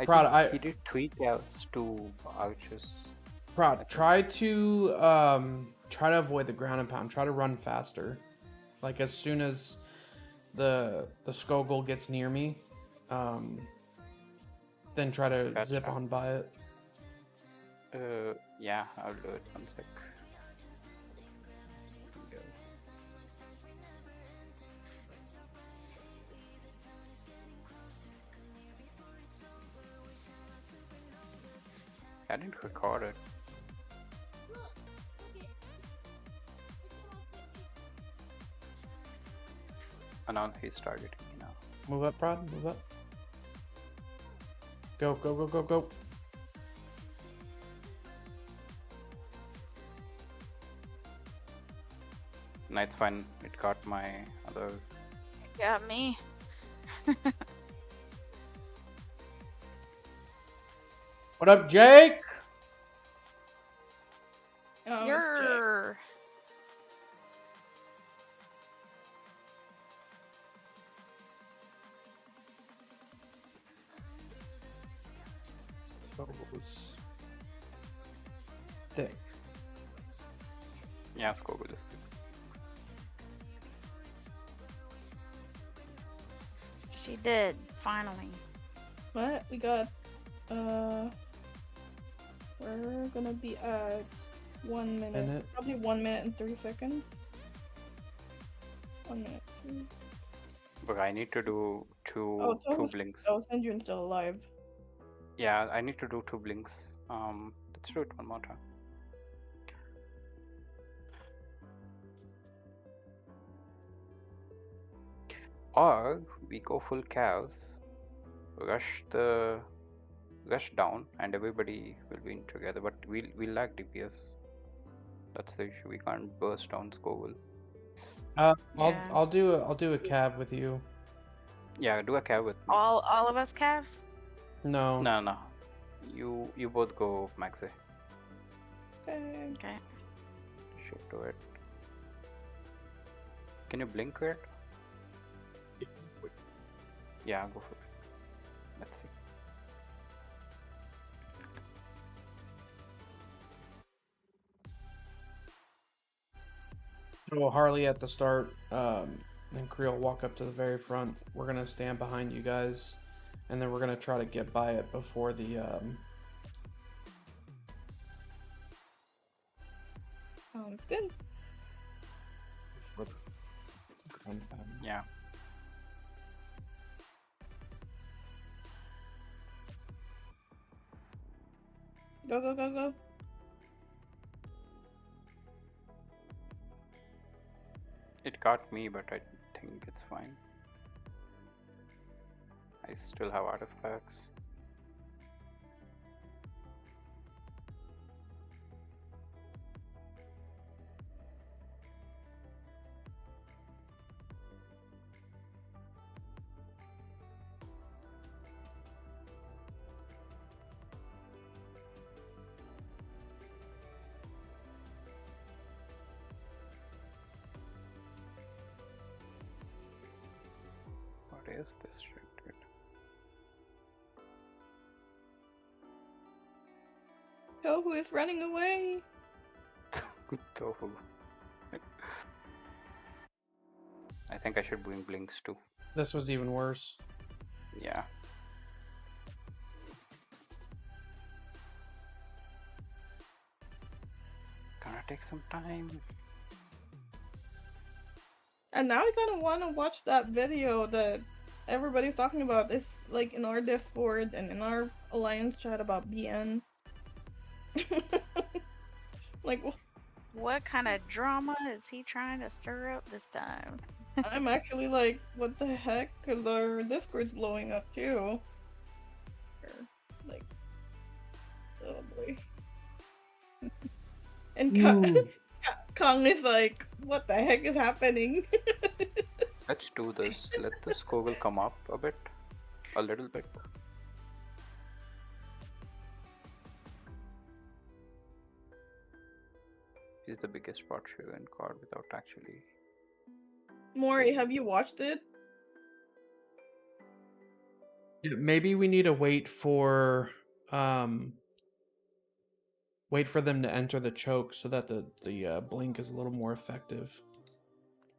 Prod, think he did 3 calves, 2 archers. Prod, try to avoid the ground and pound. Try to run faster. Like as soon as the Skogul gets near me, then try to Gotcha. zip on by it. Yeah, I'll do it. 1 sec. Yes. I didn't record it. Oh no, he's targeting me now. Move up, Prod. Move up. Go, go, go, go, go. No, it's fine. It got my other. Got me. What up, Jake? Oh, You're. Skogul's thick. Yeah, Skogul is thick. She did. Finally. What? We got, we're gonna be at 1 minute. Minute. Probably 1 minute and 3 seconds. 1 minute, 2. But I need to do two Oh, two blinks. Oh, Sendrun's still alive. Yeah, I need to do 2 blinks. Let's do it one more time. Or we go full chaos, rush down, and everybody will be in together. But we'll lack DPS. That's the issue. We can't burst down Scoville. I'll do a cab with you. Yeah, do a cav with me. All of us calves? No. No. You both go Maxi. Okay. Okay. Should do it. Can you blink it? Yeah, go for it. Let's see. So Harley at the start, and Creel walk up to the very front. We're gonna stand behind you guys, and then we're gonna try to get by it before the Sounds good. Yeah. Go, go, go, go. It got me, but I think it's fine. I still have artifacts. What is this shit, dude? Tohu is running away. Tofu. I think I should bring blinks too. This was even worse. Yeah. Gonna take some time. And now I kind of want to watch that video that everybody's talking about. This, like, in our Discord and in our Alliance chat about BN. Like, What kind of drama is he trying to stir up this time? I'm actually like, what the heck? Because our Discord's blowing up too. Like, oh boy. And Kong is like, what the heck is happening? Let's do this. Let the Scoville come up a bit. A little bit. He's the biggest spot shoe in card without actually. Maury, have you watched it? Yeah, maybe we need to wait for them to enter the choke so that the blink is a little more effective.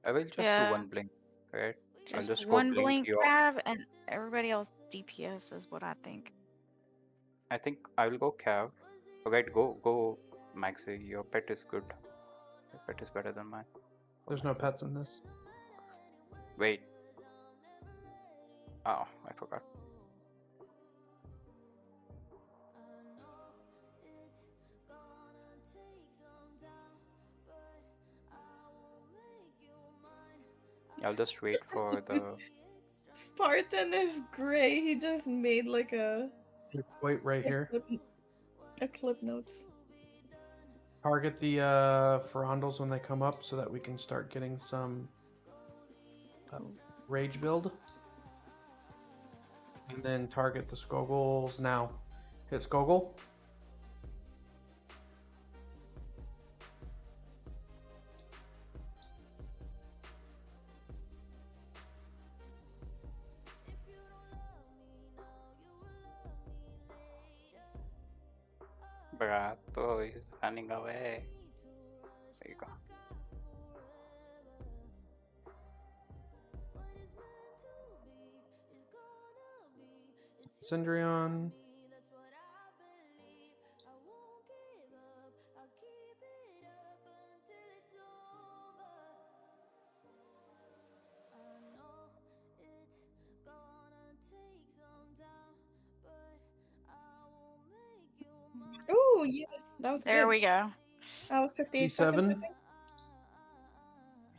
I will just do Yeah. one blink, right? I'll Just just go one blink you. cav and everybody else DPS is what I think. I think I will go Cav. Alright, go Maxi. Your pet is good. Your pet is better than mine. There's no pets in this. Wait. Oh, I forgot. I'll just wait for the. Spartan is great. He just made like a Wait right here. clip notes. Target the Ferondals when they come up so that we can start getting some rage build. And then target the Skoggles now. Hit Skoggle. Brato is running away. There you go. Cindrion. Oh yes, that was There good. we go. That was 58 seconds, I P7. think.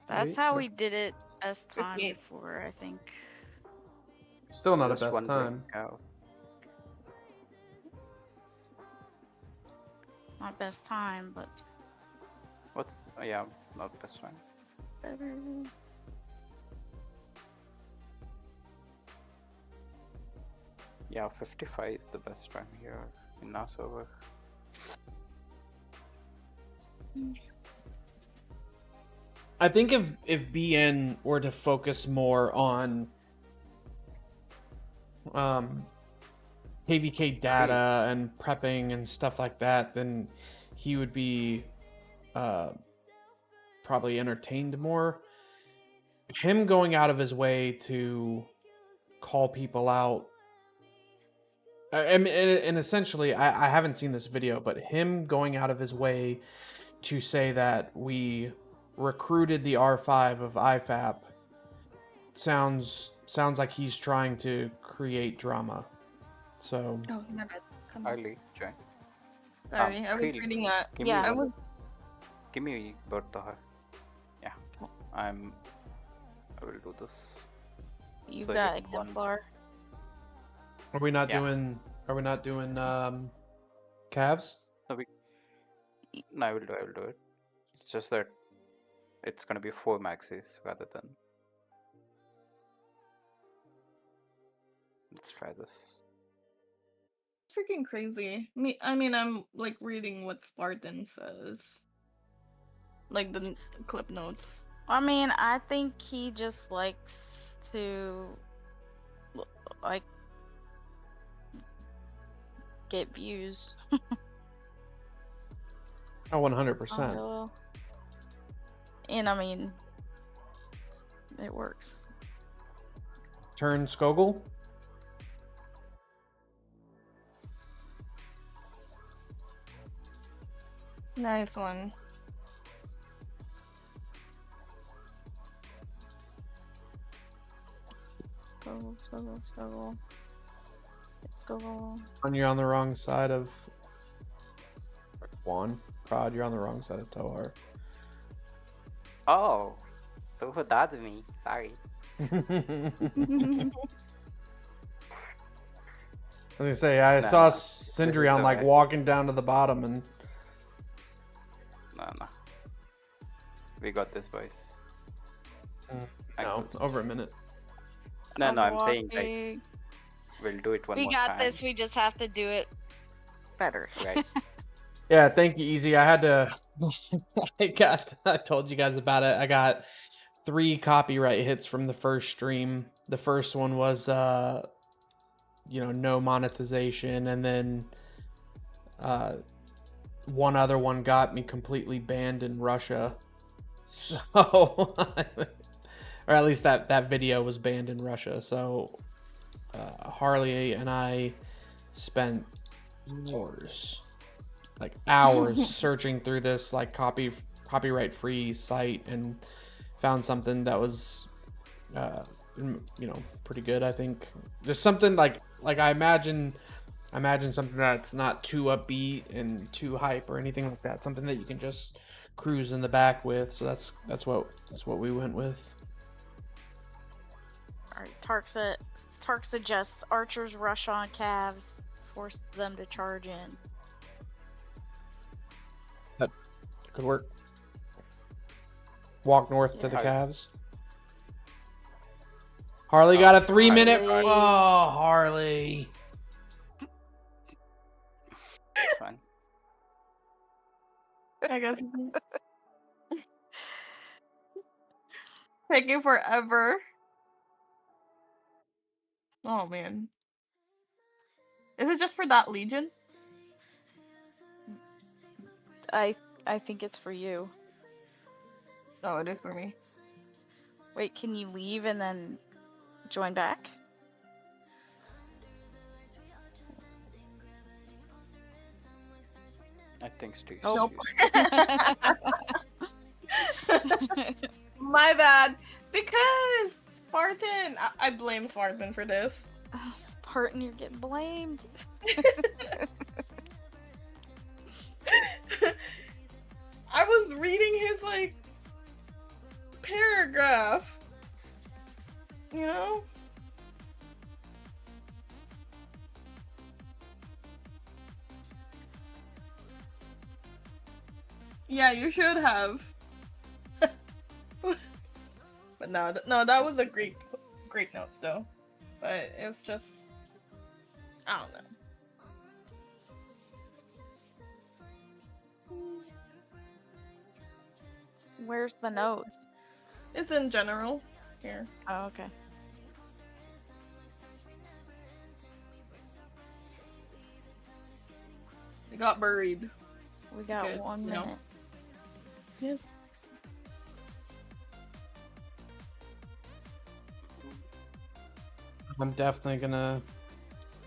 That's Wait, how we did it best time 58. before, I think. Still not a Just best wondering time. how. Not best time, but What's yeah, not best time. better. Yeah, 55 is the best time here in our server. I think if BN were to focus more on KVK data and prepping and stuff like that, then he would be probably entertained more. Him going out of his way to call people out, and essentially, I haven't seen this video, but him going out of his way to say that we recruited the R5 of IFAP sounds like he's trying to create drama. So Oh, my bad. Come on. Early join. Sorry, I was really? reading a. Give Yeah. me I one. was. Give me both the. Yeah, I will do this. You've So I got get one. exemplar. are we not Yeah. doing calves? No, I will do it. It's just that it's gonna be 4 maxis rather than. Let's try this. Freaking crazy. I mean, I'm like reading what Spartan says. Like the clip notes. I mean, I think he just likes to like get views. Oh, 100%. Well, and I mean, it works. Turn Skogel. Nice one. Swivel. Let's go. And you're on the wrong side of Juan. Prod, you're on the wrong side of Tohar. Oh, that's me. Sorry. I was gonna say, I saw no. Cindrion the like way. walking down to the bottom, and No. We got this, boys. I no, could- over a minute. No, I'm saying like walking. we'll do it one We more got time. this. We just have to do it better. Right. Yeah, thank you, Easy. I had to. I told you guys about it. I got 3 copyright hits from the first stream. The first one was, no monetization, and then one other one got me completely banned in Russia. So, or at least that video was banned in Russia. So, Harley and I spent hours searching through this like copyright free site and found something that was pretty good. I think just something like I imagine something that's not too upbeat and too hype or anything like that, something that you can just cruise in the back with. So that's what we went with. All right, Tark suggests archers rush on calves, force them to charge in. That could work. Walk north to the Yeah. calves. Harley got a 3-minute. Harley. Oh, Harley. It's fine. I guess. Taking forever. Oh man. Is it just for that legion? I think it's for you. No, it is for me. Wait, can you leave and then join back? I think Steve. Nope. My bad. Because Spartan, I blame Spartan for this. Spartan, you're getting blamed. I was reading his like paragraph. You know? Yeah, you should have. But no, that was a great note still. But it's just, I don't know. Where's the notes? It's in general here. Oh, okay. It got buried. We got Good, 1 no. minute. Yes. I'm definitely gonna.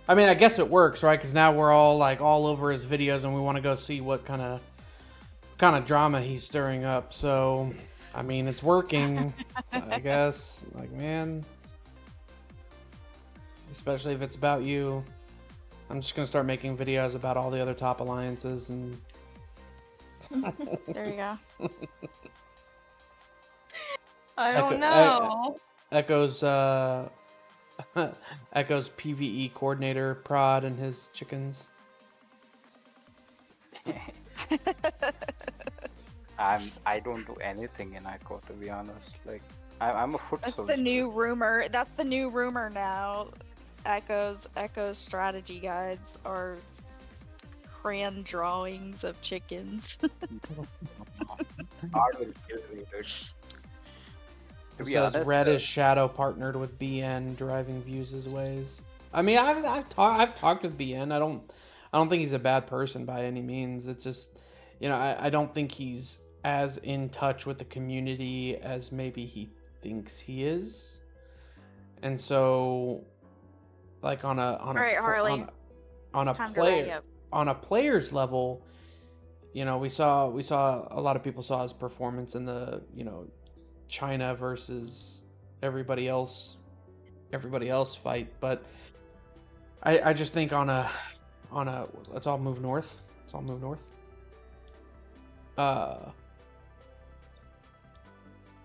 I mean, I guess it works, right? Because now we're all like all over his videos, and we want to go see what kind of drama he's stirring up. So, I mean, it's working, I guess. Like, man, especially if it's about you. I'm just gonna start making videos about all the other top alliances, and There you go. I don't know. Echo's Echo's PvE coordinator prod and his chickens. I don't do anything in Echo, to be honest. Like I'm a foot That's soldier. the new rumor. That's the new rumor now. Echo's strategy guides are crayon drawings of chickens. Art will kill me, dude. To It be says honest, Red is Shadow partnered with BN, driving views his ways. I mean, I've talked with BN. I don't think he's a bad person by any means. It's just, you know, I don't think he's as in touch with the community as maybe he thinks he is. And so, like on a Alright, Harley. on a Time to wrap player up. on a player's level, you know, we saw a lot of people saw his performance in the, you know, China versus everybody else fight, but I just think on a let's all move north.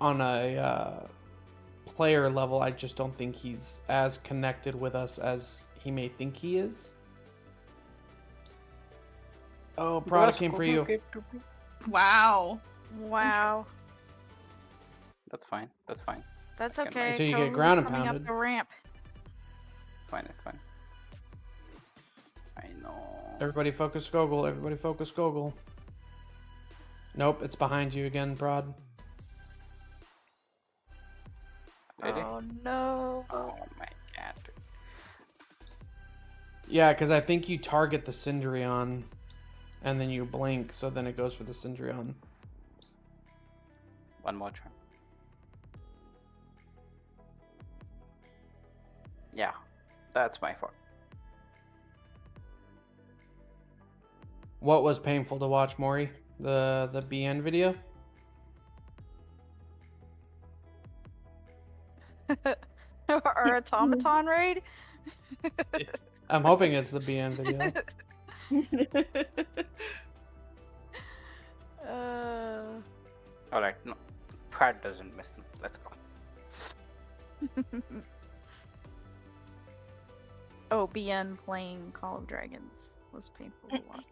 On a player level, I just don't think he's as connected with us as he may think he is. Oh, product came for you. Wow. Wow. That's fine. That's fine. That's I can okay. Until you get Kobe's ground and coming pounded. up the ramp. Fine. It's fine. I know. Everybody focus Gogol. Nope, it's behind you again, Prod. Ready? Oh no. Oh my god. Yeah, because I think you target the Cindrion, and then you blink, so then it goes for the Cindrion. One more try. Yeah, that's my fault. What was painful to watch, Maury? The BN video? Our automaton raid? I'm hoping it's the BN video. Alright, no. Pratt doesn't miss. Let's go. Oh, BN playing Call of Dragons was painful to watch.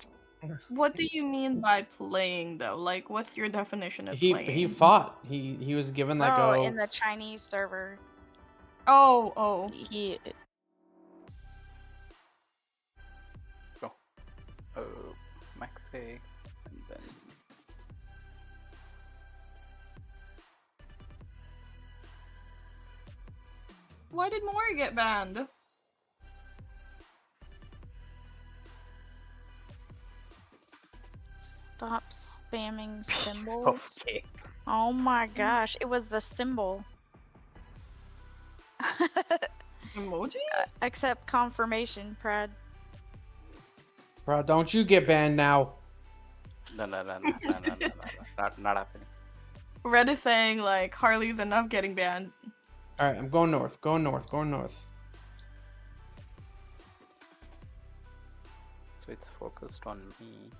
What do you mean by playing though? Like, what's your definition of He playing? fought. He was given like Oh, a in the Chinese server. Oh. He Go. Maxe, and then Why did Mori get banned? stop spamming symbols. okay. Oh my gosh, it was the symbol. Emoji? Accept confirmation, Prad. Bro, don't you get banned now. No, no, no, no, no, no, no, no, no. Not happening. Red is saying like Harley's enough getting banned. All right, I'm going north. Going north. Going north. So it's focused on me.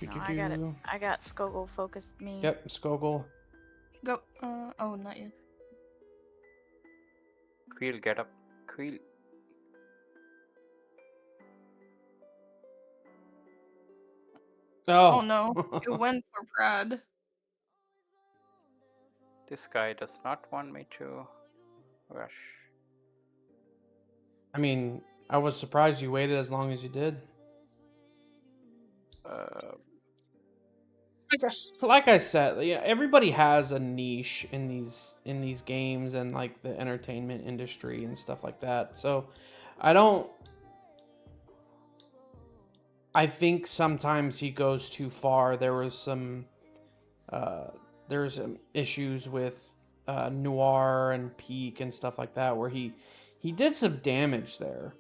No, I got it. I got Skogel focused me. Yep, Skogel. Go. Oh, not yet. Creel, get up. Creel. Oh Oh, no, it went for Brad. This guy does not want me to rush. I mean, I was surprised you waited as long as you did. Like I said, yeah, everybody has a niche in these games and like the entertainment industry and stuff like that. So, I think sometimes he goes too far. There's some issues with Noir and Peak and stuff like that where he did some damage there.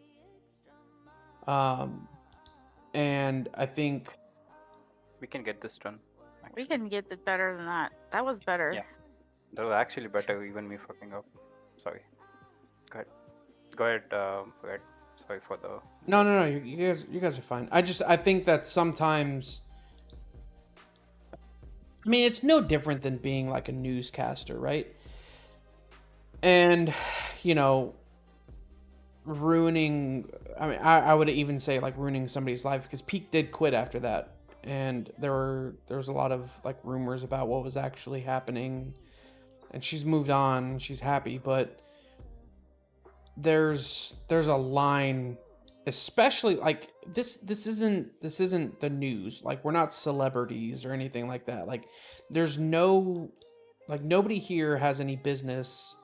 And I think We can get this done. We can get it better than that. That was better. Yeah. That was actually better, even me fucking up. Sorry. Go ahead. Go ahead, Red. Sorry for the... No. You guys are fine. I think that sometimes, I mean, it's no different than being like a newscaster, right? And, you know, ruining, I mean, I would even say like ruining somebody's life, because Peak did quit after that. And there was a lot of like rumors about what was actually happening, and she's moved on, she's happy, but there's a line, especially like this isn't the news, like we're not celebrities or anything like that, like there's no, like nobody here has any business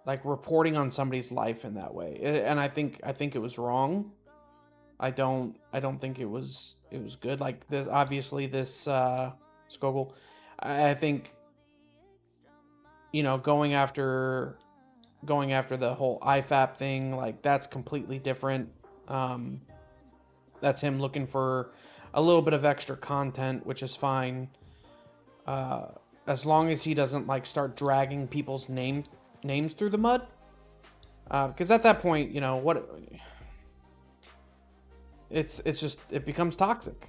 like reporting on somebody's life in that way, and I think it was wrong. I don't think it was good. Like this, obviously this Skogel, I think, you know, going after the whole IFAP thing, like that's completely different. That's him looking for a little bit of extra content, which is fine. As long as he doesn't like start dragging people's names through the mud. Because at that point, you know what, it's just, it becomes toxic,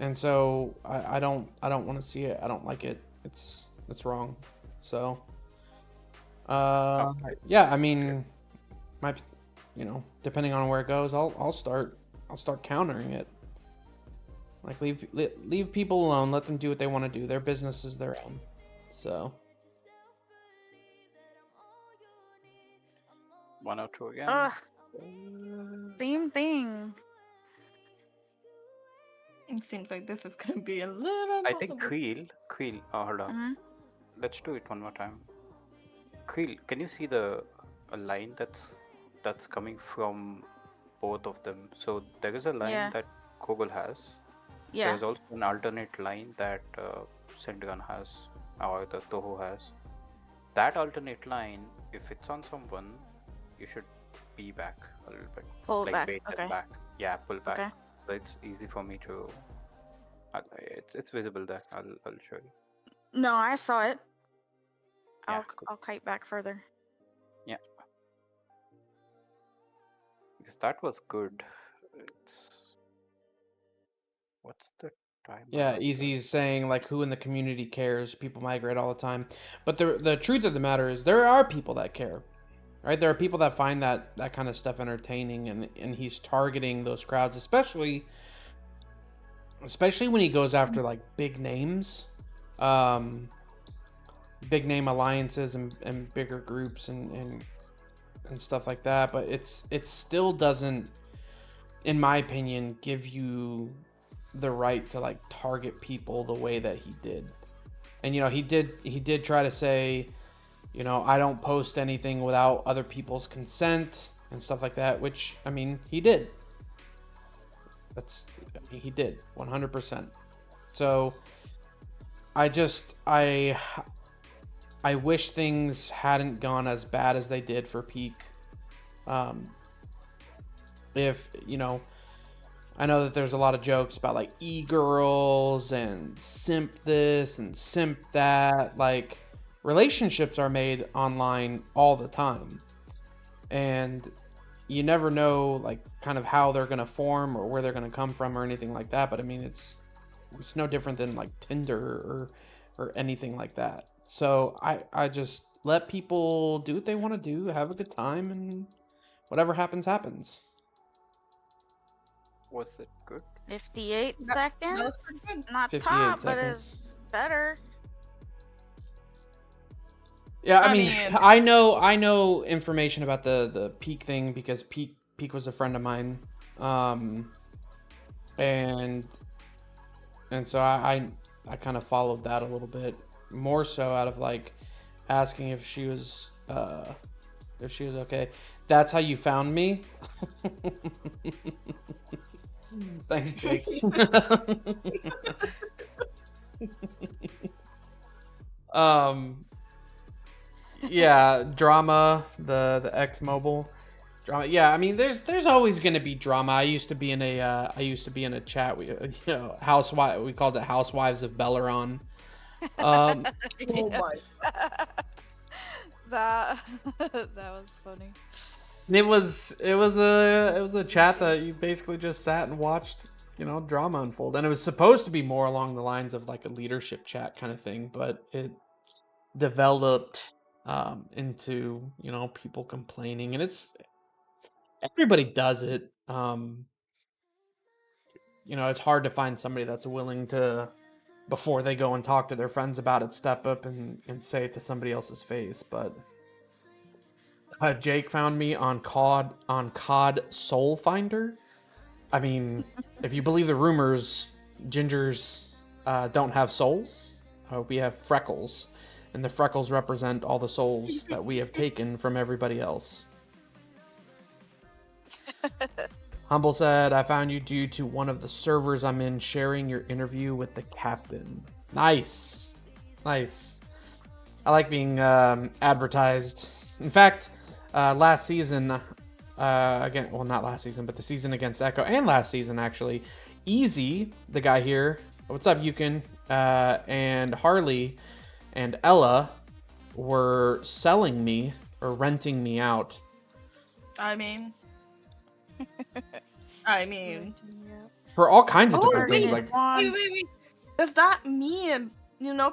and so I don't want to see it. I don't like it. It's wrong. So yeah, I mean, you know, depending on where it goes, I'll start countering it. Like leave people alone, let them do what they want to do. Their business is their own. So 102 again. Same thing. It seems like this is gonna be a little. I think Creel. Hold on. Mhm. Let's do it one more time. Creel, can you see a line that's coming from both of them? So there is a line Yeah. that Kogel has. Yeah. There's also an alternate line that Sendragon has, or the Toho has. That alternate line, if it's on someone, you should be back a little bit. Pull like back. bait them Okay. back. Yeah, pull back. Okay. So it's easy for me to. It's visible there. I'll show you. No, I saw it. Yeah, good. I'll kite back further. Yeah. Because that was good. It's. What's the time? yeah, Easy's saying like, who in the community cares? People migrate all the time, but the truth of the matter is there are people that care, right? There are people that find that kind of stuff entertaining, and he's targeting those crowds, especially when he goes after like big names, big name alliances and bigger groups and stuff like that. But it still doesn't, in my opinion, give you the right to like target people the way that he did. And you know, he did try to say, you know, I don't post anything without other people's consent and stuff like that, which, I mean, he did. He did 100%. So I wish things hadn't gone as bad as they did for Peak. If, you know, I know that there's a lot of jokes about like e-girls and simp this and simp that. Like, relationships are made online all the time, and you never know like kind of how they're gonna form or where they're gonna come from or anything like that. But I mean, it's no different than like Tinder or anything like that. So I just let people do what they want to do, have a good time, and whatever happens happens. Was it good? 58 That seconds. was pretty good. Not 58 top, but seconds. it's better. Yeah, I I mean, mean- I know information about the Peak thing because Peak was a friend of mine, and so I kind of followed that a little bit more so out of like asking if she was okay. That's how you found me. Thanks, Jake. Yeah, drama, the X Mobile drama. Yeah, I mean, there's always gonna be drama. I used to be in a chat. We housewife. We called it Housewives of Belleron. Oh Yeah. my. that that was funny. It was a chat that you basically just sat and watched, drama unfold, and it was supposed to be more along the lines of like a leadership chat kind of thing, but it developed into people complaining, and everybody does it. It's hard to find somebody that's willing to, before they go and talk to their friends about it, step up and say it to somebody else's face. But Jake found me on COD Soul Finder. I mean, if you believe the rumors, gingers don't have souls. We have freckles, and the freckles represent all the souls that we have taken from everybody else. Humble said, I found you due to one of the servers I'm in sharing your interview with the captain. Nice. Nice. I like being advertised. In fact, last season, again, well, not last season, but the season against Echo, and last season, actually, Easy, the guy here, what's up, Yukon, and Harley and Ella were selling me or renting me out. I mean, For all kinds of Oh, different things. wait. Like, wait. Does that mean,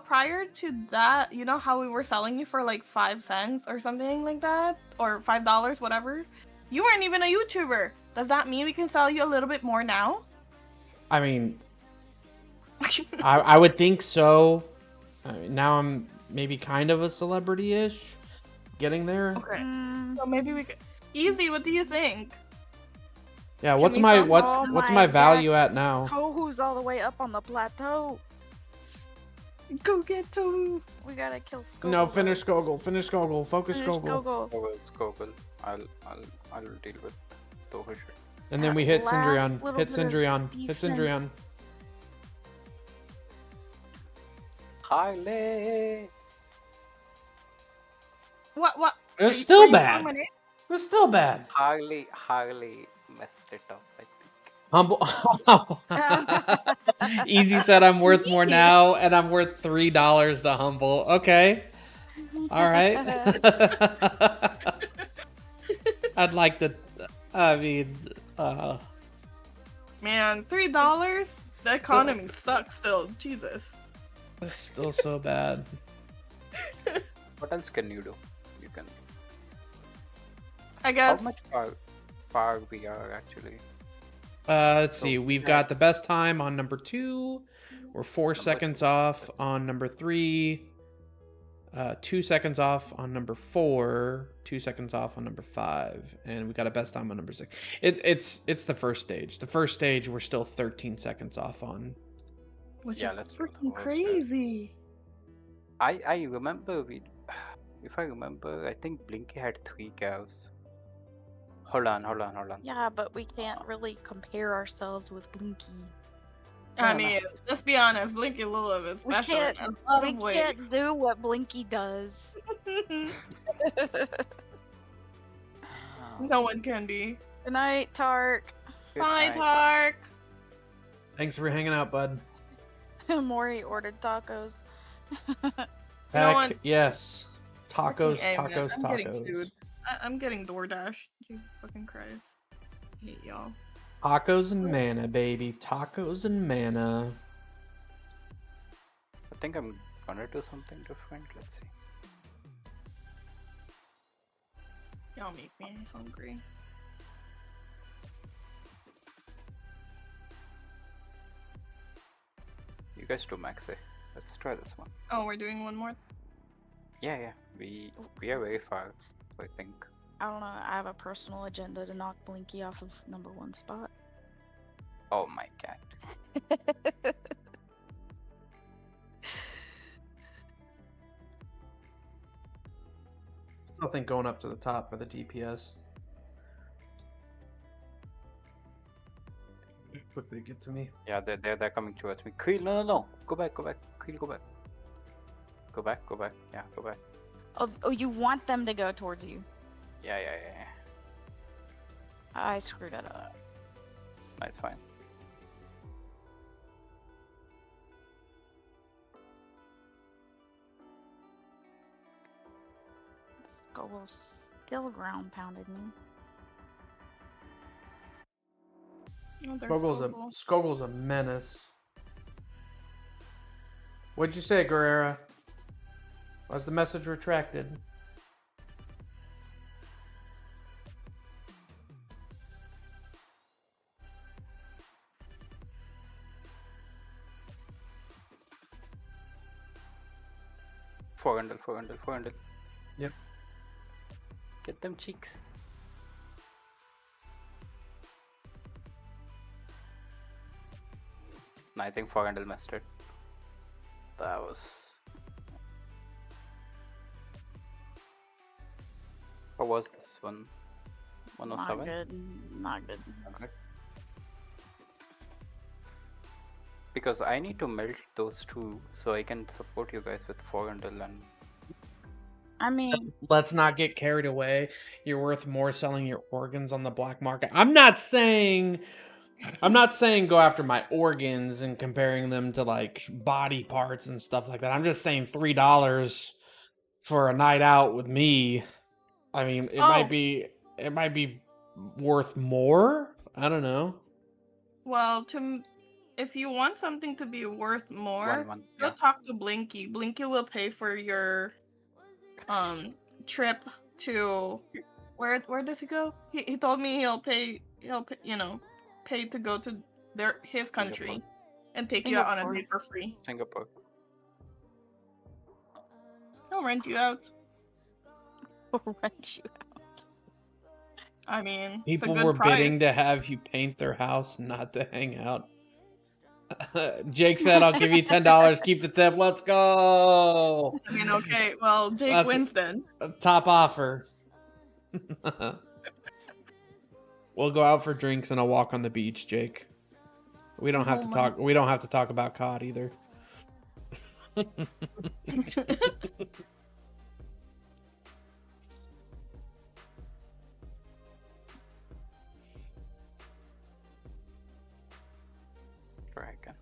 prior to that, how we were selling you for like 5 cents or something like that? Or $5, whatever? You weren't even a YouTuber. Does that mean we can sell you a little bit more now? I mean, I would think so. I mean, now I'm maybe kind of a celebrity-ish. Getting there. Okay. So maybe we could... Easy, what do you think? Yeah, Can what's we my sell- what's Oh what's my my value at now? Tohu's all the way up on the plateau. Go get Tohu. We gotta kill Skogul. No, finish Skogul. Finish Skogul. Focus Finish Skogul. Skogul. It's Google. I'll deal with Tohu. And then we hit Last Syndrion. little Hit bit of Syndrion. Hit defense. Syndrion. Highly. What? It was Are you- still were you bad. calling my name? It was still bad. Highly messed it up, I think. Humble. Easy said I'm worth more now, and I'm worth $3 to Humble. Okay. All right. I'd like to. I mean, Man, $3? The economy sucks still. Jesus. it's still so bad. What else can you do? You can. I guess. How much far we are actually? Let's see. We've got the best time on number 2. We're 4 seconds off on number 3. 2 seconds off on number 4. 2 seconds off on number 5, and we got a best time on number 6. It's the first stage. The first stage we're still 13 seconds off on. Which Yeah, is let's go. freaking Let's go. crazy. I remember if I remember, I think Blinky had 3 cows. Hold on. Yeah, but we can't really compare ourselves with Blinky. I No, mean, let's be honest, Blinky Lula is We special can't, in a lot we of ways. can't do what Blinky does. No one can be. Good night, Tark. Good Bye, night. Tark. Thanks for hanging out, bud. Maury ordered tacos. You know what? Heck yes. Tacos, Fucking A, man. tacos, I'm getting tacos. food. I'm getting DoorDash. Jesus fucking Christ. I hate y'all. Tacos and mana, baby. Tacos and mana. I think I'm gonna do something different. Let's see. Y'all make me hungry. You guys do Max A. Let's try this one. Oh, we're doing one more? Yeah. We are very far, so I think. I don't know. I have a personal agenda to knock Blinky off of #1 spot. Oh my cat. Still think going up to the top for the DPS. Quickly get to me. Yeah, they're coming towards me. Creel, no. Go back. Creel, go back. Go back. Yeah, go back. Oh, you want them to go towards you. Yeah. I screwed it up. That's fine. Skogul still ground pounded me. Oh, there's Skogul. Skogul's a menace. What'd you say, Guerrera? Was the message retracted? Four handle. Yep. Get them cheeks. I think 4 handle missed it. That was. What was this one? 107? Not good. Okay. Because I need to melt those two so I can support you guys with 4 handle and. I mean, Let's not get carried away. You're worth more selling your organs on the black market. I'm not saying go after my organs and comparing them to like body parts and stuff like that. I'm just saying $3 for a night out with me. I mean, it might be worth more. I don't know. Well, if you want something to be worth more, One, go yeah. talk to Blinky. Blinky will pay for your trip to where does he go? He told me he'll pay pay to go to his country Singapore. and take you out on a date for free. Singapore. He'll rent you out. rent you. I mean, People it's a good were price. bidding to have you paint their house, not to hang out. Jake said, "I'll give you $10. Keep the tip. Let's go." I mean, okay, well, Jake wins then. Top offer. We'll go out for drinks and I'll walk on the beach, Jake. We don't have to talk. We don't have to talk about COD either. Dragon.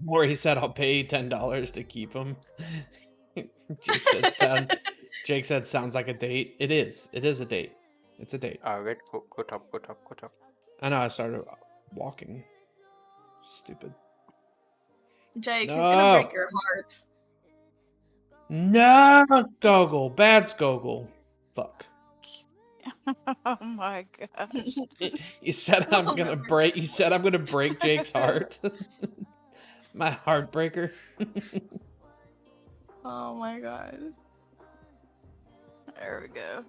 Or he said, "I'll pay $10 to keep him." Jake said, "Sounds like a date." It is. It is a date. It's a date. Wait, go top. I know. I started walking. Stupid. Jake, No. he's gonna break your heart. No, Skogul. Bad Skogul. Fuck. Oh my gosh. You said I'm gonna break. You said I'm gonna break Jake's heart. My heartbreaker. Oh my god. There we go.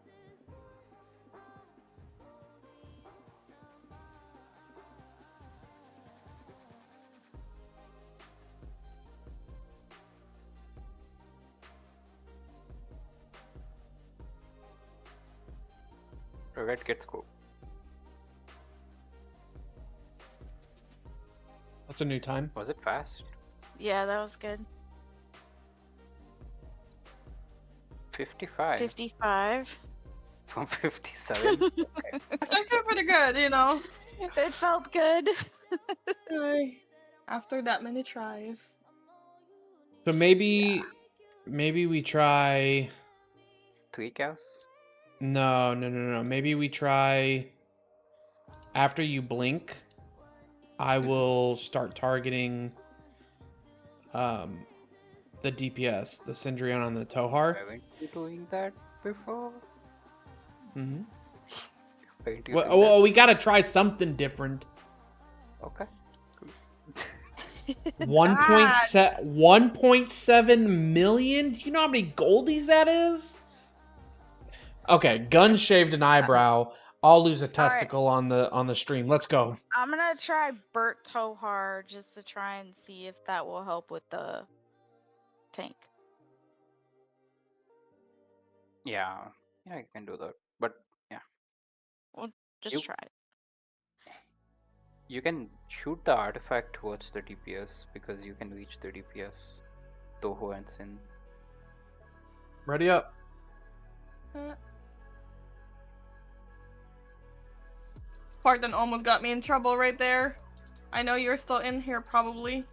Red gets go. That's a new time. Was it fast? Yeah, that was good. 55 55. from 57. It's actually pretty good, you know. It felt good. After that many tries. So maybe we try. 3 cows. No. Maybe we try. After you blink, I will start targeting the DPS, the Syndrion on the Tohar. Haven't you doing that before? Mm-hmm. Haven't you Well, done well, we gotta try something different. that? Okay. 1.7 million? Do you know how many goldies that is? Okay, gun shaved an eyebrow. I'll lose a testicle on the stream. Let's go. I'm gonna try Bert Tohar just to try and see if that will help with the tank. Yeah, you can do that. But yeah, We'll just You- try it. you can shoot the artifact towards the DPS because you can reach the DPS. Toho and Sin. Ready up. Spartan almost got me in trouble right there. I know you're still in here, probably.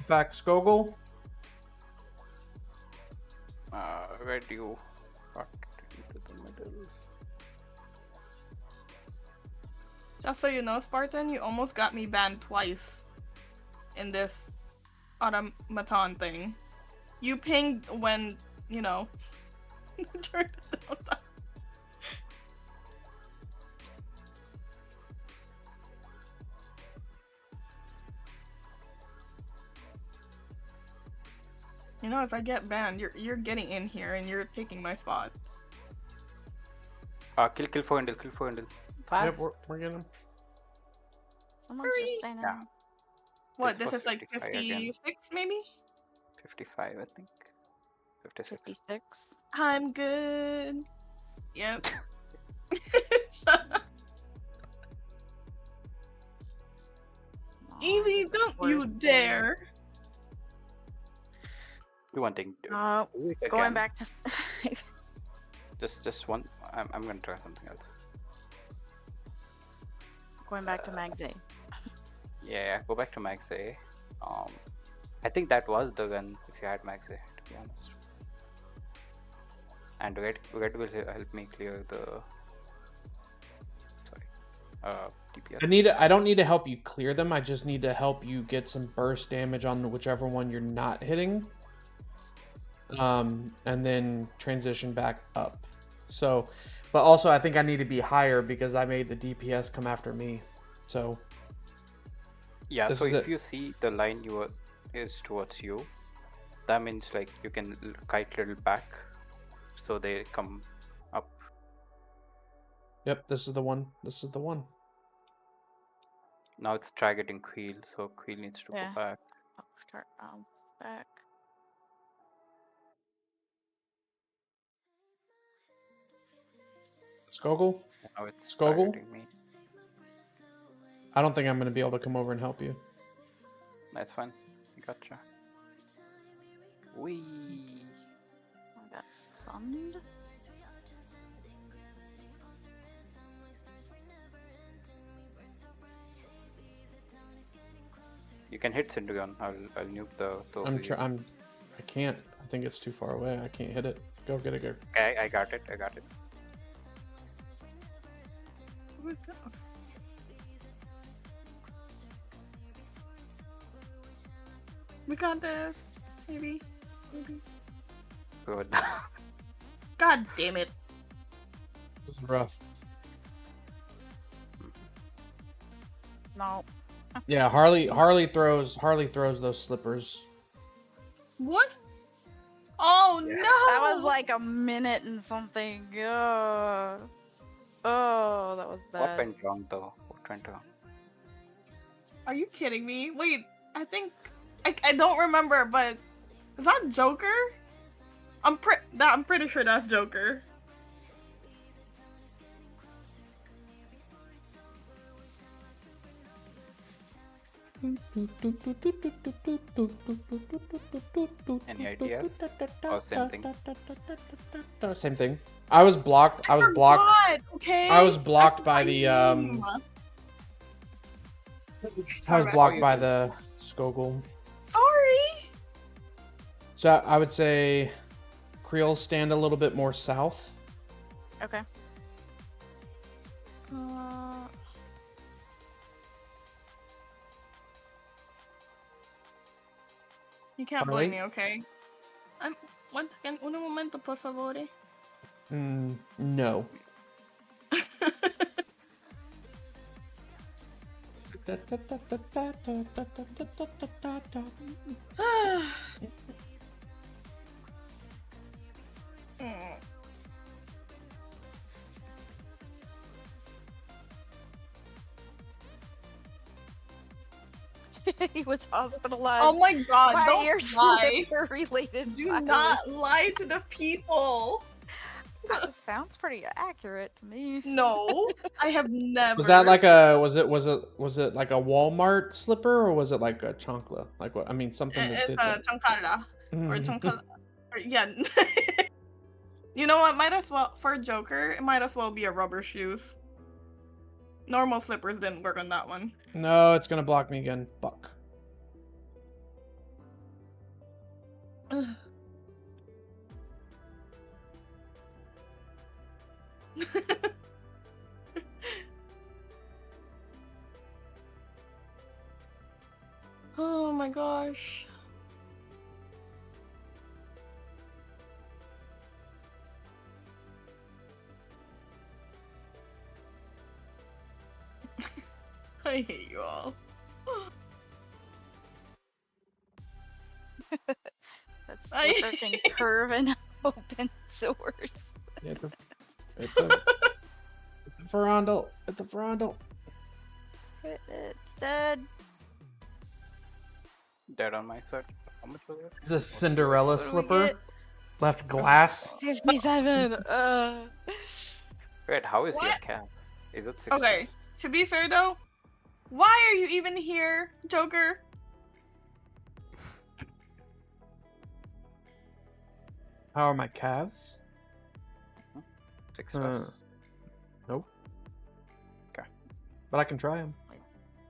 Fact Skogul. Where do you got into the middle? Just so you know, Spartan, you almost got me banned twice in this automaton thing. You pinged when, you know, during the downtime. You know, if I get banned, you're getting in here and you're taking my spot. Kill for handle, kill for handle. Yep, Fast. we're getting him. Someone's just saying Yeah. What, This this was is like 55 again. 56 maybe? 55, I think. 56. 56. I'm good. Yep. Easy, don't you Worst thing. dare. Do one thing. Do Oh, it going again. back to. Just one. I'm gonna try something else. Going back to Magze. Yeah, go back to Max A. I think that was the gun if you had Max A, to be honest. And red will help me clear the. Sorry. DPS. I don't need to help you clear them. I just need to help you get some burst damage on whichever one you're not hitting. And then transition back up. So, but also I think I need to be higher because I made the DPS come after me. So. Yeah. This So is if it. you see the line is towards you, that means like you can kite little back, so they come up. Yep, this is the one. This is the one. Now it's targeting Queel, so Queel needs to Yeah. go back. Oh, start back. Skogul? Now it's Skogul? targeting me. I don't think I'm going to be able to come over and help you. That's fine. Gotcha. Wee. I got stunned. You can hit Syndrion. I'll nuke the. I can't. I think it's too far away. I can't hit it. Go get it. Go. Okay, I got it. Who's that? We got this. Maybe. Good. God damn it. This is rough. No. Yeah, Harley throws those slippers. What? Oh Yeah. no! That was like a minute and something. Oh, that was What bad. went wrong though? What went wrong? Are you kidding me? Wait, I think I don't remember, but is that Joker? I'm pretty sure that's Joker. Any ideas? Or same thing? Same thing. I was blocked. I was blocked. Forgot, okay. I was blocked I by forgot the your name. I was Sorry. blocked by the Skogul. Sorry. So I would say Creel stand a little bit more south. Okay. You can't Harley? blame me, okay? One second, un momento, por favor. No. He was hospitalized. Oh my god, by don't your lie. related. Do not lie to the people. That sounds pretty accurate to me. No, I have never. Was that like a was it like a Walmart slipper or was it like a chancla? Like what? I mean something that It's did a chancala. Or something. chancala. Yeah. You know what? Might as well, for Joker, it might as well be a rubber shoes. Normal slippers didn't work on that one. No, it's gonna block me again. Fuck. Oh my gosh. I hate you all. That's I- Slipper can curve and open doors. Yeah, it's the verandal. It's the verandal. It's dead. Dead on my side. How much was it? It's a Cinderella What do we slipper. get? Left glass. 57. Wait, how is your What? cat? Is it 6? Okay, to be fair though, why are you even here, Joker? How are my calves? 6 Uh, Nope. Okay. But I can try them.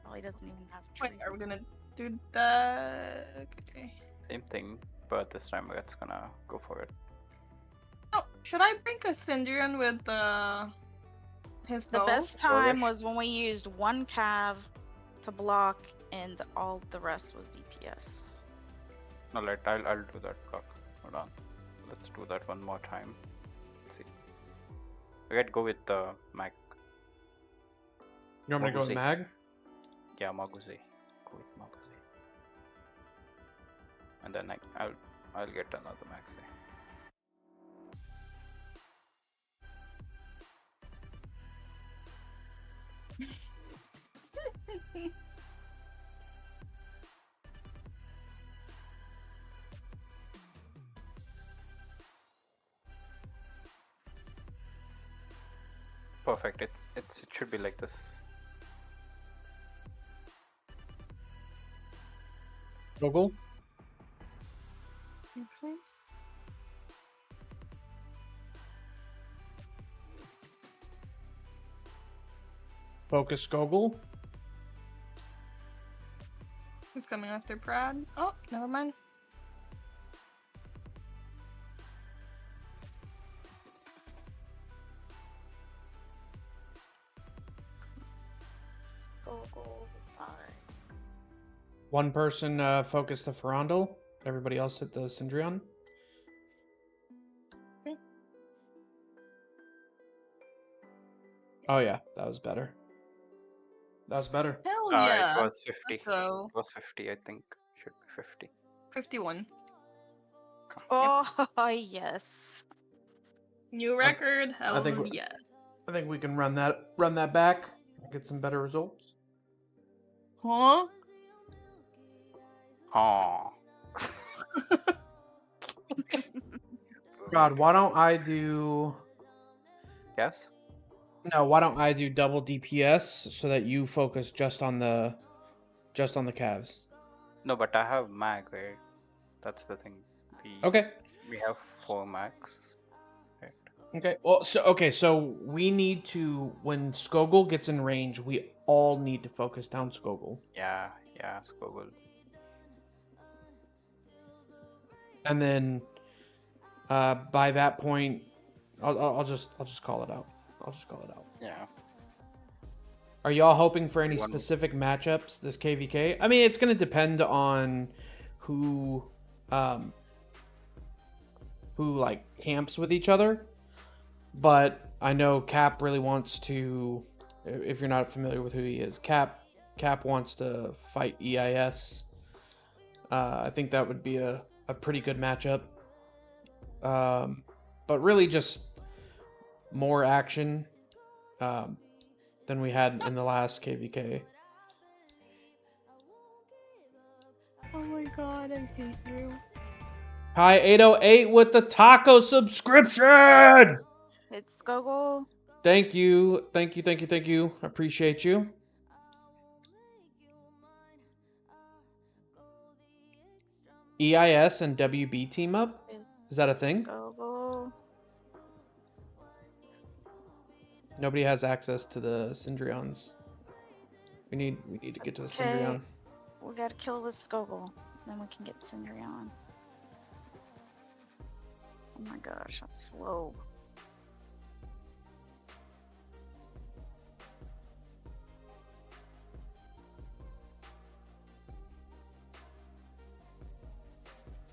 Probably doesn't even have Wait, trees. are we gonna do that? Okay. Same thing, but this time it's gonna go for it. Oh, should I bring a Syndrian with his The bow? best time Polish. was when we used one cav to block and all the rest was DPS. No, I'll do that. Hold on. Let's do that one more time. Let's see. Okay, go with the Mag. You want me to go with Maguzi. mag? Yeah, Maguzi. Go with Maguzi. And then I'll get another Maxi. Perfect. It should be like this. Google. Okay. Focus Gogol. Who's coming after Prad? Oh, never mind. Go, bye. One person focused the Ferondal. Everybody else hit the Syndrion. Okay. Oh yeah, that was better. That was better. Hell yeah. It was 50. Let's go. It was 50, I think. Should be 50. 51. Oh, yes. New record. Hell think we- yeah. I think we can run that back. Get some better results. Huh? Oh. God, why don't I do? Yes. No, why don't I do double DPS so that you focus just on the calves? No, but I have mag, right? That's the thing. Okay. We have 4 mags. Right. Okay. Well, so we need to, when Skogul gets in range, we all need to focus down Skogul. Yeah, Skogul. And then by that point, I'll just call it out. I'll just call it out. Yeah. Are y'all hoping for any One- specific matchups this KVK? I mean, it's going to depend on who like camps with each other. But I know Cap really wants to. If you're not familiar with who he is, Cap wants to fight EIS. I think that would be a pretty good matchup. But really just more action than we had in the last KVK. Oh my god, I hate you. Hi 808 with the taco subscription. It's Gogol. Thank you. Appreciate you. EIS and WB team up? Is that a thing? Gogol. Nobody has access to the Syndrions. We need to get to the Okay. Syndrion. We gotta kill this Gogol. Then we can get Cindrion. Oh my gosh, I'm slow.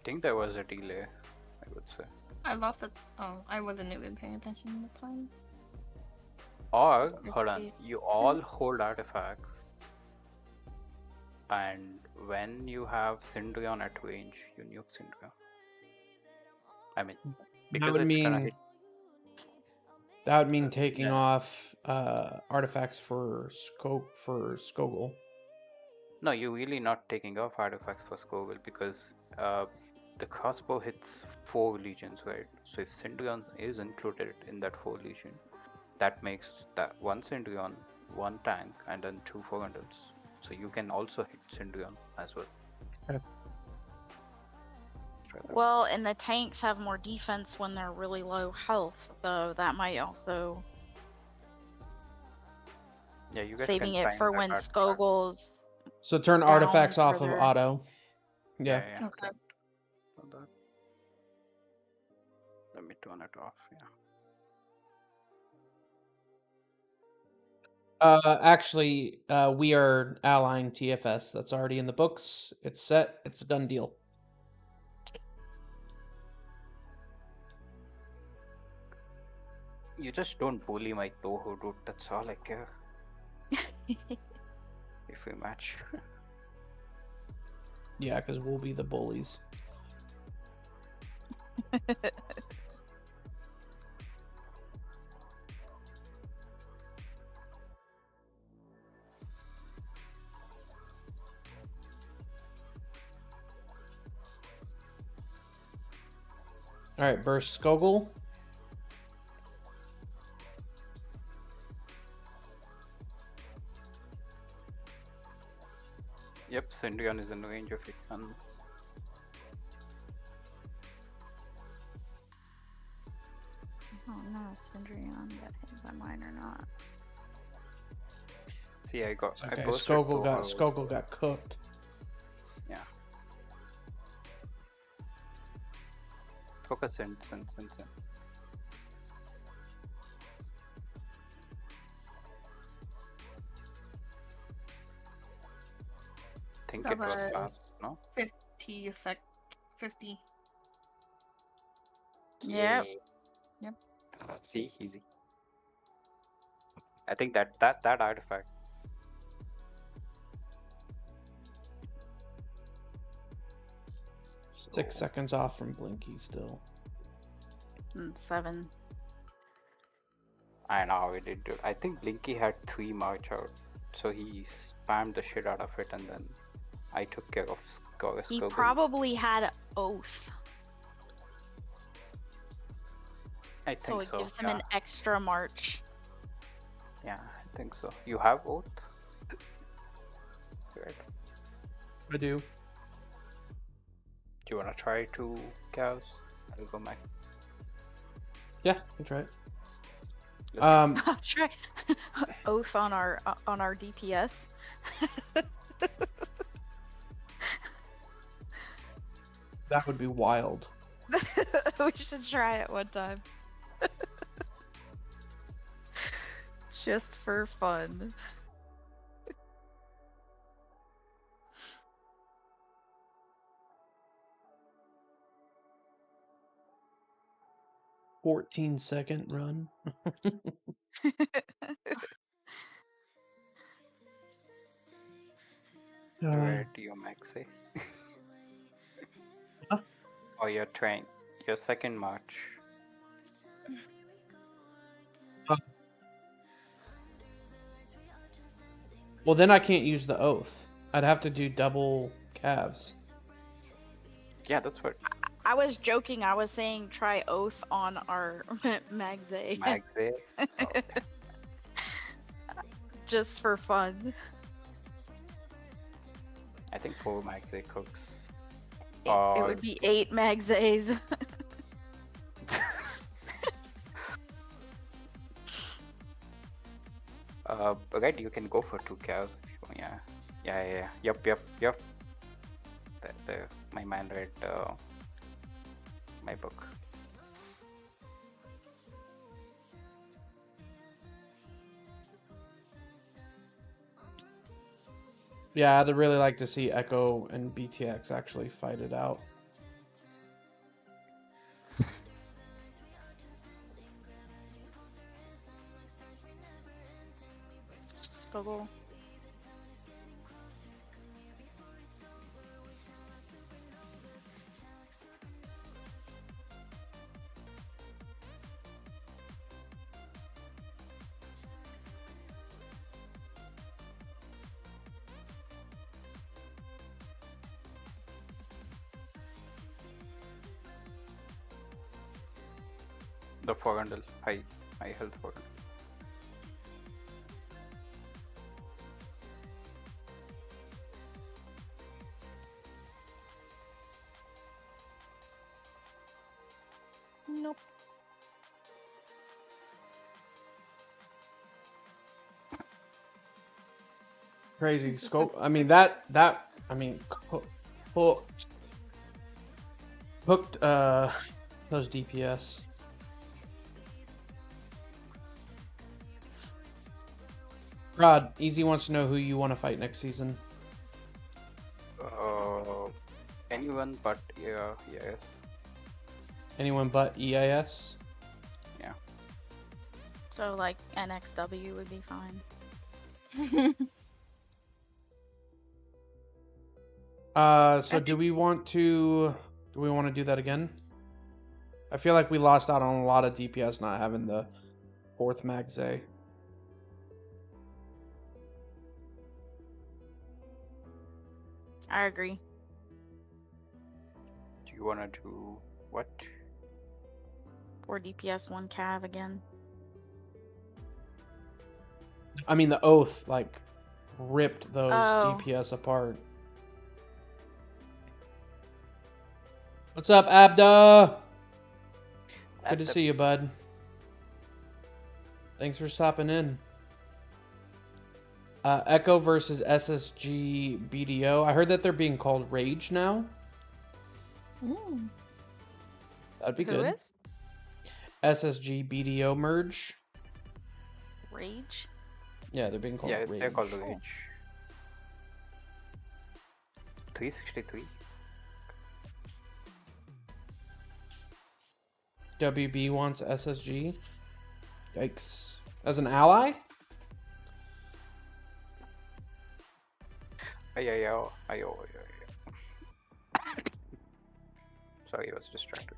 I think there was a delay, I would say. I lost it. Oh, I wasn't even paying attention at the time. Or, hold on, 50. you all hold artifacts, and when you have Cindrion at range, you nuke Cindrion. I mean, because would it's gonna mean- hit. That would mean taking Yeah. off artifacts for Skogul. No, you're really not taking off artifacts for Scoville because the crossbow hits 4 legions, right? So if Cindrion is included in that 4 legion, that makes that 1 Cindrion, 1 tank, and then 2 400s. So you can also hit Cindrion as well. Okay. Try that. Well, and the tanks have more defense when they're really low health, so that might also Yeah, you guys saving can it time for that when artifact. Skogul's. So turn Down artifacts off of further. auto. Yeah. Yeah. Okay. Hold on. Let me turn it off. Yeah. Actually, we are allying TFS. That's already in the books. It's set. It's a done deal. You just don't bully my Toho, dude. That's all I care. If we match. Yeah, because we'll be the bullies. All right, burst Skogul. Yep, Cindrion is in range of it. And Oh no, Cindrion got hit by mine or not. see, I Okay, posted Toho. Skogul got cooked. Yeah. Focus in. Think That it was was- fast, no? 50. Yep. Yay. Yep. See, easy. I think that artifact. Six seconds off from Blinky still. And 7. I know we did do. I think Blinky had 3 march out, so he spammed the shit out of it, and then I took care of He Skogul. probably had Oath. I So think it so. gives him Yeah. an extra march. Yeah, I think so. You have oath? Right. I do. Do you wanna try 2 cows? I'll go Mac. Yeah, I can try it. Let's go. Try oath on our DPS. That would be wild. We should try it one time. Just for fun. "14-second run." Where do you Max say? Huh? Oh, you're trying your second march. Well, then I can't use the oath. I'd have to do double calves. Yeah, that's what I was joking. I was saying try oath on our Magze. Max say. Oh, okay. Just for fun. I think 4 Max say cooks. It would be 8 Magzes. Right, you can go for 2 cows if you want. Yeah. Yep. My man read my book. Yeah, I'd really like to see Echo and BTX actually fight it out. Skoggle. The Forgundle, high health Forgundle. Nope. Crazy This is scope. I mean hooked those DPS. Rod, Easy wants to know who you want to fight next season. Anyone but yes. Anyone but EIS? Yeah. So like NXW would be fine. So do we want to do that again? I feel like we lost out on a lot of DPS not having the 4th Magze. I agree. Do you wanna do what? 4 DPS, 1 cav again. I mean, the oath like ripped those Oh. DPS apart. What's up, Abda? Good to see you, bud. Thanks for stopping in. Echo versus SSG BDO. I heard that they're being called Rage now. Mm. That'd be Who good. is? SSG BDO merge. Rage? Yeah, they're being called Yeah, Rage. they're called the Rage. 363. WB wants SSG. Yikes. As an ally? Ayo. Sorry, I was distracted.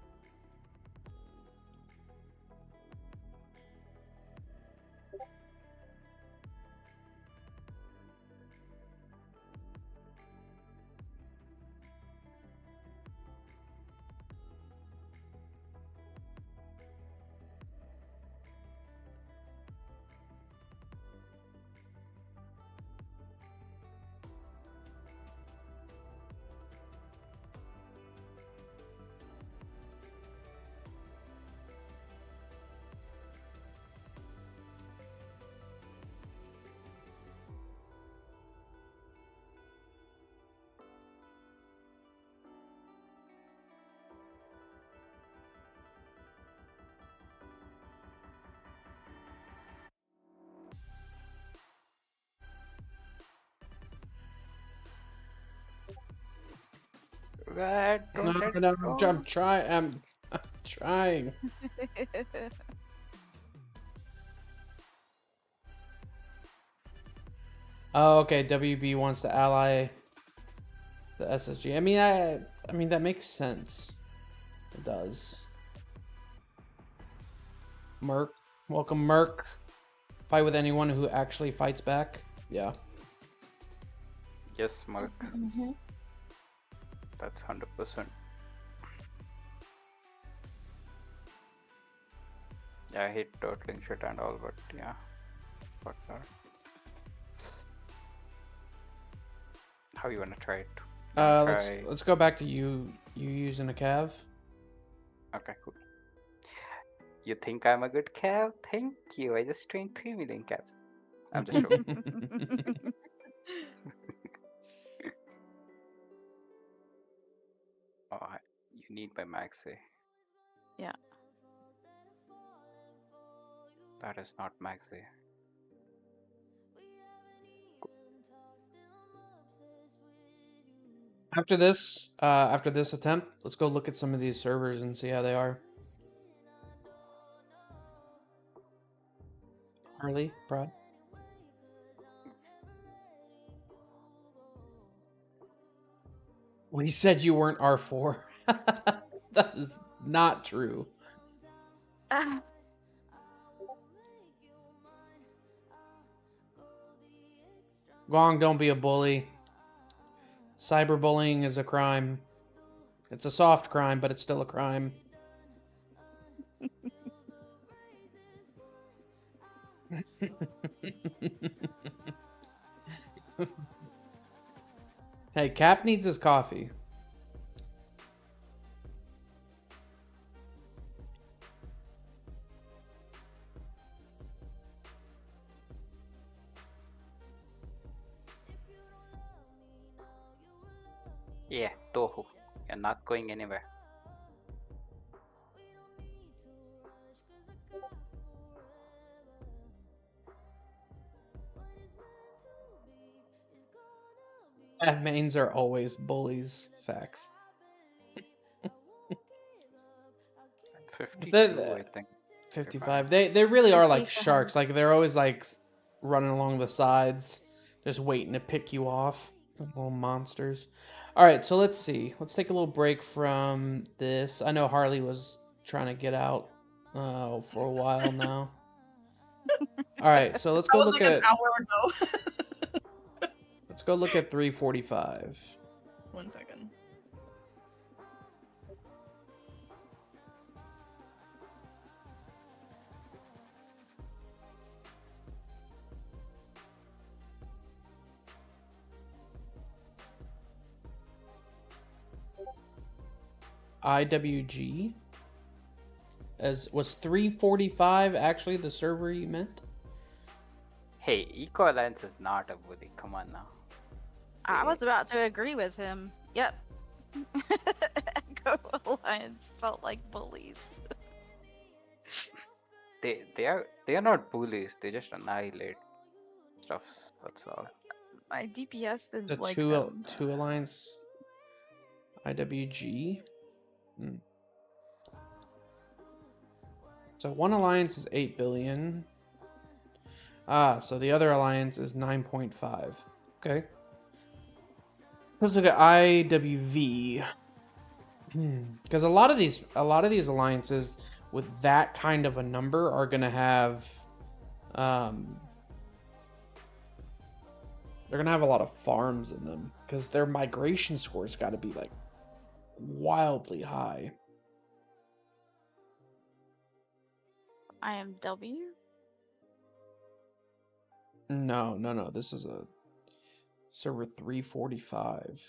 God, No, don't let no, it go. I'm trying. I'm trying. Oh, okay. WB wants to ally the SSG. I mean that makes sense. It does. Merc, welcome, Merc. Fight with anyone who actually fights back. Yeah. Yes, Mark. Mhm. That's 100%. Yeah, I hate turtling shit and all, but yeah, fuck that. How you wanna try it? You wanna try? Let's go back to you using a cav. Okay, cool. You think I'm a good cab? Thank you. I just trained 3 million cabs. I'm just joking. Oh, you need my maxi. Yeah. That is not maxi. After this attempt, let's go look at some of these servers and see how they are. Harley, Prod. We said you weren't R4. That is not true. Gong, don't be a bully. Cyberbullying is a crime. It's a soft crime, but it's still a crime. Hey, Cap needs his coffee. Yeah, Toho. You're not going anywhere. Mains are always bullies. Facts. 52, I think. 55. They really are like 55. sharks. Like they're always like running along the sides, just waiting to pick you off. Little monsters. All right, so let's see. Let's take a little break from this. I know Harley was trying to get out for a while now. All right, so let's That go was look like an at hour ago. let's go look at 345. 1 second. IWG was 345 actually the server you meant? Hey, Eco Alliance is not a bully. Come on now. I was about to agree with him. Yep. Echo Alliance felt like bullies. They are not bullies. They just annihilate stuffs. That's all. My DPS didn't The like two them. two alliance IWG. So one alliance is 8 billion. So the other alliance is 9.5. Okay. Let's look at IWV. Because a lot of these alliances with that kind of a number are gonna have they're gonna have a lot of farms in them because their migration score's got to be like wildly high. IMW? No. This is a server 345.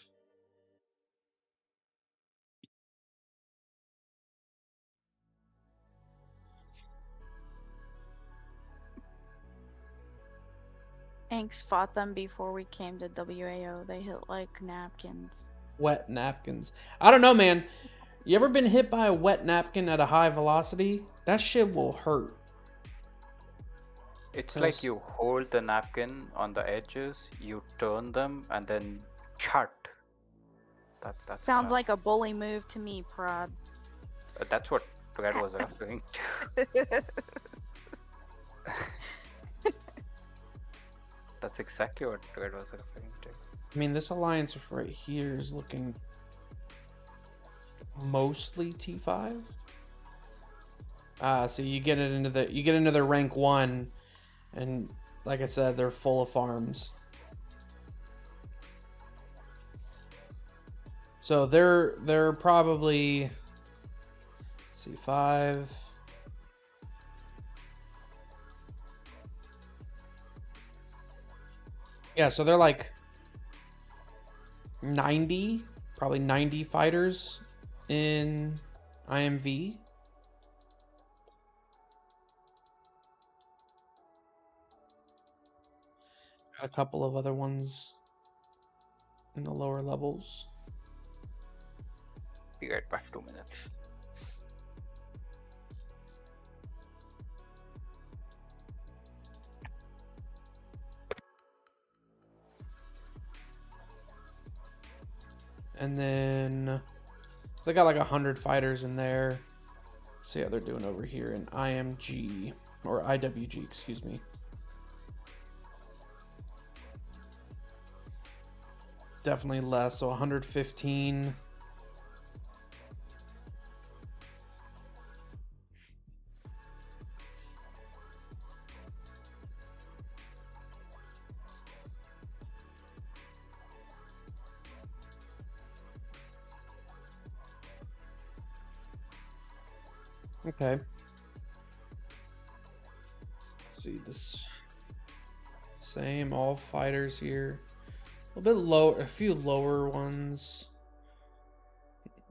Inks fought them before we came to WAO. They hit like napkins. Wet napkins. I don't know, man. You ever been hit by a wet napkin at a high velocity? That shit will hurt. It's like you hold the napkin on the edges, you turn them, and then chut. That's Sounds gonna. like a bully move to me, Prod. That's what Red was referring to. That's exactly what Red was referring to. I mean, this alliance right here is looking mostly T5. So you get into the rank 1, and like I said, they're full of farms. So they're probably C5. Yeah, so they're like 90, probably 90 fighters in IMV. Got a couple of other ones in the lower levels. Be right back. 2 minutes. And then they got like 100 fighters in there. Let's see how they're doing over here in IMG, or IWG, excuse me. Definitely less, so 115. Okay. Let's see this. Same, all fighters here. A little bit low, a few lower ones.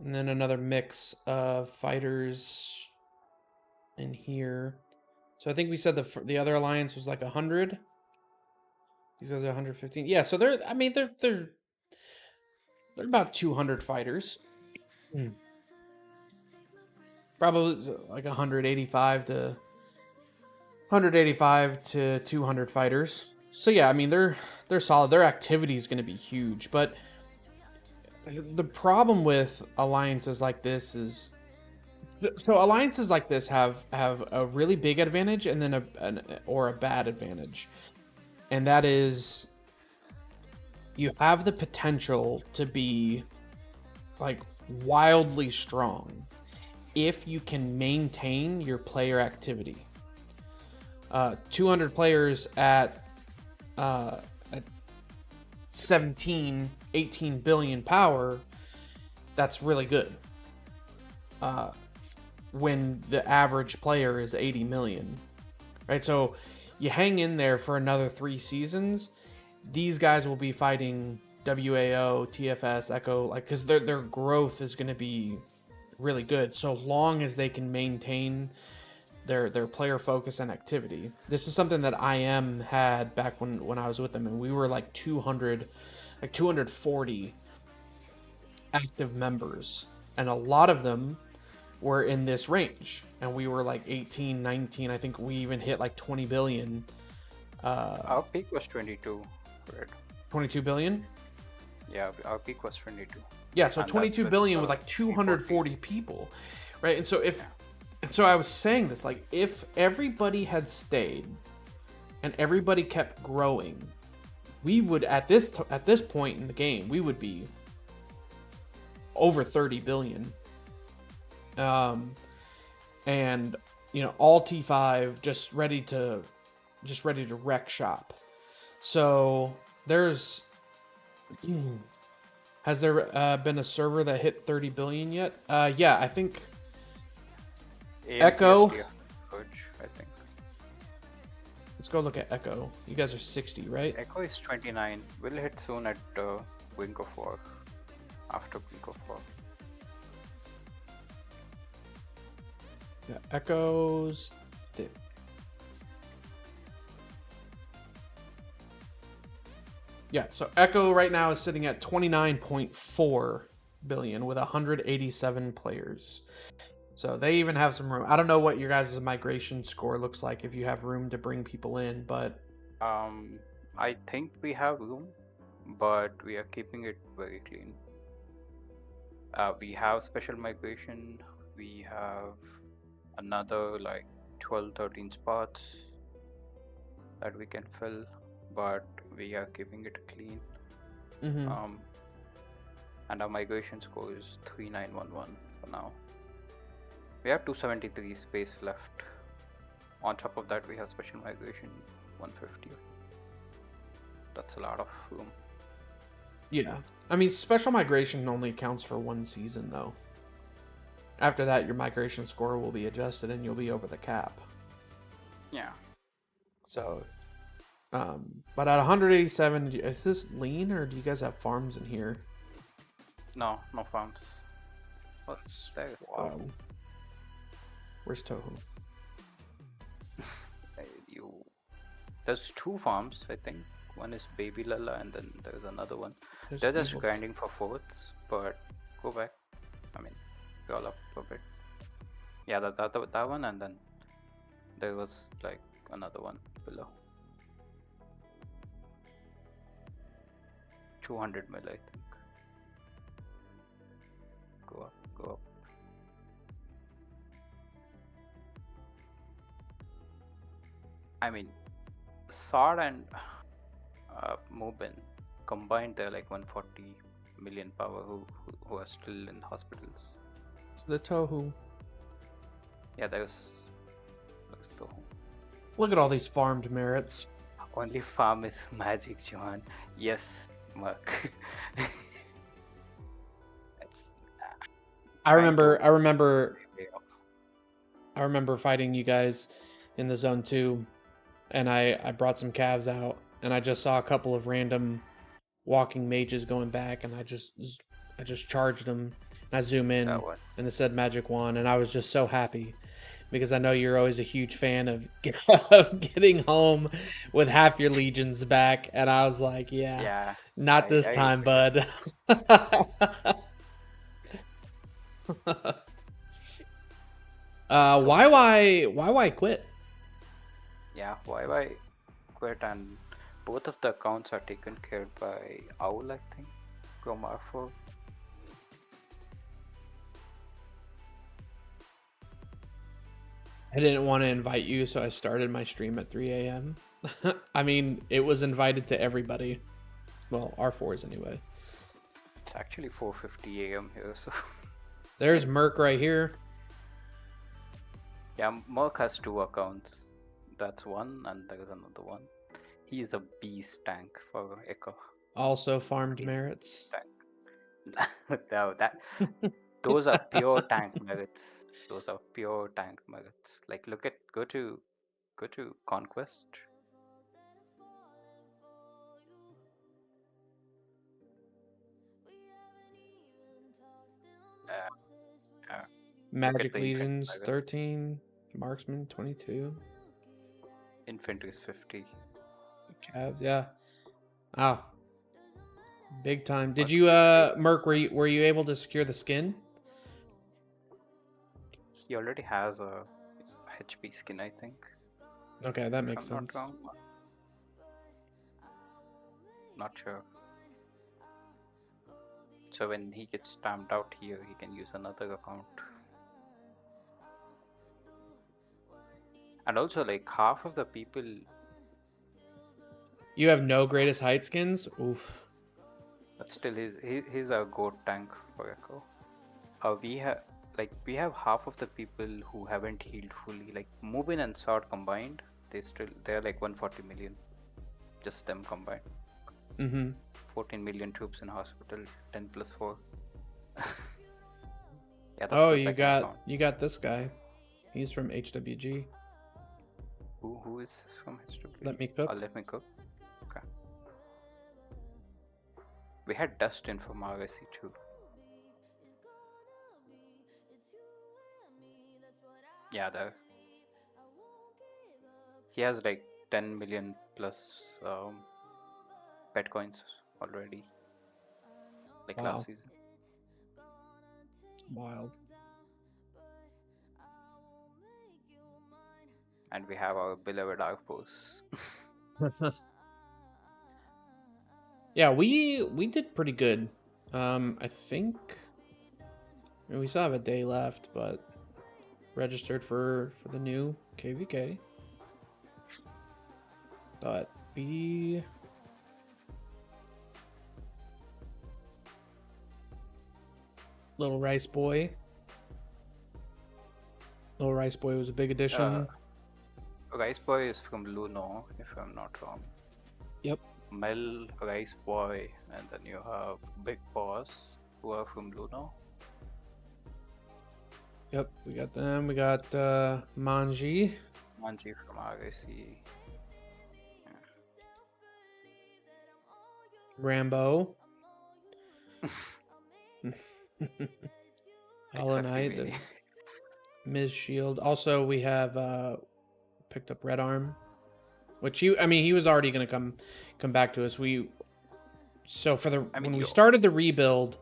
And then another mix of fighters in here. So I think we said the other alliance was like 100. These guys are 115. Yeah, so they're about 200 fighters. Probably like 185 to 200 fighters. So yeah, I mean they're solid. Their activity is going to be huge, but the problem with alliances like this is, so alliances like this have a really big advantage and then a bad advantage, and that is you have the potential to be like wildly strong if you can maintain your player activity. 200 players at 18 billion power, that's really good. When the average player is 80 million, right? So you hang in there for another 3 seasons, these guys will be fighting WAO, TFS, Echo, like, because their growth is going to be really good so long as they can maintain their player focus and activity. This is something that IM had back when I was with them, and we were like 240 active members, and a lot of them were in this range, and we were like 18, 19. I think we even hit like 20 billion. Our peak was 22. Red. 22 billion? Yeah, our peak was 22. Yeah, so And 22 that's billion with, with like 240 people, right? And so so I was saying this, like, if everybody had stayed and everybody kept growing, we would at this point in the game, we would be over 30 billion. And you know, all T5 just ready to wreck shop. So there's has there been a server that hit 30 billion yet? Yeah, I think Echo. I think. Let's go look at Echo. You guys are 60, right? Echo is 29. We'll hit soon at Wing of War. After Wing of War. Yeah, Echo's. Yeah, so Echo right now is sitting at 29.4 billion with 187 players. So they even have some room. I don't know what your guys' migration score looks like if you have room to bring people in, but I think we have room, but we are keeping it very clean. We have special migration. We have another like 12, 13 spots that we can fill, but we are keeping it clean. Mm-hmm. And our migration score is 3911 for now. We have 273 space left. On top of that, we have special migration 150. That's a lot of room. Yeah. I mean, special migration only counts for one season, though. After that, your migration score will be adjusted and you'll be over the cap. Yeah. So, but at 187, is this lean or do you guys have farms in here? No farms. That's There's wild. Where's Toho? There's 2 farms, I think. One is Baby Lala, and then there's another one. There's They're just Evil. grinding for forts, but go back. I mean, scroll up a bit. Yeah, that one, and then there was like another one below. 200 mil, I think. Go up. I mean, Sword and Mobin combined, they're like 140 million power who are still in hospitals. So the Toho. Yeah, there's the Look at all these farmed merits. only farm is Magic Johan. Yes, Mark. It's I remember way off. I remember fighting you guys in the zone 2, and I brought some calves out, and I just saw a couple of random walking mages going back, and I just charged them. And I zoom in, That one. and it said magic wand, and I was just so happy because I know you're always a huge fan of getting home with half your legions back, and I was like, Yeah. not this I time, agree. bud. Why quit? Yeah, why quit, and both of the accounts are taken care by Owl, I think, from R4. I didn't want to invite you, so I started my stream at 3 a.m. I mean, it was invited to everybody. Well, R4s anyway. It's actually 4:50 a.m. here, so There's Merc right here. yeah, Merc has 2 accounts. That's one, and there's another one. He's a beast tank for Echo. Also farmed He's merits. No, those are pure tank merits. Those are pure tank merits. Like, go to Conquest. Look Magic at the infantry Legions merits. 13. Marksman 22. Infantry is 50. Cavs, yeah. Wow. Big time. Did But you Merc, were you able to secure the skin? he already has a HP skin, I think. Okay, that If makes I'm sense. not wrong. Not sure. So when he gets stamped out here, he can use another account. And also, like, half of the people. You have no greatest height skins? Oof. But still, he's a goat tank for Echo. We have half of the people who haven't healed fully. Like Mubin and Sword combined, they're like 140 million. Just them combined. 14 million troops in hospital, 10 plus 4. Yeah, that's Oh, the you second got account. you got this guy. He's from HWG. Who is from HW? Let me cook. Oh, let me cook. Okay. We had Dustin from RSC too. Yeah, he has like 10 million plus pet coins already. Like Wow. last season. Wild. And we have our beloved outposts. Yeah, we did pretty good. I think we still have a day left, but registered for the new KVK. But be Little Rice Boy. Little Rice Boy was a big addition. Rice Boy is from Luno, if I'm not wrong. Yep. Mel, Rice Boy, and then you have Big Boss, who are from Luno. Yep, we got them. We got Manji. Manji from RAC. Rambo. Hollow Except for Knight. me. Ms. Shield. Also, we have picked up Red Arm, which he was already gonna come back to us. When we started the rebuild,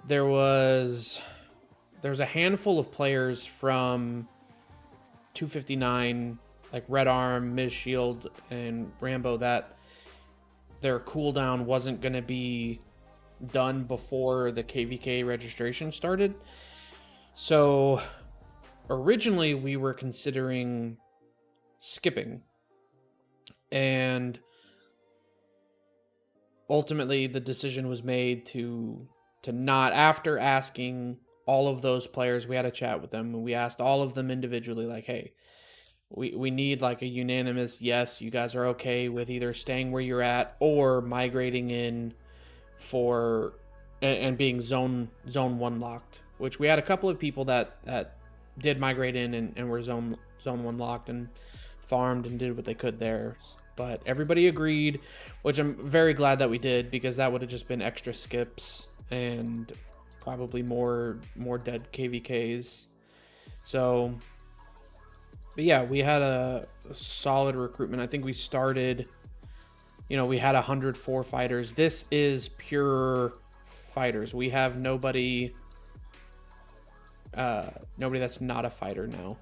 there was a handful of players from 259, like Red Arm, Ms. Shield, and Rambo, that their cooldown wasn't gonna be done before the KVK registration started. So originally we were considering skipping, and ultimately the decision was made to not, after asking all of those players. We had a chat with them and we asked all of them individually, like, hey, we need like a unanimous yes, you guys are okay with either staying where you're at or migrating in for and being zone 1 locked, which we had a couple of people that did migrate in and were zone 1 locked and farmed and did what they could there. But everybody agreed, which I'm very glad that we did, because that would have just been extra skips and probably more dead KVKs. So, but yeah, we had a solid recruitment. I think we started, we had 104 fighters. This is pure fighters. We have nobody that's not a fighter now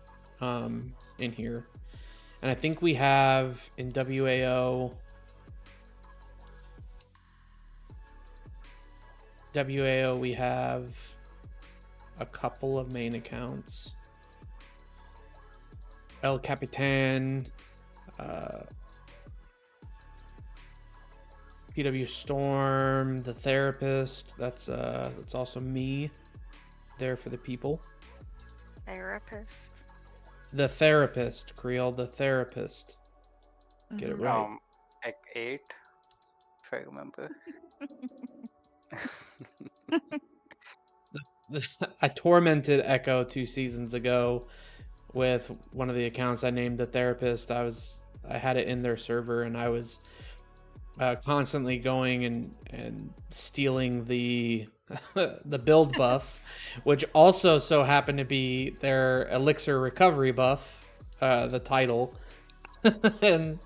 in here. And I think we have in WAO we have a couple of main accounts. El Capitan, PW Storm, the Therapist. That's also me, there for the people. Therapist. The Therapist, Creole, the Therapist. Get it right. Ec 8, if I remember. I tormented Echo 2 seasons ago with one of the accounts I named the Therapist. I had it in their server, and I was constantly going and stealing the the build buff, which also so happened to be their elixir recovery buff, the title. And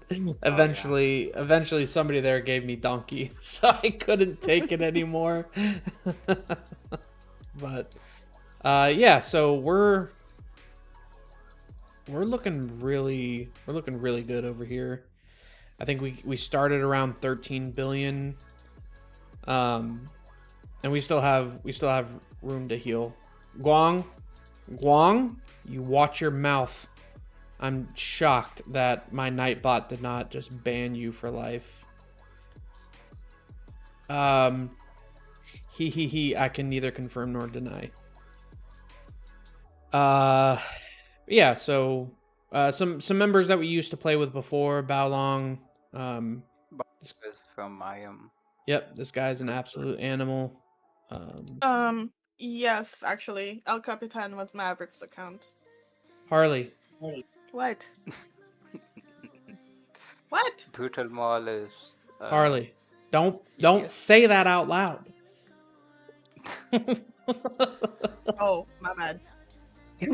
eventually somebody there gave me donkey, so I couldn't take it anymore. But yeah, so we're looking really good over here. I think we started around 13 billion, and we still have room to heal. Guang, you watch your mouth. I'm shocked that my Nightbot did not just ban you for life. I can neither confirm nor deny. Yeah, so some members that we used to play with before, Baolong. This is from IAM. Yep, this guy's an absolute animal. Yes, actually, El Capitan was Maverick's account. Harley. What? What? Brutal Mall is Harley. Don't say that out loud. Oh, my bad.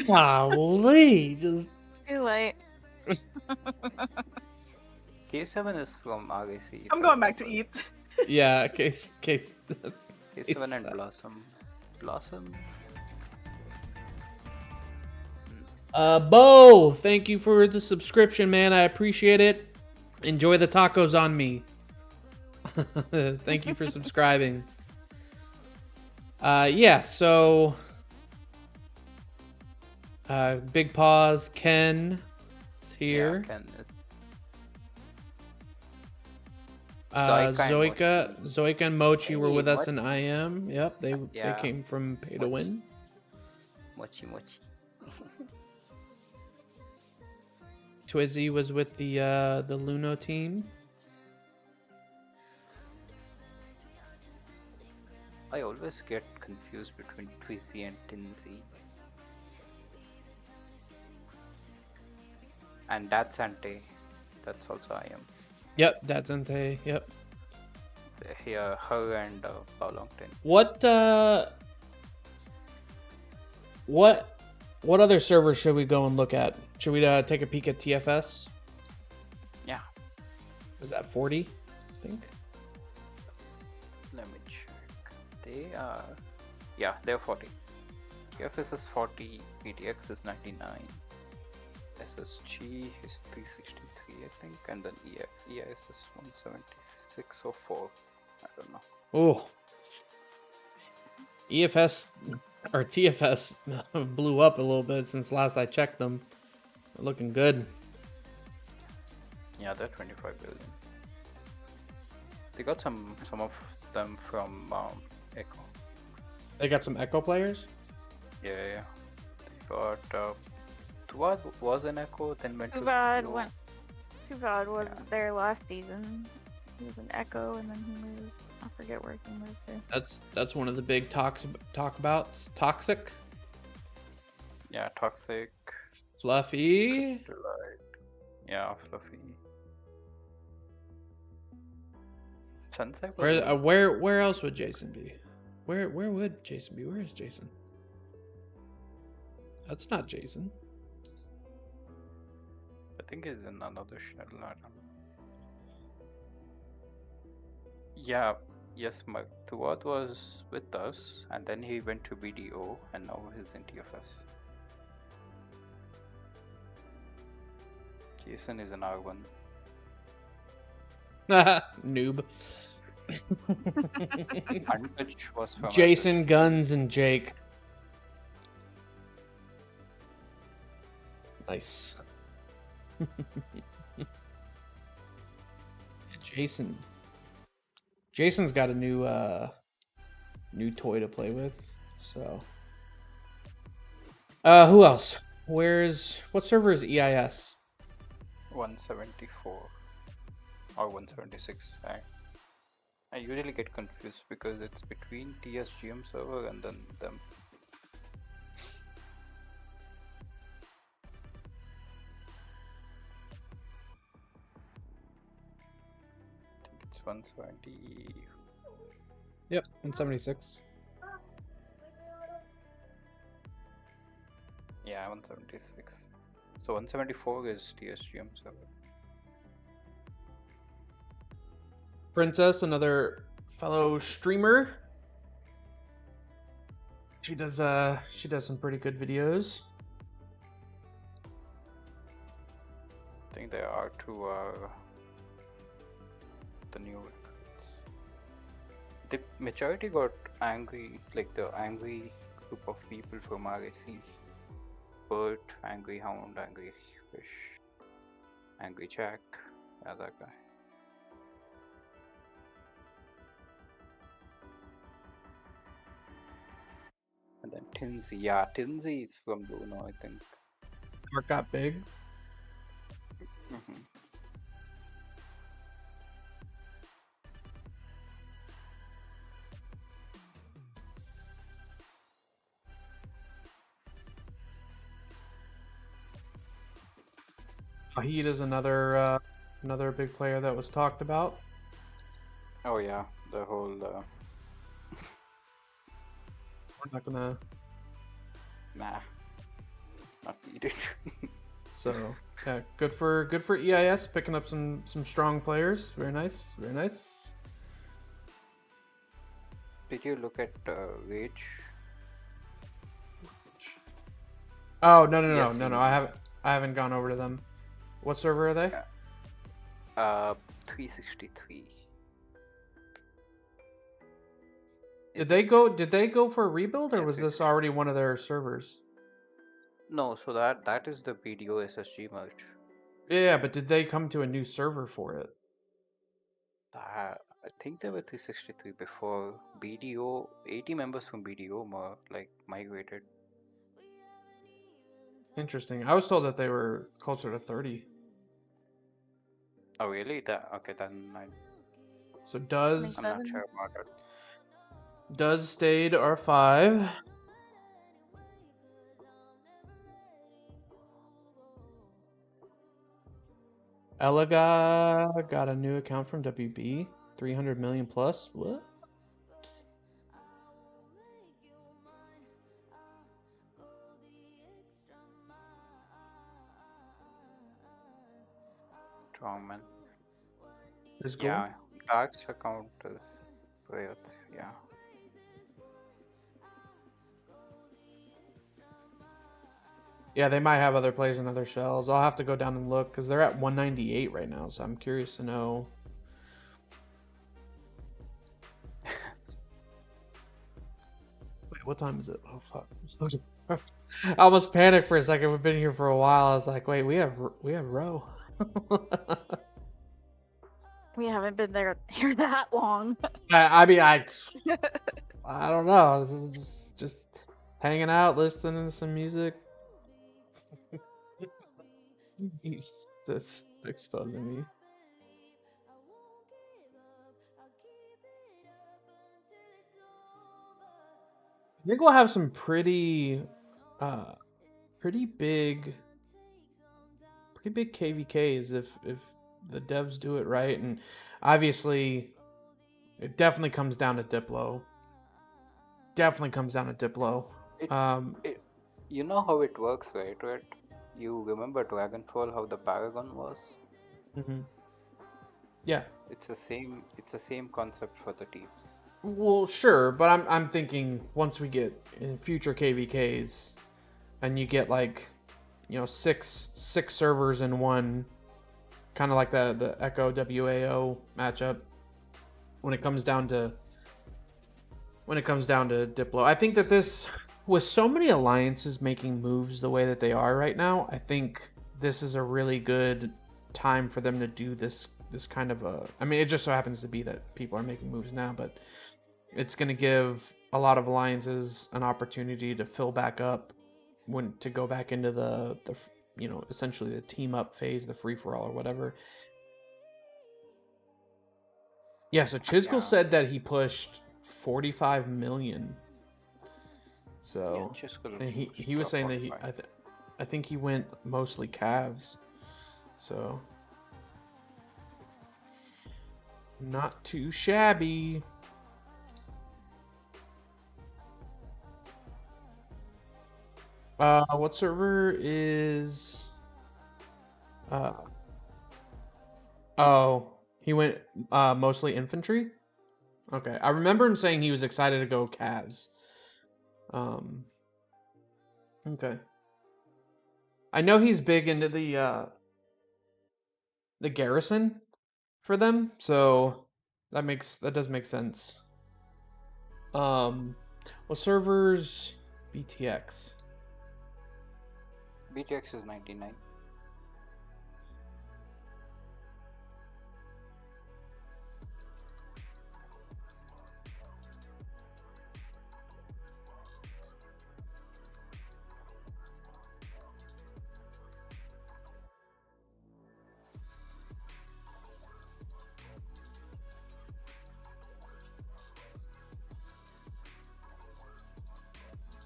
Golly, just Too late. K7 is from RAC. I'm going back to eat. yeah, case. K7 and Blossom. Bo, thank you for the subscription, man. I appreciate it. Enjoy the tacos on me. Thank you for subscribing. Yeah, so Big Paws, Ken is here. Yeah, Ken. Zoika and Zoika and Mochi were Hey, with us in Mochi. IM. Yep, they Yeah. came from Pay to Mochi. Win. Mochi. Twizzy was with the Luno team. I always get confused between Twizzy and Tinsy. And Datsante. That's also I am. Yep, Datsante. Yep. Here, her and Bao Longton. What other servers should we go and look at? Should we take a peek at TFS? Yeah. Was that 40? I think. Let me check. They are. Yeah, they're 40. TFS is 40. PTX is 99. SSG is 363, I think, and then EIS is 176 or 4. I don't know. Oh. EFS or TFS blew up a little bit since last I checked them. They're looking good. Yeah, they're 25 billion. They got some of them from Echo. They got some Echo players? Yeah. They got Tuvad was an Echo, then went to Tuvad Blue. wasn't there last season. He was an Echo, and then he moved. I forget where he moved to. That's one of the big talk abouts. Toxic, Yeah, Toxic. Fluffy. Crystallite. Yeah, Fluffy. Sensei was Where else would Jason be? Where would Jason be? Where is Jason? That's not Jason. I think he's in another shell. I don't know. Yeah, yes, Tuvat was with us, and then he went to BDO, and now he's in TFS. Jason is an R1. Noob. Untouched was from Jason, Guns, and Jake. Nice. Jason's got a new toy to play with. So, who else? What server is EIS? 174 or 176. I usually get confused because it's between TSGM server and then them. I think it's 170. Yep, 176. Yeah, 176. So 174 is TSGM server. Princess, another fellow streamer. She does some pretty good videos. I think there are two the new records. The majority got angry, like the angry group of people from RAC. Bert, Angry Hound, Angry Fish, Angry Jack, yeah, that guy. And then Tinsy, yeah, Tinsy is from Luno, I think. Mark got big. Mm-hmm. Heat is another big player that was talked about. Oh yeah, the whole. We're not gonna. Nah, not needed. So yeah, good for EIS picking up some strong players. Very nice, very nice. Did you look at Rage? Oh no. Yes, I haven't gone over to them. What server are they? 363. Did they go for a rebuild, or Yeah, was this already one of their servers? No, so that is the BDO SSG merge. Yeah, but did they come to a new server for it? I think there were 363 before BDO. 80 members from BDO migrated. Interesting. I was told that they were closer to 30. Oh really? That okay? Then So I think does I'm not 7. sure about it. stayed R5. Elaga got a new account from WB. 300 million plus. What? Strongman. Is cool. Yeah, Dark's account is weird. Yeah. Yeah, they might have other players in other shells. I'll have to go down and look because they're at 198 right now. So I'm curious to know. Wait, what time is it? Oh fuck! I almost panicked for a second. We've been here for a while. I was like, wait, we have row. We haven't been here that long. I mean, I don't know. This is just hanging out, listening to some music. He's just exposing me. I think we'll have some pretty big KVKs if the devs do it right, and obviously it definitely comes down to Diplo. You know how it works, right? You remember Dragonfall, how the Paragon was? Mhm. Yeah. It's the same concept for the teams. Well, sure, but I'm thinking once we get in future KVKs, and you get like, six servers in one, kind of like the Echo WAO matchup. When it comes down to Diplo, I think that this, with so many alliances making moves the way that they are right now, I think this is a really good time for them to do this kind of a. I mean, it just so happens to be that people are making moves now, but it's going to give a lot of alliances an opportunity to fill back up, to go back into the essentially the team up phase, the free for all or whatever. Yeah, so Chisel said that he pushed 45 million. So Yeah, he was saying that I think he went mostly Cavs. So not too shabby. What server is? Oh, he went mostly infantry. Okay, I remember him saying he was excited to go Cavs. Okay. I know he's big into the garrison for them, so that does make sense. What servers? BTX. BTX is 99.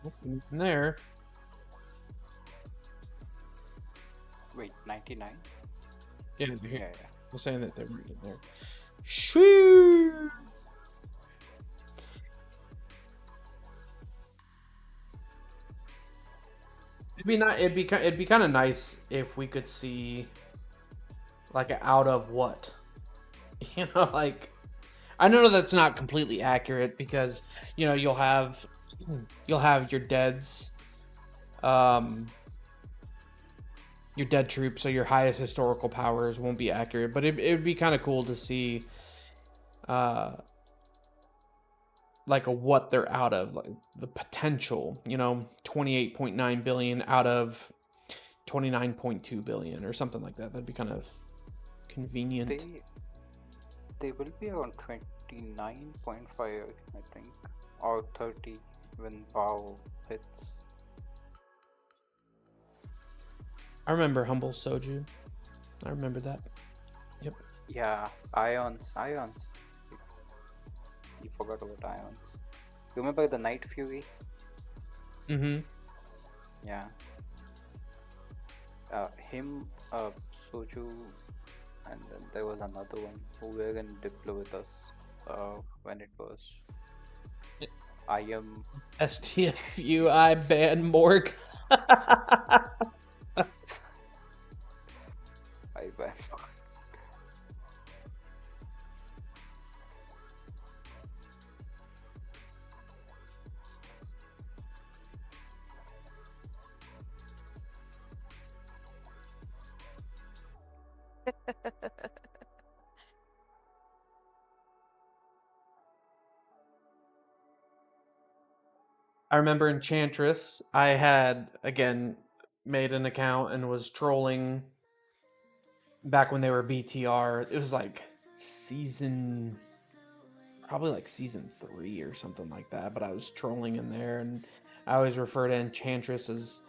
Nothing there. Wait, 99? Yeah, Yeah. I'm saying that they're right in there. Shoo! It'd be kind of nice if we could see like an out of what, like, I know that's not completely accurate because you'll have your deads, your dead troops, so your highest historical powers won't be accurate, but it would be kind of cool to see like a what they're out of, like the potential, 28.9 billion out of 29.2 billion or something like that. That'd be kind of convenient. They will be around 29.5, I think, or 30 when Bao hits. I remember Humble Soju. I remember that. Yep. Yeah, ions. You forgot about ions. Remember the Night Fury? Mm-hmm. Yeah. Him, Soju, and then there was another one who were in Diplo with us when it was I am STFUI ban Morg. I ban. I remember Enchantress, I had, again, made an account and was trolling back when they were BTR. It was like probably like season 3 or something like that, but I was trolling in there, and I always refer to Enchantress as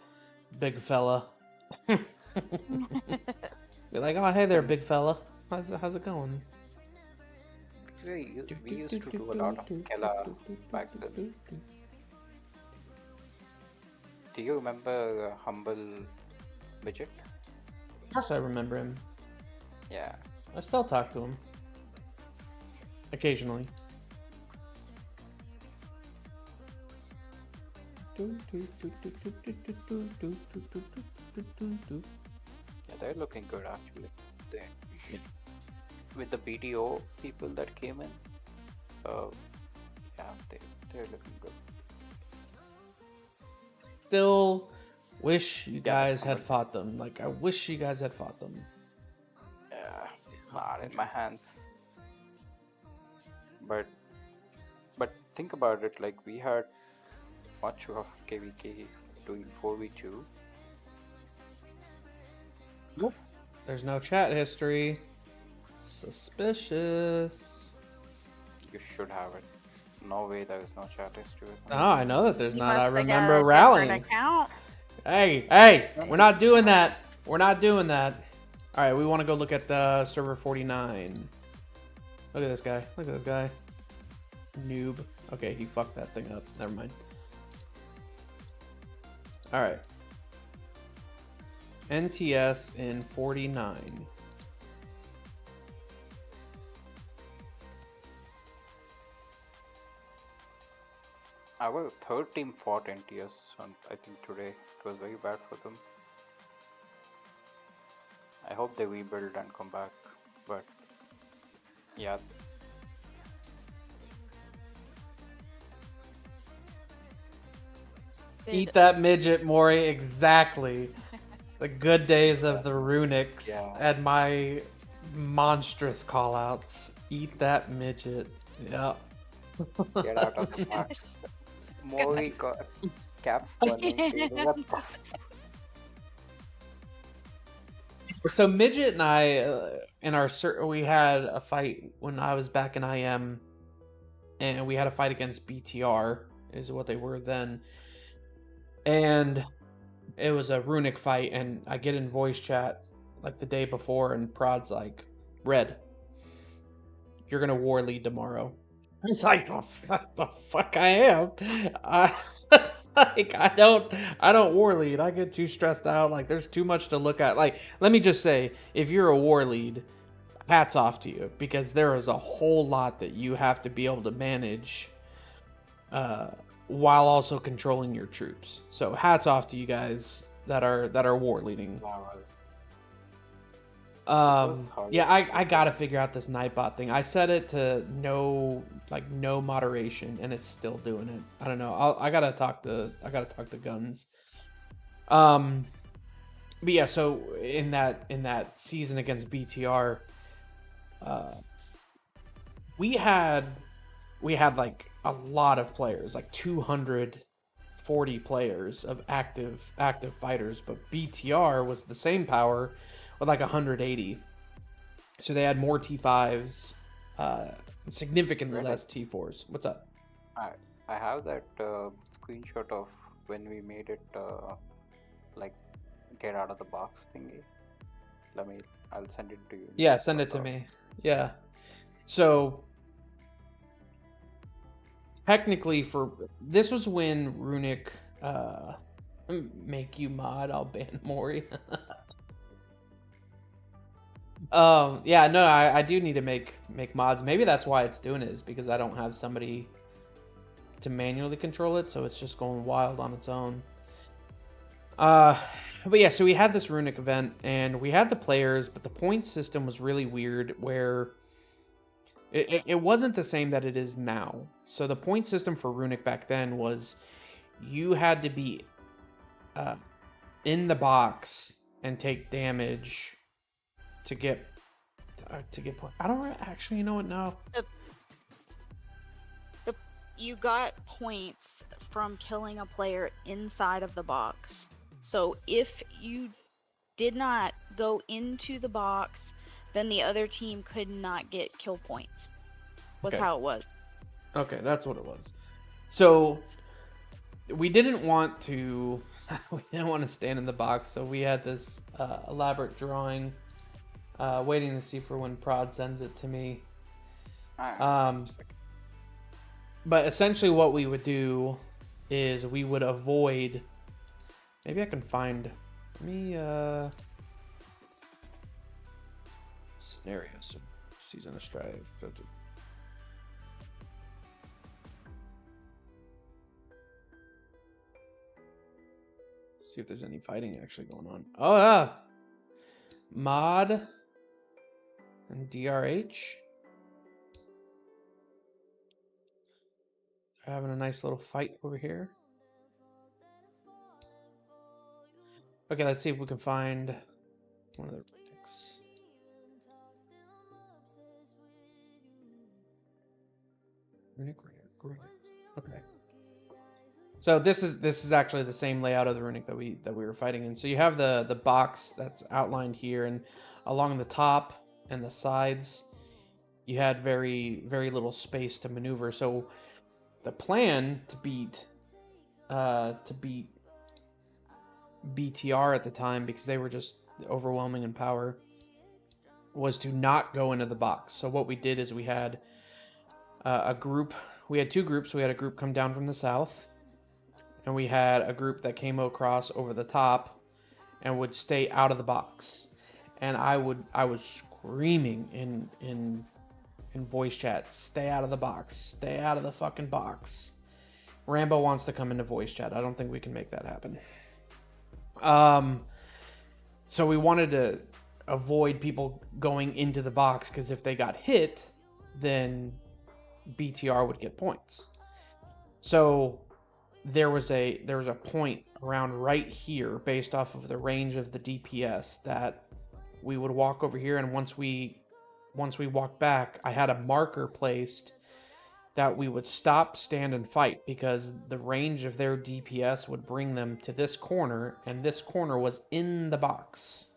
big fella. Be like, oh, hey there, big fella. How's it going? We used to do a lot of Kella back then. Do you remember Humble Midget? Of course I remember him. Yeah. I still talk to him. Occasionally. Yeah, they're looking good actually. With the BDO people that came in, yeah, they're looking good. Still wish you guys had fought them. Like, I wish you guys had fought them. Yeah, not in my hands. But think about it, like we had much of KVK doing 4v2. Nope. There's no chat history. Suspicious. You should have it. No way there is no chat history. Oh, I know that there's You not. must I have got a remember different rallying. account. Hey, we're not doing that. We're not doing that. All right, we want to go look at server 49. Look at this guy. Look at this guy. Noob. Okay, he fucked that thing up. Never mind. All right. NTS in 49. Our third team fought NTS, and I think today it was very bad for them. I hope they rebuild and come back, but yeah. Eat that midget, Mori. Exactly. The good days of the Runics and my monstrous callouts. Eat that midget. Yeah. Get out of the box. Mori got caps burning. So midget and I, we had a fight when I was back in IM, and we had a fight against BTR, is what they were then. And it was a runic fight, and I get in voice chat like the day before, and Prod's like, Red, you're gonna war lead tomorrow. It's like, the fuck I am. I don't war lead. I get too stressed out. Like, there's too much to look at. Like, let me just say, if you're a war lead, hats off to you, because there is a whole lot that you have to be able to manage while also controlling your troops. So hats off to you guys that are war leading. Yeah, I gotta figure out this Nightbot thing. I set it to no moderation, and it's still doing it. I don't know. I gotta talk to Guns. But yeah, so in that season against BTR, we had like a lot of players, like 240 players of active fighters, but BTR was the same power with like 180. So they had more T5s, significantly Really? less T4s. What's up? I have that screenshot of when we made it like get out of the box thingy. I'll send it to you. in Yeah, send it Discord to or- me. Yeah. So technically, for this was when Runic make you mod. I'll ban Mori. Yeah, no, I do need to make mods. Maybe that's why it's doing it, is because I don't have somebody to manually control it, so it's just going wild on its own. But yeah, so we had this Runic event, and we had the players, but the point system was really weird, where it wasn't the same that it is now. So the point system for Runic back then was you had to be in the box and take damage to get point. I don't actually know it now. You got points from killing a player inside of the box. So if you did not go into the box, then the other team could not get kill points. Was Okay. how it was. Okay, that's what it was. So we didn't want to stand in the box, so we had this elaborate drawing, waiting to see for when Prod sends it to me. But essentially what we would do is we would avoid, maybe I can find scenarios, Season of Strife. See if there's any fighting actually going on. Oh yeah, Mod and DRH. They're having a nice little fight over here. Okay, let's see if we can find one of the Runics. Runic. Okay. So this is actually the same layout of the Runic that we were fighting in. So you have the box that's outlined here, and along the top and the sides, you had very little space to maneuver. So the plan to beat BTR at the time, because they were just overwhelming in power, was to not go into the box. So what we did is we had a group. We had two groups. We had a group come down from the south, and we had a group that came across over the top and would stay out of the box. And I was screaming in voice chat, stay out of the box, stay out of the fucking box. Rambo wants to come into voice chat. I don't think we can make that happen. So we wanted to avoid people going into the box, because if they got hit, then BTR would get points. So there was a point around right here, based off of the range of the DPS, that we would walk over here, and once we walked back, I had a marker placed that we would stop, stand, and fight, because the range of their DPS would bring them to this corner, and this corner was in the box.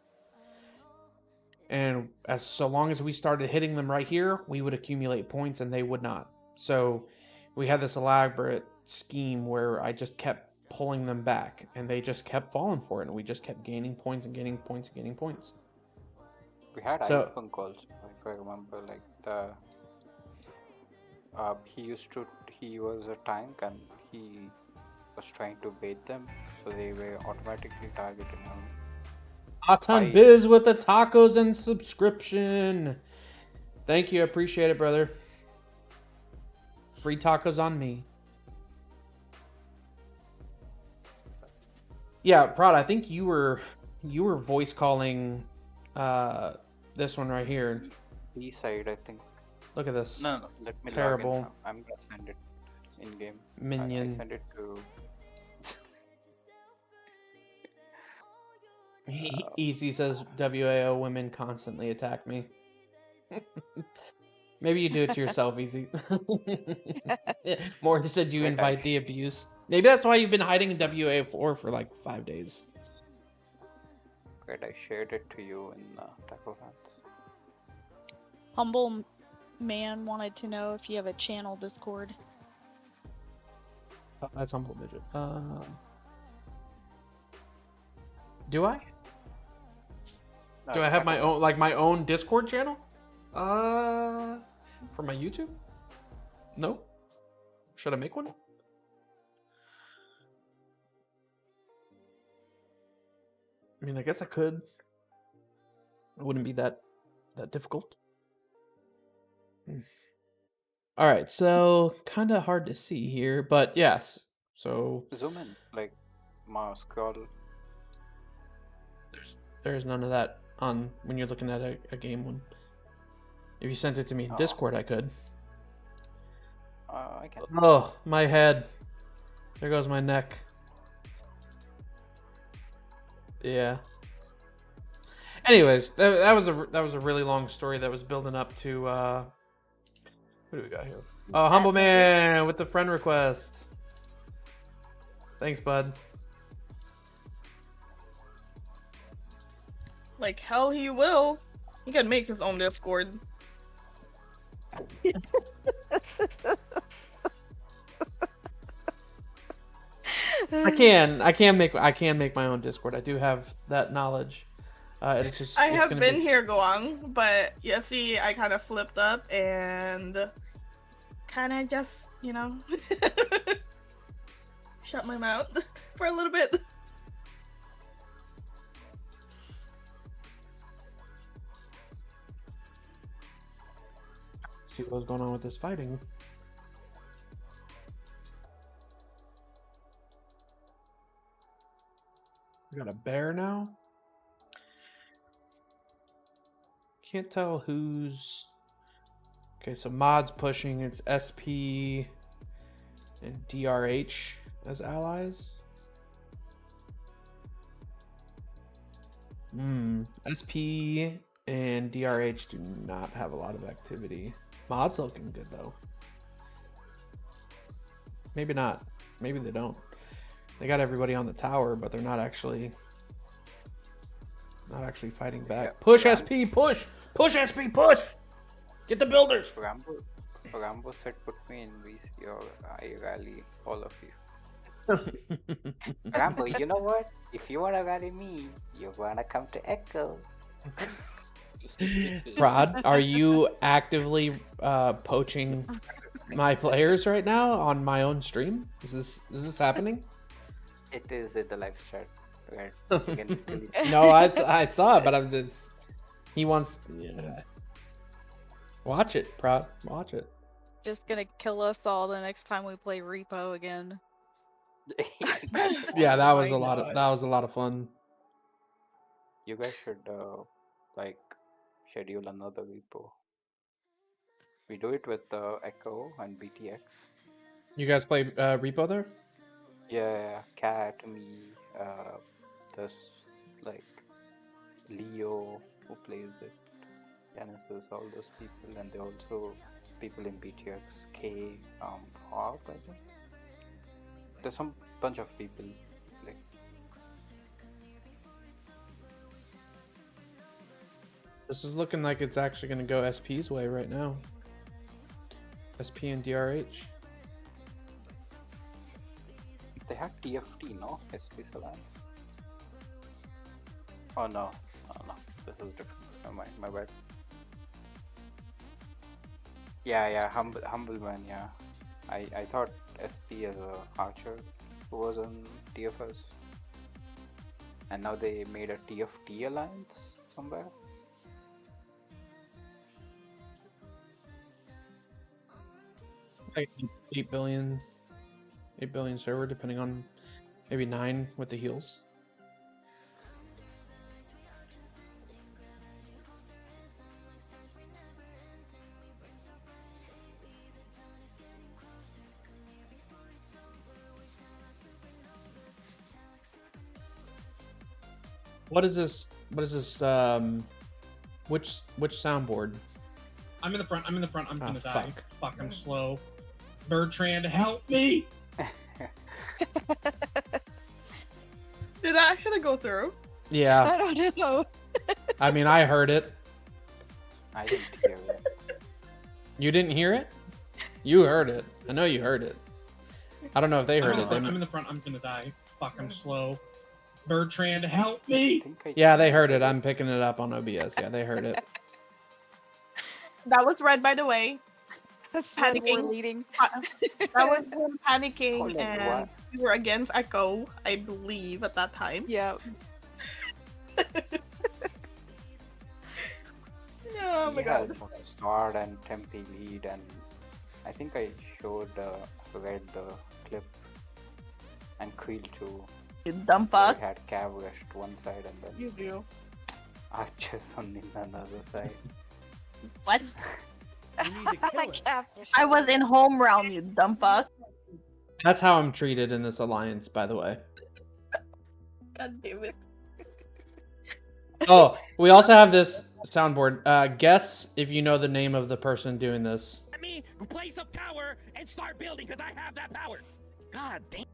And so long as we started hitting them right here, we would accumulate points and they would not. So we had this elaborate scheme where I just kept pulling them back, and they just kept falling for it, and we just kept gaining points and gaining points and gaining points. We had So- iPunk also, if I remember, like he was a tank and he was trying to bait them, so they were automatically targeting him. Atan Biz with the tacos and subscription. Thank you, I appreciate it, brother. Free tacos on me. Yeah, Prod, I think you were voice calling this one right here. B side, I think. Look at this. No, let me Terrible. log in. I'm gonna send it in game. Minion. I send it to. Easy says WAO women constantly attack me. Maybe you do it to yourself, Easy. Maury said you Wait, invite the abuse. Maybe that's why you've been hiding in WA4 for like 5 days. Wait, I shared it to you in Taco Hands. Humble Man wanted to know if you have a channel Discord. Oh, that's Humble Midget. Do I? No, Do I have my Taco own, like my own Discord channel? For my YouTube? No. Should I make one? I mean, I guess I could. It wouldn't be that difficult. All right, so kind of hard to see here, but yes. So Zoom in, like mouse scroll. there's none of that on when you're looking at a game one. If you sent it to me in Oh. Discord, I could. I can. Oh, my head. There goes my neck. Yeah. Anyways, that was a really long story that was building up to what do we got here? Oh, Humble Man with the friend request. Thanks, bud. Like hell he will. He can make his own Discord. I can make my own Discord. I do have that knowledge. It's just I it's have gonna been be... here, Goang, but you see, I kind of flipped up and kind of just, you know, shut my mouth for a little bit. See what's going on with this fighting. We got a bear now. Can't tell who's... Okay, so Mod's pushing. It's SP and DRH as allies. SP and DRH do not have a lot of activity. Mod's looking good though. Maybe not. Maybe they don't. They got everybody on the tower, but they're not actually fighting back. Yeah, Push Ram- SP, push! Push SP, push! Get the builders! Rambo said put me in VC or I rally all of you. Rambo, you know what? If you wanna rally me, you wanna come to Echo. Rod, are you actively poaching my players right now on my own stream? Is this happening? It is in the live chat where you can literally No, I saw it, but I'm just... He wants... Yeah. Watch it, Prod. Watch it. Just gonna kill us all the next time we play Repo again. Yeah, that Oh was my a lot of fun. You guys should like schedule another repo. We do it with Echo and BTX. You guys play Repo there? Yeah, Cat, me, there's like Leo who plays it, Genesis, all those people, and they also people in BTX, K, Fog, I think. There's some bunch of people like. This is looking like it's actually going to go SP's way right now. SP and DRH. They have TFT, no? SP Alliance. Oh no, this is different. Never mind, my bad. Yeah, humble man. Yeah, I thought SP as a archer who was on TFS, and now they made a TFT alliance somewhere. Like 8 billion server, depending on maybe 9 with the heals. What is this? Which soundboard? I'm in the front. I'm in the front. I'm Oh, gonna die. fuck. Fuck, I'm slow. Bertrand, help me! Did that actually go through? Yeah. I don't know. I mean, I heard it. I didn't hear it. You didn't hear it? You heard it. I know you heard it. I don't know if they heard it. I'm in the front. I'm gonna die. Fuck, I'm slow. Bertrand, help me! Yeah, they heard it. I'm picking it up on OBS. Yeah, they heard it. That was red, by the way. That's where we're Panicking. leading. That was him panicking, Hold on, and what? we were against Echo, I believe, at that time. Yeah. Oh my god. Sword and Tempe lead, and I think I showed read the clip, and Creel too. You dumb We fuck. had Cav rushed one side and then You do. Archers on the another side. What? Captain. I was in home round, you dumb fuck. That's how I'm treated in this alliance, by the way. God damn it. Oh, we also have this soundboard. Guess if you know the name of the person doing this. Let me place a tower and start building because I have that power. God damn.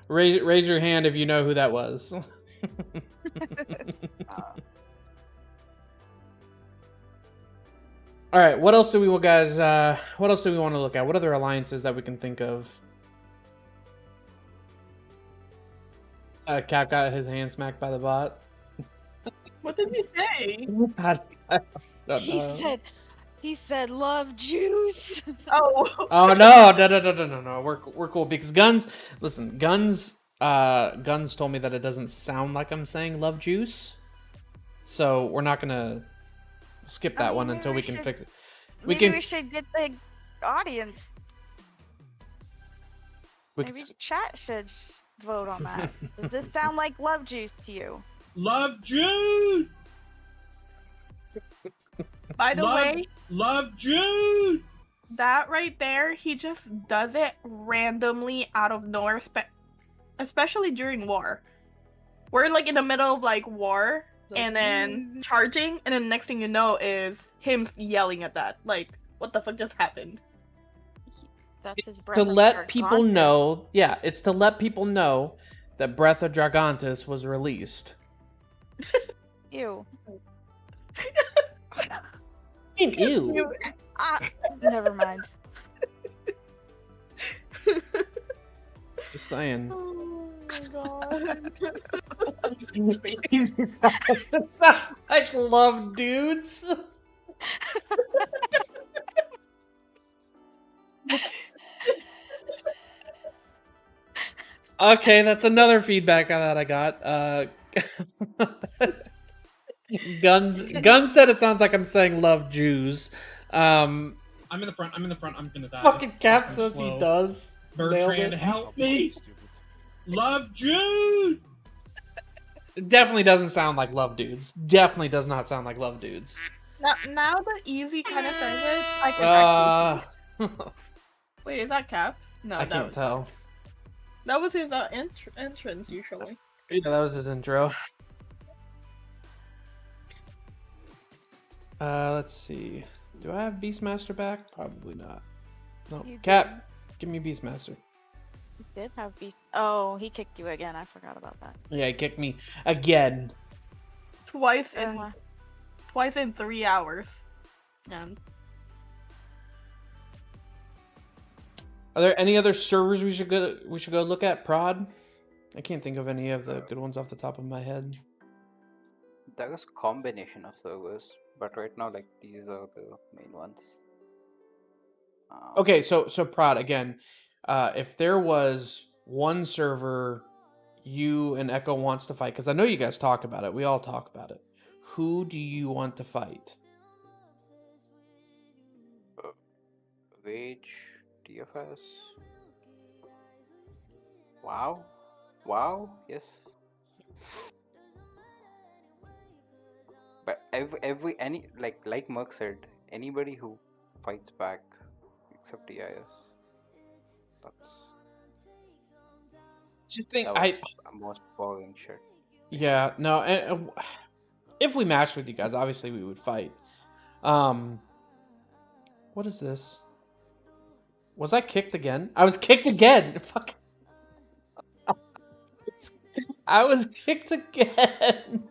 Raise your hand if you know who that was. All right, what else do we guys? What else do we want to look at? What other alliances that we can think of? Cap got his hand smacked by the bot. What did he say? I don't know. He said love juice. Oh. Oh no! We're cool because Guns. Listen, Guns. Guns told me that it doesn't sound like I'm saying love juice, so we're not gonna skip that one until we can fix it. Maybe we should get the audience. Maybe the chat should vote on that. Does this sound like love juice to you? Love juice! By the way, Love juice! that right there, he just does it randomly out of nowhere, especially during war. We're like in the middle of like war and then charging, and then next thing you know is him yelling at that. Like, what the fuck just happened? That's his breath To of let people Dragontis. know, yeah, it's to let people know that Breath of Dragontis was released. Ew. Ew. Never mind. Just saying. Oh my god. It's not like love dudes. Okay, that's another feedback that I got. Guns said it sounds like I'm saying love Jews. I'm in the front. I'm in the front. I'm gonna die. Fucking Cap Fucking says slow. he does. Nailed Bertrand, it. help me! Love juice! It definitely doesn't sound like love dudes. Definitely does not sound like love dudes. Now the easy kind of says it. I can actually. Wait, is that Cap? No, I that can't was tell. that was his entrance usually. Yeah, that was his intro. Let's see. Do I have Beastmaster back? Probably not. No. You Cap, give me Beastmaster. He did have beast. Oh, he kicked you again. I forgot about that. Yeah, he kicked me again. Twice Uh, in 3 hours. And Are there any other servers we should go look at? Prod? I can't think of any of the good ones off the top of my head. There is combination of servers, but right now, like, these are the main ones. Okay, so Prod again. If there was one server you and Echo wants to fight, because I know you guys talk about it. We all talk about it. Who do you want to fight? Rage, DFS. Wow, yes. But any like Merc said, anybody who fights back except DIS. Just think, That was most boring shit. Yeah, no, if we matched with you guys, obviously we would fight. What is this? Was I kicked again? I was kicked again. Fuck. I was kicked again.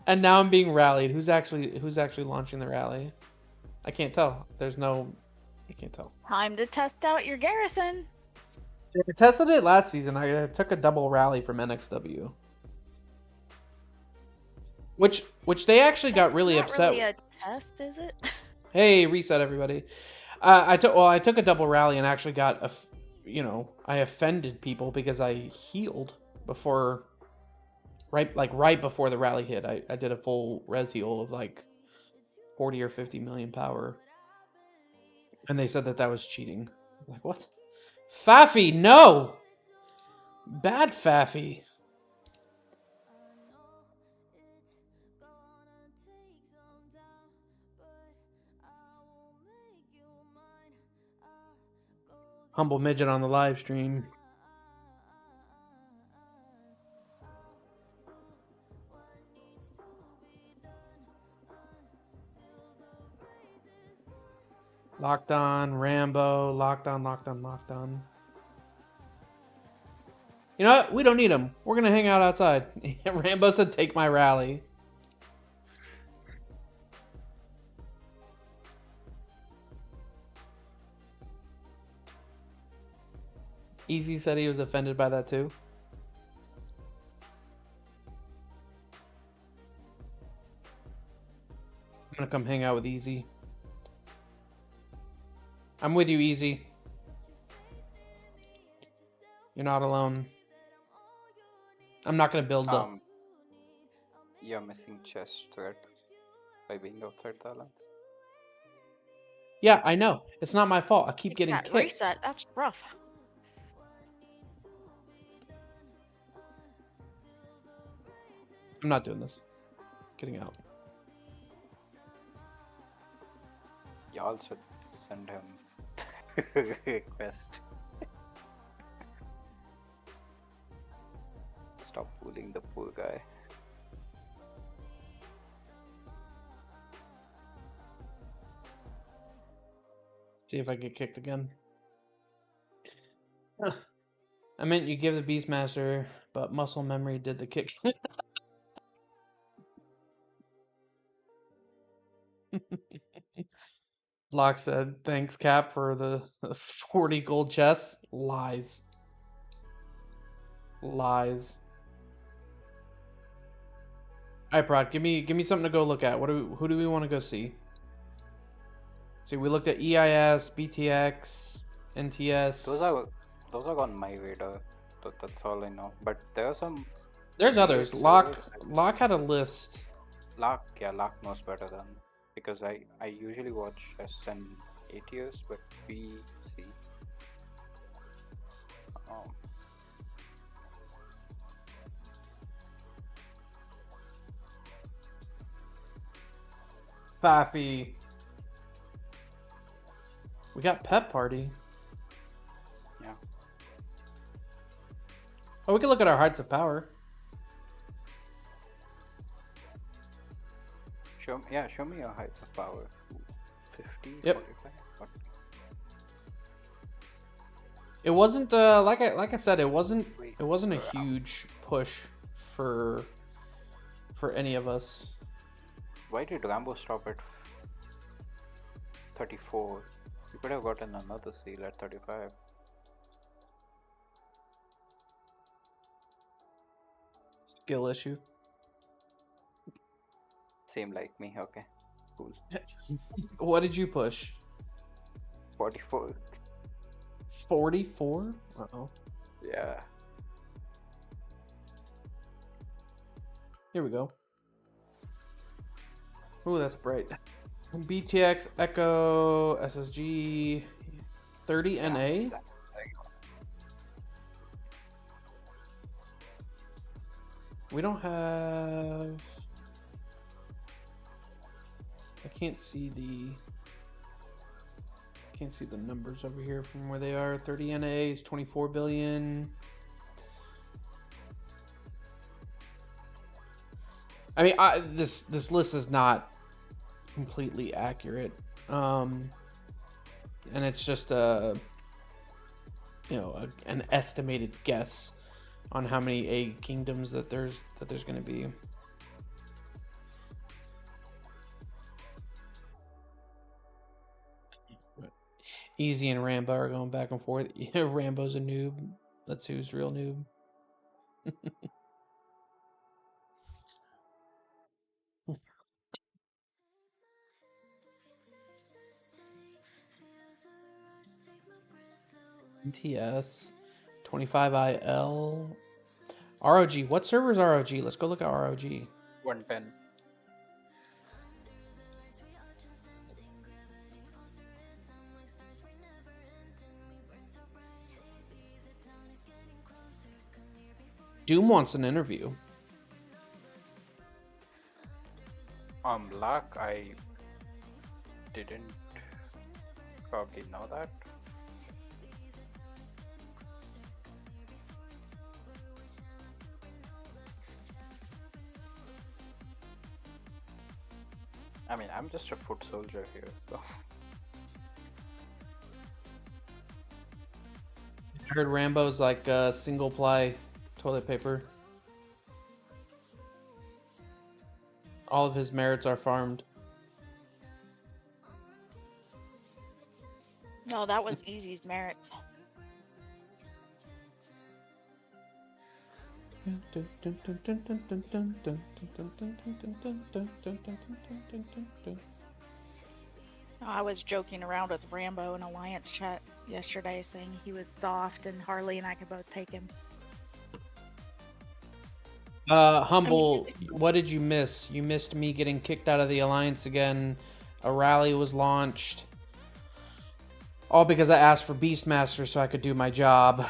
And now I'm being rallied. Who's actually launching the rally? I can't tell. There's no. I can't tell. Time to test out your garrison. I tested it last season. I took a double rally from NXW. Which they actually got really Not upset. really a test, is it? Hey, reset everybody. I took a double rally and actually got I offended people because I healed before right before the rally hit. I did a full res heal of like 40 or 50 million power. And they said that was cheating. I'm like, what? Faffy, no! Bad Faffy. Humble midget on the live stream. Locked on, Rambo, locked on. You know what? We don't need him. We're gonna hang out outside. Rambo said, take my rally. Easy said he was offended by that too. I'm gonna come hang out with Easy. I'm with you, Easy. You're not alone. I'm not gonna build up. You're missing chest threat by being outside the alliance. Yeah, I know. It's not my fault. I keep getting That kicked. reset, that's rough. I'm not doing this. Getting out. Y'all should send him request. Stop bullying the poor guy. See if I get kicked again. I meant you give the Beastmaster, but muscle memory did the kick. Locke said, thanks, Cap, for the 40 gold chest. Lies. Lies. Alright, Prod, give me something to go look at. Who do we want to go see? See, we looked at EIS, BTX, NTS. Those are on my radar. That's all I know. But there are some. There's others. servers Locke had a list. Lark knows better than, because I usually watch SN 8 years, but we see. Faffy. We got Pep Party. Yeah. Oh, we can look at our Heights of Power. Show me your heights of power. 50, Yep. 45. What? It wasn't like I said, it wasn't a huge push for any of us. Why did Rambo stop at 34? You could have gotten another seal at 35. Skill issue. Same like me, okay. Cool. What did you push? 44. 44? Uh-oh. Yeah. Here we go. Ooh, that's bright. BTX, Echo, SSG, 30 NA. There you go. We don't have... I can't see the numbers over here from where they are. 30 NA is 24 billion. I mean, this list is not completely accurate, and it's just an estimated guess on how many egg kingdoms that there's going to be. Easy and Rambo are going back and forth. Rambo's a noob. That's who's real noob. NTS 25IL ROG. What server is ROG? Let's go look at ROG. 110. Doom wants an interview. Luck, I didn't probably know that. I mean, I'm just a foot soldier here, so. I heard Rambo's like single ply toilet paper. All of his merits are farmed. No, that was Easy's merits. I was joking around with Rambo in Alliance chat yesterday, saying he was soft and Harley and I could both take him. Humble, what did you miss? You missed me getting kicked out of the Alliance again. A rally was launched. All because I asked for Beastmaster so I could do my job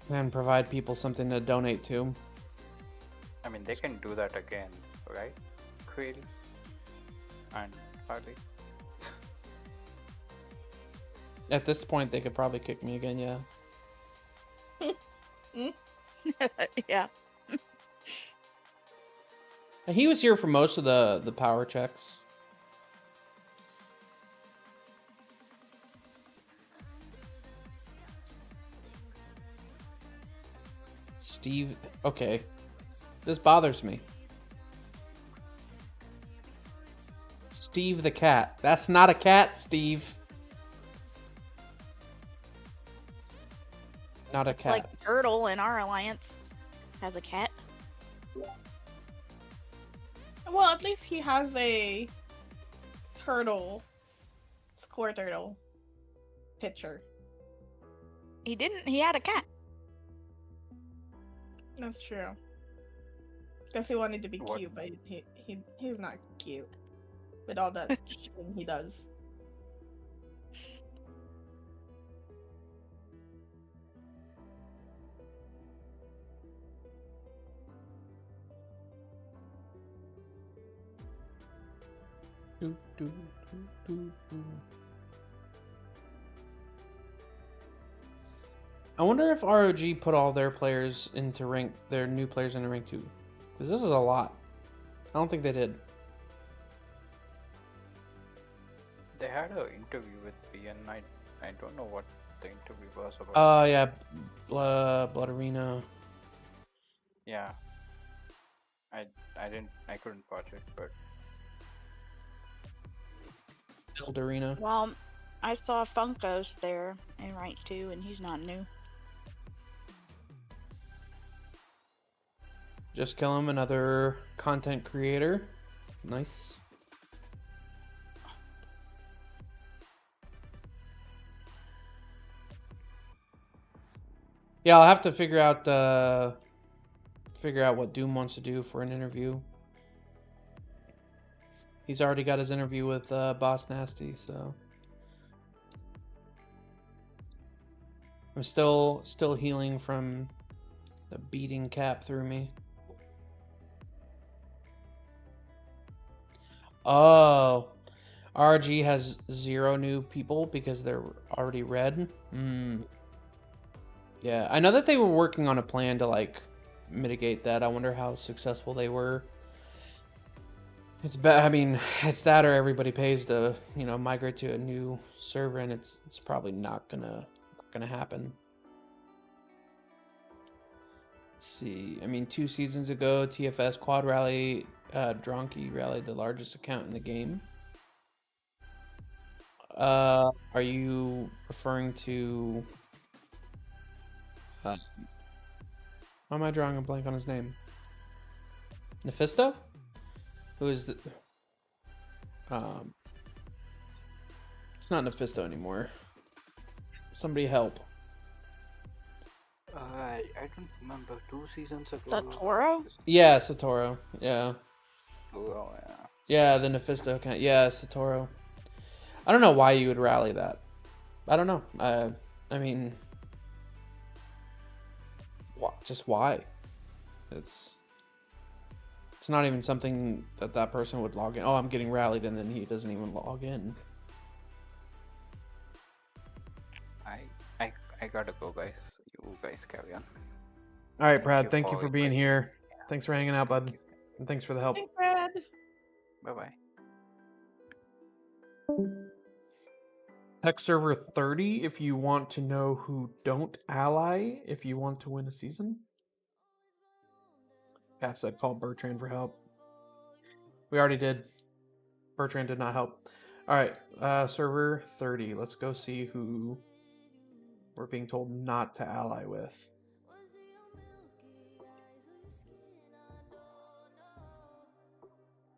and provide people something to donate to. I mean, they can do that again, right? Quill and Harley. At this point, they could probably kick me again, yeah. Yeah. And he was here for most of the power checks. Steve, okay. This bothers me. Steve the cat. That's not a cat, Steve. Not a It's cat. like Turtle in our Alliance has a cat. Well, at least he has a turtle, score turtle picture. He didn't. He had a cat. That's true. Guess he wanted to be What? cute, but he's not cute with all that shooting he does. Do, do, do. I wonder if ROG put all their players into rank, their new players into rank 2. Because this is a lot. I don't think they did. They had an interview with B, and I don't know what the interview was about. Oh, yeah. Blood Arena. Yeah. I couldn't watch it, but Build Arena. Well, I saw Funkos there in rank 2, and he's not new. Just kill him, another content creator. Nice. Yeah, I'll have to figure out what Doom wants to do for an interview. He's already got his interview with Boss Nasty, so I'm still healing from the beating Cap through me. Oh, RG has 0 new people because they're already red. Yeah, I know that they were working on a plan to like mitigate that. I wonder how successful they were. It's bad. I mean, it's that or everybody pays to, migrate to a new server, and it's probably not gonna happen. Let's see. I mean, 2 seasons ago, TFS Quad Rally, Dronky rallied the largest account in the game. Are you referring to? Why am I drawing a blank on his name? Nephisto? Who is the? It's not Nephisto anymore. Somebody help. I don't remember 2 seasons ago. Satoru? Yeah, Satoru. Yeah. Oh yeah. Yeah, the Nephisto account. Yeah, Satoru. I don't know why you would rally that. I don't know. I mean, just why? It's not even something that person would log in. Oh, I'm getting rallied, and then he doesn't even log in. I gotta go, guys. You guys carry on. All right, Thank Brad. you Thank you for for being inviting me. here. Yeah. Thanks for hanging out, bud. Thank you. And thanks for the help. Thanks, Brad. Bye bye. Tech server 30 if you want to know who don't ally if you want to win a season. Cap said call Bertrand for help. We already did. Bertrand did not help. Alright, server 30. Let's go see who we're being told not to ally with.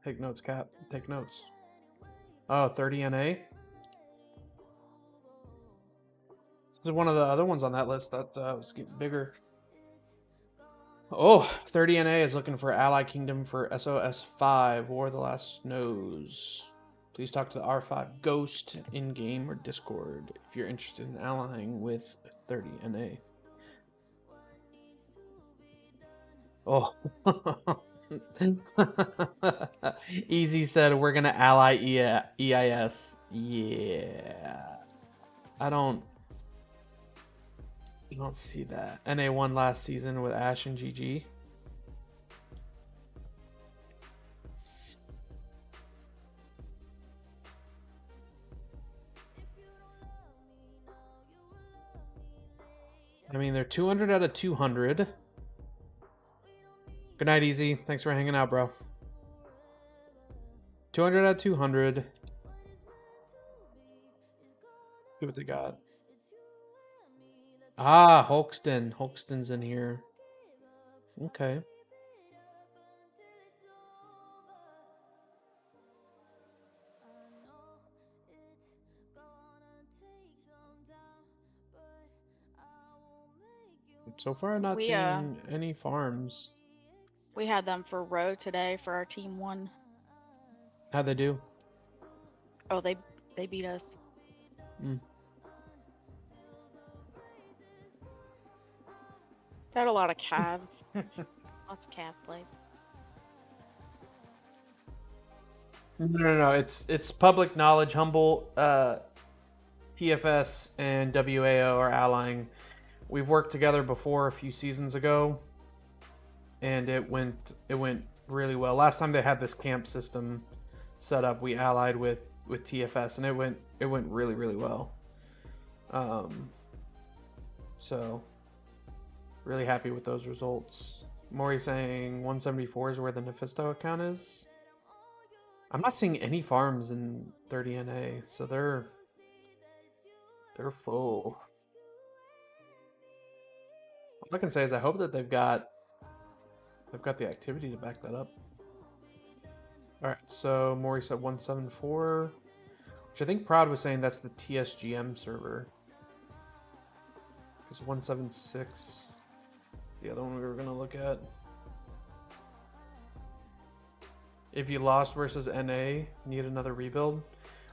Take notes, Cap. Take notes. Oh, 30 NA? This is one of the other ones on that list that was getting bigger. Oh, 30 NA is looking for Ally Kingdom for SOS 5, War of the Last Snows. Please talk to the R5 Ghost in-game or Discord if you're interested in allying with 30 NA. Oh. Easy said we're gonna ally EIS. Yeah. I don't see that. NA won last season with Ash and GG. I mean, they're 200 out of 200. Good night, Easy. Thanks for hanging out, bro. 200 out of 200. See what they got. Ah, Holkston. Holkston's in here. Okay. So far, I'm not We, seeing any farms. We had them for row today for our team 1. How'd they do? Oh, they beat us. Mm. They had a lot of calves. Lots of calf plays. No. It's public knowledge. Humble, PFS, and WAO are allying. We've worked together before a few seasons ago, and it went really well. Last time they had this camp system set up, we allied with TFS, and it went really, really well. So really happy with those results. Maury saying 174 is where the Nephisto account is. I'm not seeing any farms in 30 NA, so they're full. All I can say is I hope that they've got the activity to back that up. Alright, so Maury said 174, which I think Proud was saying that's the TSGM server. Because 176 is the other one we were going to look at. If you lost versus NA, need another rebuild.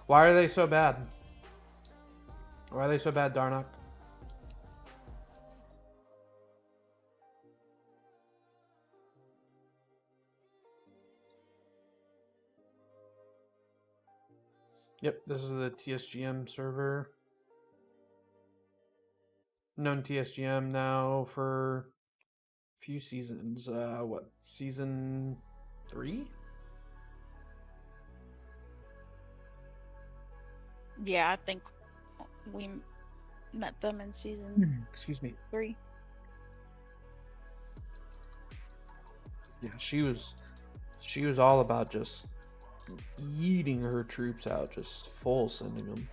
Why are they so bad? Why are they so bad, Darnock? Yep, this is the TSGM server. Known TSGM now for a few seasons. What, season 3? Yeah, I think we met them in season Excuse me. 3. Yeah, she was all about just yeeting her troops out, just full sending them.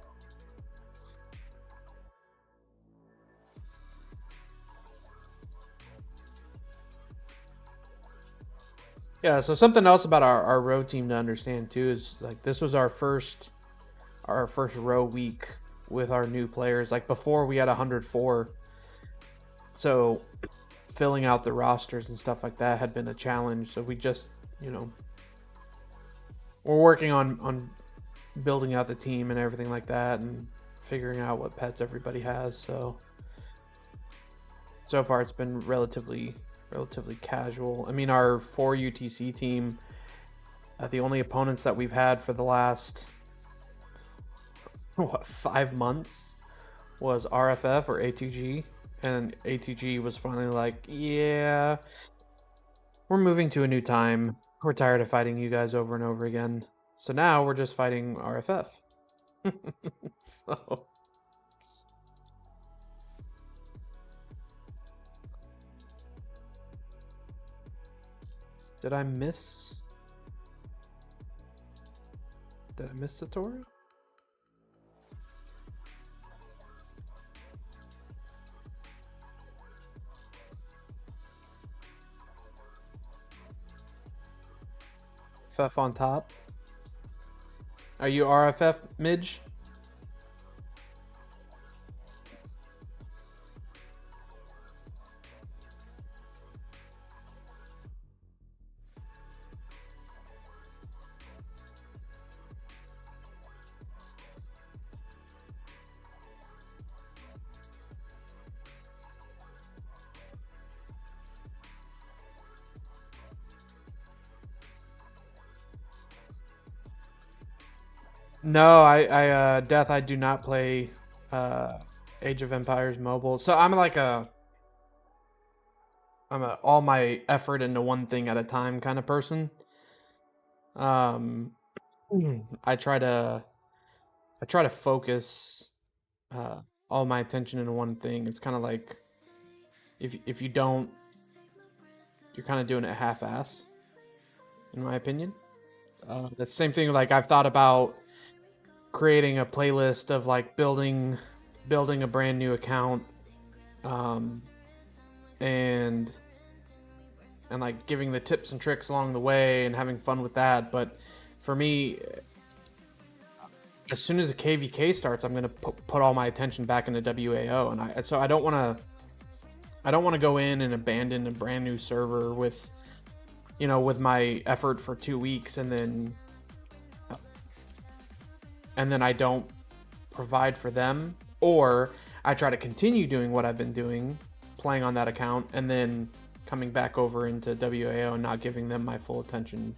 Yeah, so something else about our row team to understand too is like this was our first row week with our new players. Like before we had 104. So filling out the rosters and stuff like that had been a challenge. So we just, we're working on building out the team and everything like that and figuring out what pets everybody has. So far it's been relatively casual. I mean, our 4 UTC team, the only opponents that we've had for the last 5 months was RFF or A2G, and A2G was finally like, yeah, we're moving to a new time. We're tired of fighting you guys over and over again. So now we're just fighting RFF. So Did I miss Satoru? FF on top. Are you RFF, Midge? No, Death, I do not play Age of Empires mobile. So I'm a all my effort into one thing at a time kind of person. I try to focus all my attention into one thing. It's kind of like if you don't, you're kind of doing it half-ass, in my opinion. The same thing. Like I've thought about creating a playlist of like building a brand new account, and like giving the tips and tricks along the way and having fun with that. But for me, as soon as the KVK starts, I'm gonna put all my attention back into WAO, and I don't want to go in and abandon a brand new server with my effort for 2 weeks and then I don't provide for them, or I try to continue doing what I've been doing, playing on that account, and then coming back over into WAO and not giving them my full attention.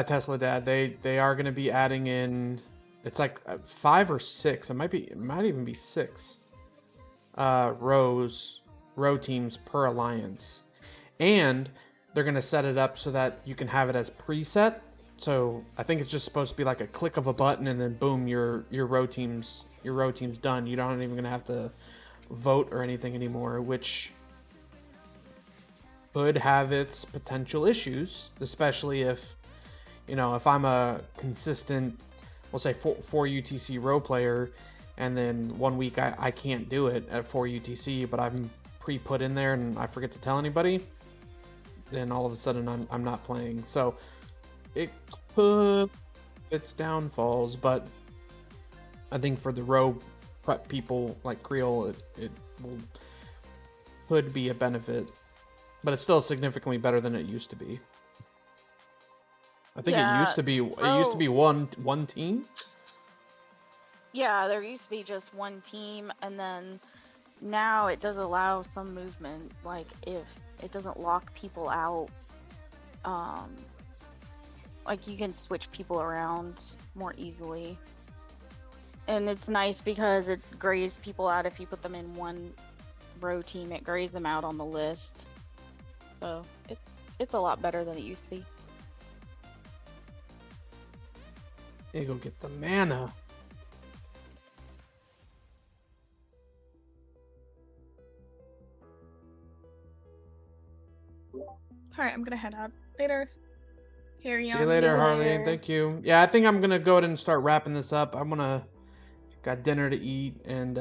Tesla Dad, they are going to be adding in, it's like 5 or 6, it might even be 6 row teams per alliance, and they're going to set it up so that you can have it as preset. So I think it's just supposed to be like a click of a button, and then boom, your row team's done. You're not even gonna have to vote or anything anymore, which could have its potential issues, especially if I'm a consistent, we'll say 4 UTC row player, and then 1 week I can't do it at 4 UTC, but I'm pre-put in there and I forget to tell anybody, then all of a sudden I'm not playing. So it could its downfalls, but I think for the row prep people like Creole, it could be a benefit, but it's still significantly better than it used to be. I think it used to be one team. Yeah, there used to be just one team, and then now it does allow some movement. Like if it doesn't lock people out, like you can switch people around more easily. And it's nice because it grays people out if you put them in one row team. It grays them out on the list. So it's a lot better than it used to be. You go get the mana. Alright, I'm gonna head out. Later. Carry on. See you later, Harley. later. Thank you. Yeah, I think I'm gonna go ahead and start wrapping this up. I'm gonna got dinner to eat and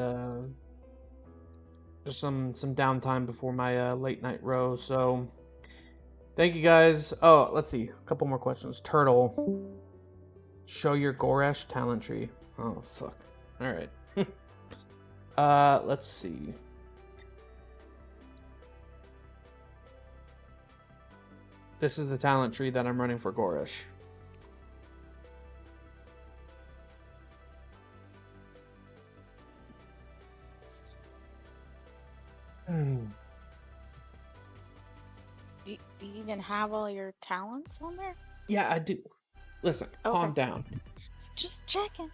just some downtime before my late night row. So thank you guys. Oh, let's see. A couple more questions. Turtle. Show your Goresh talent tree. Oh fuck. Alright. Let's see. This is the talent tree that I'm running for Goresh. Do you even have all your talents on there? Yeah, I do. Listen, calm Okay. down. Just checking.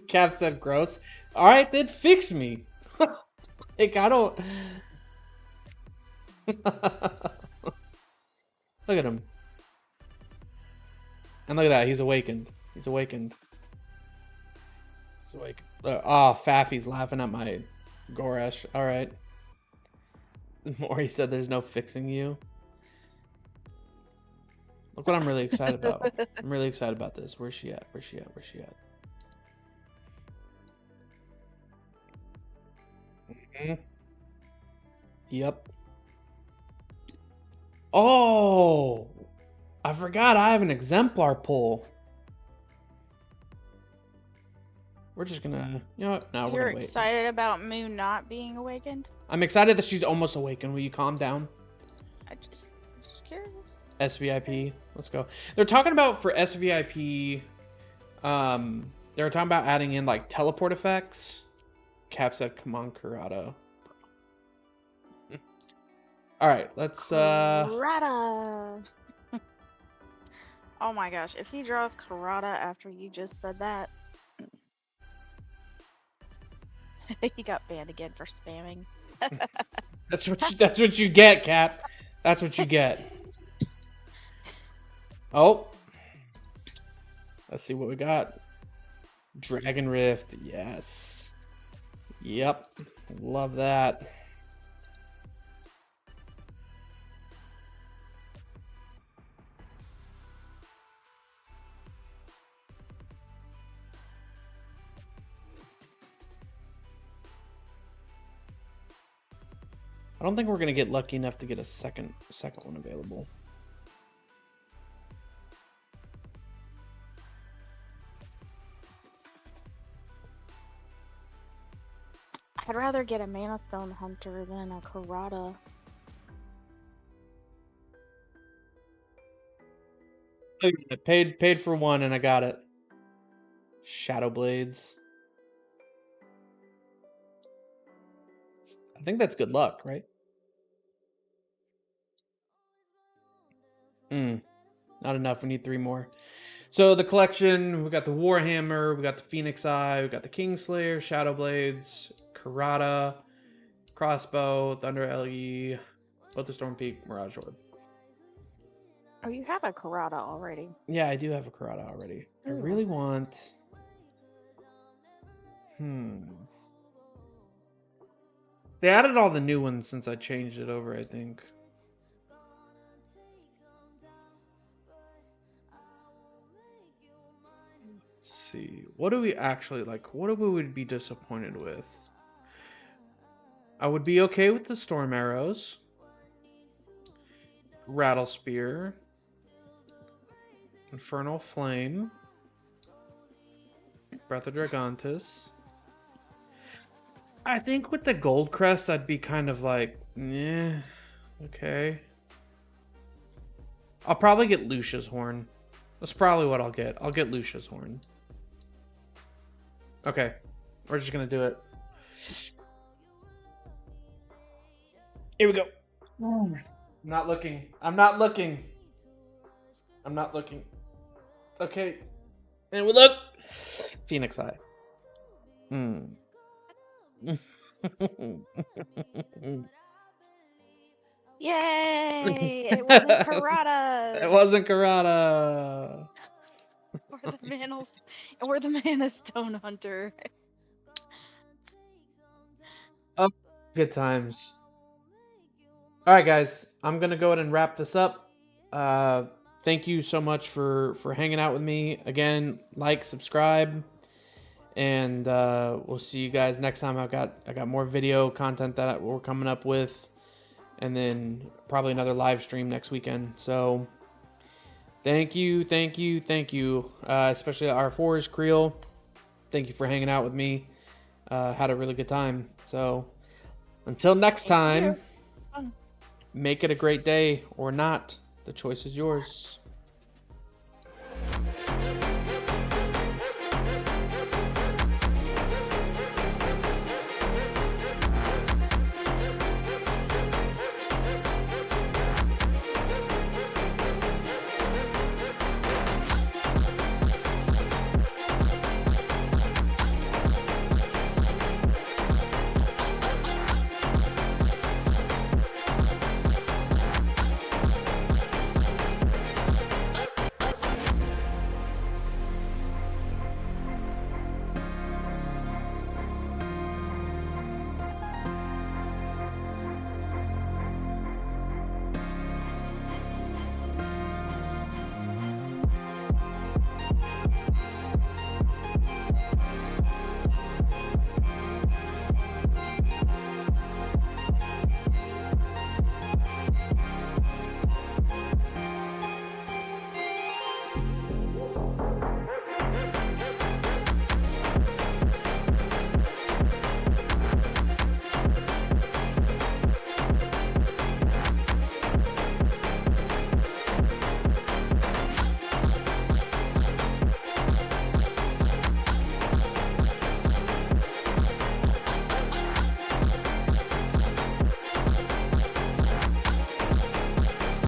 Cap said gross. Alright, then fix me. Like, I don't... Look at him. And look at that, he's awakened. He's awakened. He's awake. Oh, Faffy's laughing at my Goresh. Alright. Maury said there's no fixing you. Look what I'm really excited about. I'm really excited about this. Where's she at? Where's she at? Where's she at? Yep. Oh! I forgot I have an exemplar pull. We're just gonna... You know what? No, we're You're gonna wait. excited about Moon not being awakened? I'm excited that she's almost awakened. Will you calm down? I'm just curious. SVIP. Let's go. They're talking about for SVIP. They're talking about adding in like teleport effects. Cap said, "Come on, Kurata." All right, let's. Karada. Oh my gosh! If he draws Karada after you just said that, he got banned again for spamming. That's what you get, Cap. That's what you get. Oh. Let's see what we got. Dragon Rift, yes. Yep. Love that. I don't think we're gonna get lucky enough to get a second one available. I'd rather get a Mana Stone Hunter than a Karada. I paid for one and I got it. Shadow Blades. I think that's good luck, right? Not enough. We need 3 more. So the collection, we got the Warhammer, we got the Phoenix Eye, we got the Kingslayer, Shadow Blades, Karada, Crossbow, Thunder LE, both the Storm Peak, Mirage Orb. Oh, you have a Karada already. Yeah, I do have a Karada already. I Ooh. really want... They added all the new ones since I changed it over, I think. Let's see. What do we actually like? What would we be disappointed with? I would be okay with the Storm Arrows. Rattle Spear. Infernal Flame. Breath of Dragontis. I think with the Gold Crest, I'd be kind of like, yeah, okay. I'll probably get Lucia's Horn. That's probably what I'll get. I'll get Lucia's Horn. Okay, we're just gonna do it. Here we go. I'm not looking. I'm not looking. I'm not looking. Okay, and we look. Phoenix Eye. Yay! It wasn't Karada. It wasn't Karada. Or we're the Mana Stone Hunter. Oh, good times. All right, guys, I'm gonna go ahead and wrap this up. Thank you so much for hanging out with me again. Like, subscribe, and we'll see you guys next time. I got more video content that we're coming up with, and then probably another live stream next weekend. So thank you, especially our Forest Creel. Thank you for hanging out with me. Had a really good time. So until next time, make it a great day or not. The choice is yours.